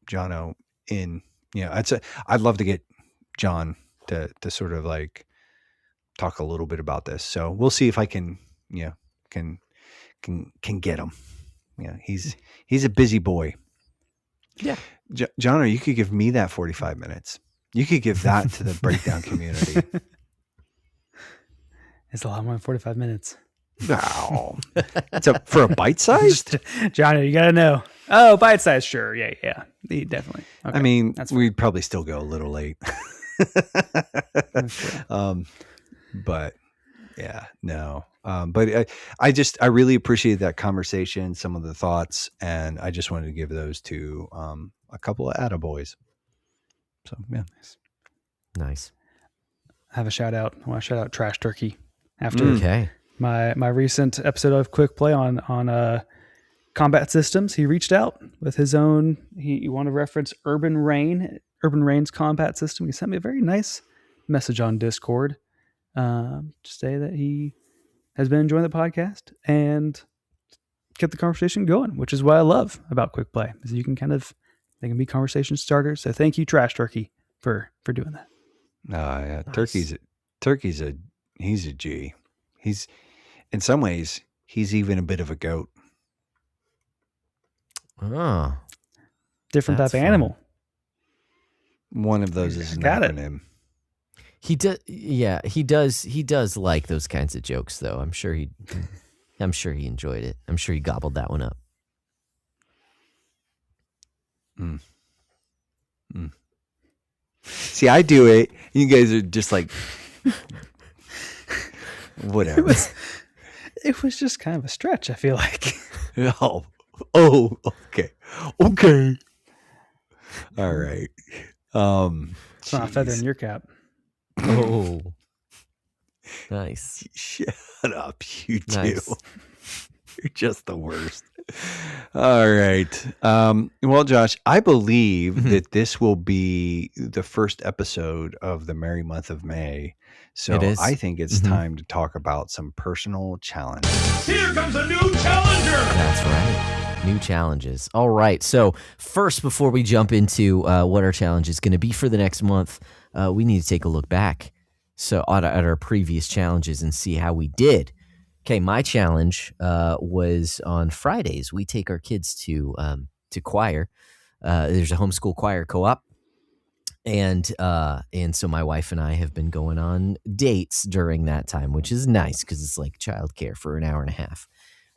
Jono in. I'd love to get John to sort of like talk a little bit about this. So we'll see if I can get him. Yeah, he's a busy boy. Yeah. Jono, you could give me that 45 minutes. You could give that to the breakdown community. It's a lot more than 45 minutes. Wow. For a bite size? Johnny, you got to know. Oh, bite size. Sure. Yeah. Definitely. Okay. I mean, we'd probably still go a little late. But yeah, no. But I really appreciated that conversation, some of the thoughts, and I just wanted to give those to a couple of attaboys. So yeah, nice. I have a shout out. I want to shout out Trash Turkey after my recent episode of Quick Play on combat systems. He reached out with his own. He wanted to reference Urban Reign's combat system. He sent me a very nice message on Discord to say that he has been enjoying the podcast and kept the conversation going, which is what I love about Quick Play, is you can they can be conversation starters. So thank you, Trash Turkey, for doing that. Yeah. Nice. He's a G. He's, in some ways, he's even a bit of a goat. Oh, Different type of animal. One of those is an acronym. He does. Yeah, he does like those kinds of jokes, though. I'm sure he enjoyed it. I'm sure he gobbled that one up. See, I do it. You guys are just like, whatever. It was just kind of a stretch, I feel like. Oh, okay. All right. It's not a feather in your cap. Oh, nice. Shut up, you two. Nice. You're just the worst. All right. Well, Josh, I believe that this will be the first episode of the merry month of May. So I think it's time to talk about some personal challenges. Here comes a new challenger. That's right. New challenges. All right. So first, before we jump into what our challenge is going to be for the next month, we need to take a look back at our previous challenges and see how we did. Okay, my challenge was on Fridays. We take our kids to choir. There's a homeschool choir co-op, and so my wife and I have been going on dates during that time, which is nice because it's like childcare for an hour and a half.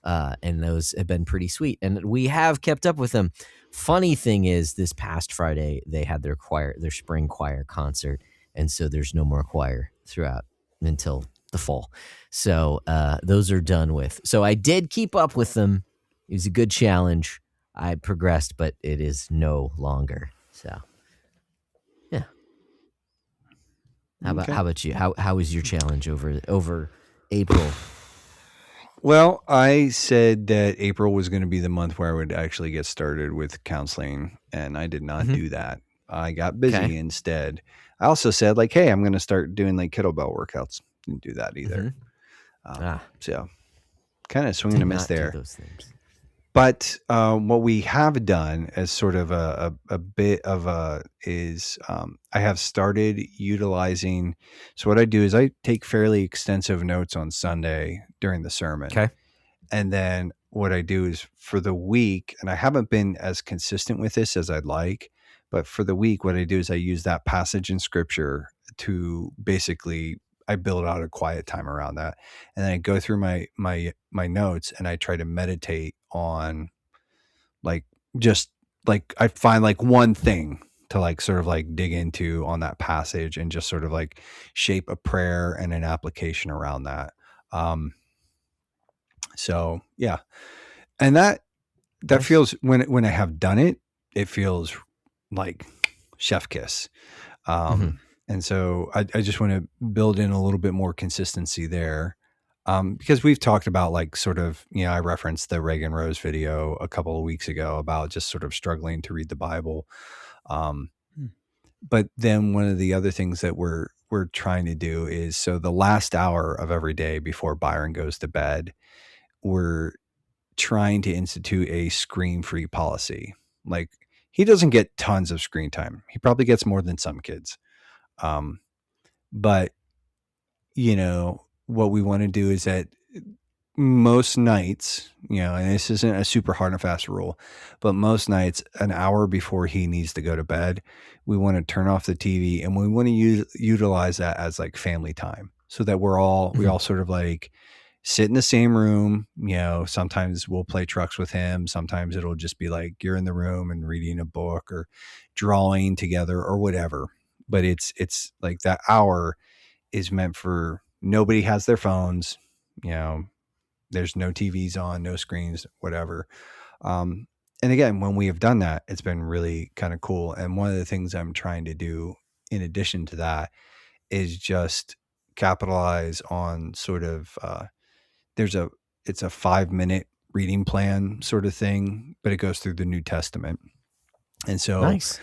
And those have been pretty sweet, and we have kept up with them. Funny thing is, this past Friday they had their spring choir concert, and so there's no more choir throughout until the fall. So those are done with. So I did keep up with them. It was a good challenge. I progressed, but it is no longer. So yeah. How about you? How was your challenge over April? Well, I said that April was going to be the month where I would actually get started with counseling, and I did not do that. I got busy instead. I also said, like, hey, I'm going to start doing like kettlebell workouts. Didn't do that either. So kind of swing and a miss there. Those things. But what we have done as sort of a bit of is I have started utilizing. So what I do is I take fairly extensive notes on Sunday during the sermon. Okay. And then what I do is for the week, and I haven't been as consistent with this as I'd like, but for the week, what I do is I use that passage in scripture to basically, I build out a quiet time around that. And then I go through my notes and I try to meditate on like, just like, I find like one thing to like sort of like dig into on that passage and just sort of like shape a prayer and an application around that. So yeah. And that Nice. feels, when I have done it, it feels like chef kiss. And so I just want to build in a little bit more consistency there. Because we've talked about like sort of, I referenced the Reagan Rose video a couple of weeks ago about just sort of struggling to read the Bible. But then one of the other things that we're trying to do is, so the last hour of every day before Byron goes to bed, we're trying to institute a screen-free policy. Like, he doesn't get tons of screen time. He probably gets more than some kids. But what we want to do is that most nights, and this isn't a super hard and fast rule, but most nights, an hour before he needs to go to bed, we want to turn off the TV and we want to utilize that as like family time, so that we all sort of like sit in the same room. Sometimes we'll play trucks with him. Sometimes it'll just be like you're in the room and reading a book or drawing together or whatever. But it's like that hour is meant for, nobody has their phones, there's no TVs on, no screens, whatever. And again, when we have done that, it's been really kind of cool. And one of the things I'm trying to do in addition to that is just capitalize on sort of, it's a 5-minute reading plan sort of thing, but it goes through the New Testament. And so Nice.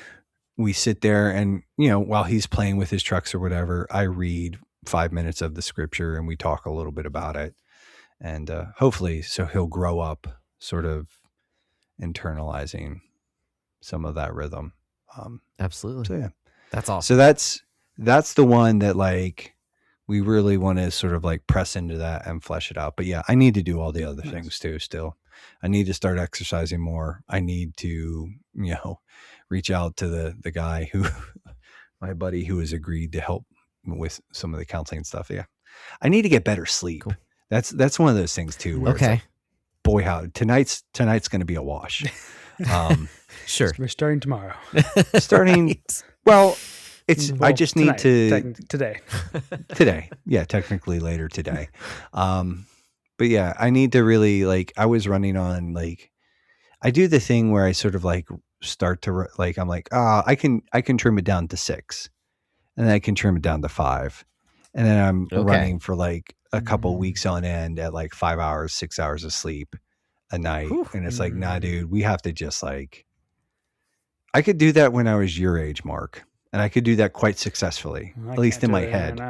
we sit there and, while he's playing with his trucks or whatever, I read 5 minutes of the scripture and we talk a little bit about it. And hopefully, so he'll grow up sort of internalizing some of that rhythm. Absolutely. So yeah, That's awesome. so that's the one that like we really want to sort of like press into that and flesh it out. But yeah, I need to do all the other things too. Still, I need to start exercising more. I need to, reach out to the guy my buddy who has agreed to help with some of the counseling stuff. Yeah, I need to get better sleep. Cool. That's one of those things too. Where it's like, boy, how tonight's going to be a wash. Sure. We're starting tomorrow. Well, I just need today. Today. Yeah, technically later today. But yeah, I need to really like, I was running on like, I do the thing where I sort of like start to like, I'm like, I can trim it down to 6 and then I can trim it down to 5. And then I'm running for like a couple weeks on end at like 5 hours, 6 hours of sleep a night. Whew. And it's like, nah, dude, we have to just like, I could do that when I was your age, Mark. And I could do that quite successfully, at least in my head.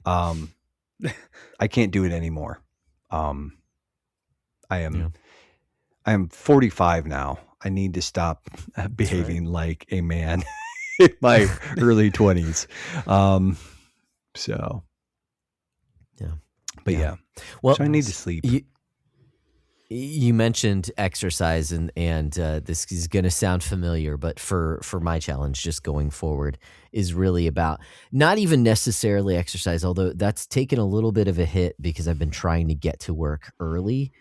I can't do it anymore. I am 45 now. I need to stop behaving like a man in my early 20s. So, yeah. But yeah. Well, so I need to sleep. You mentioned exercise, and this is going to sound familiar, but for my challenge just going forward is really about not even necessarily exercise, although that's taken a little bit of a hit because I've been trying to get to work early.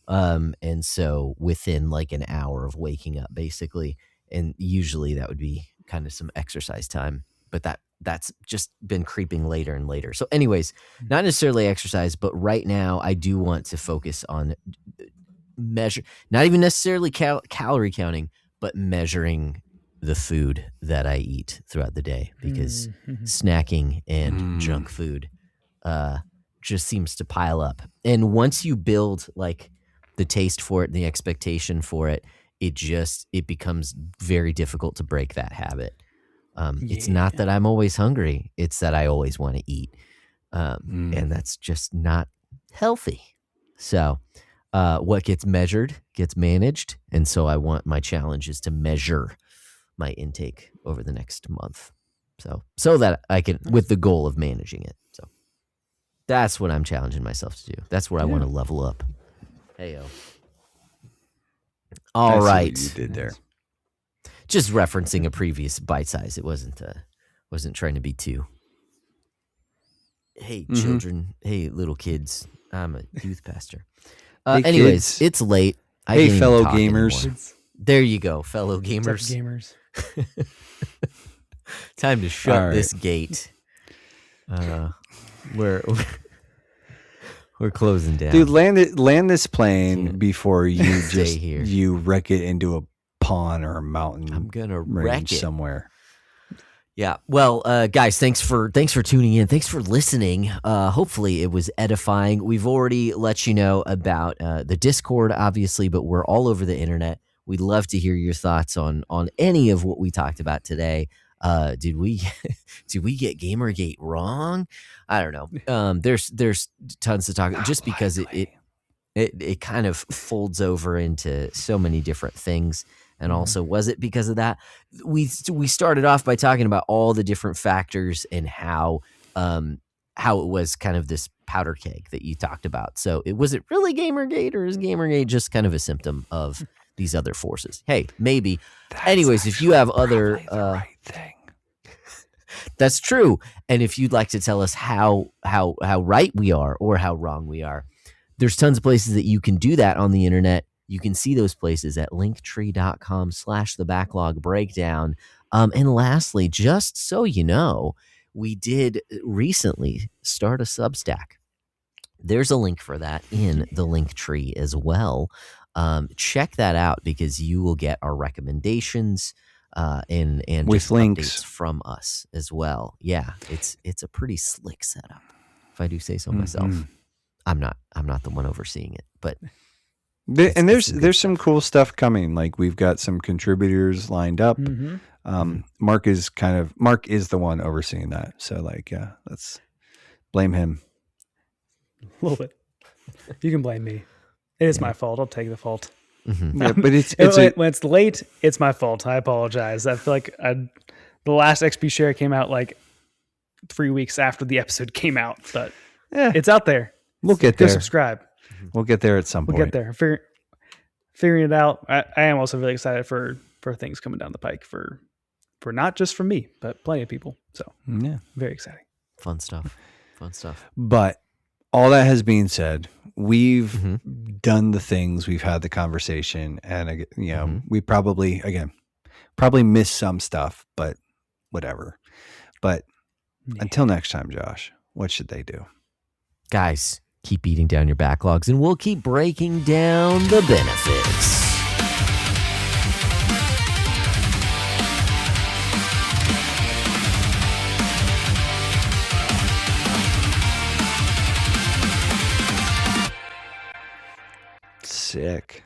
And so within like an hour of waking up, basically, and usually that would be kind of some exercise time, but that's just been creeping later and later. So anyways, not necessarily exercise, but right now I do want to focus on measure, not even necessarily calorie counting, but measuring the food that I eat throughout the day, because snacking and junk food just seems to pile up. And once you build like the taste for it and the expectation for it, it becomes very difficult to break that habit. It's not that I'm always hungry, it's that I always want to eat. And that's just not healthy. So what gets measured gets managed, and so I want my challenge is to measure my intake over the next month, so that I can, with the goal of managing it. So that's what I'm challenging myself to do. That's where I want to level up. Heyo. All right, you did there. Just referencing a previous bite size. It wasn't trying to be too. Hey, children. Hey, little kids. I'm a youth pastor. Hey, anyways, kids. It's late. I Hey, can't even fellow talk gamers. anymore. There you go, fellow What's up, gamers. gamers. Time to shut All right. this gate. We're closing down. Dude, land this plane Can't before you stay just here. you wreck it into a pond or a mountain. I'm gonna range wreck it somewhere. Yeah. Well, guys, thanks for tuning in. Thanks for listening. Hopefully it was edifying. We've already let you know about the Discord, obviously, but we're all over the internet. We'd love to hear your thoughts on any of what we talked about today. Did we get Gamergate wrong? I don't know. There's tons to talk, just because it kind of folds over into so many different things. And also, was it because of that? We started off by talking about all the different factors and how it was kind of this powder keg that you talked about. So was it really Gamergate, or is Gamergate just kind of a symptom of these other forces? Hey, maybe. Anyways, if you have other right thing. That's true. And if you'd like to tell us how right we are or how wrong we are, there's tons of places that you can do that on the internet. You can see those places at linktree.com/the backlog breakdown. And lastly, just so you know, we did recently start a Substack. There's a link for that in the link tree as well. Check that out, because you will get our recommendations and with just links updates from us as well. Yeah, it's a pretty slick setup, if I do say so myself. I'm not the one overseeing it, but there's some cool stuff coming. Like, we've got some contributors lined up. Mark is the one overseeing that. So, like, yeah, let's blame him. A little bit. You can blame me. It is my fault. I'll take the fault. Yeah, but when it's late, it's my fault. I apologize. I feel like the last XP share came out like 3 weeks after the episode came out, but it's out there. We'll get Go there. subscribe. We'll get there at some point. We'll get there. Figuring it out. I am also really excited for things coming down the pike for not just from me, but plenty of people. So Yeah, very exciting. fun stuff. but all that has been said, we've done the things, we've had the conversation, and we probably missed some stuff, but whatever. But until next time, Josh, what should they do? Guys, keep eating down your backlogs, and we'll keep breaking down the benefits. Sick.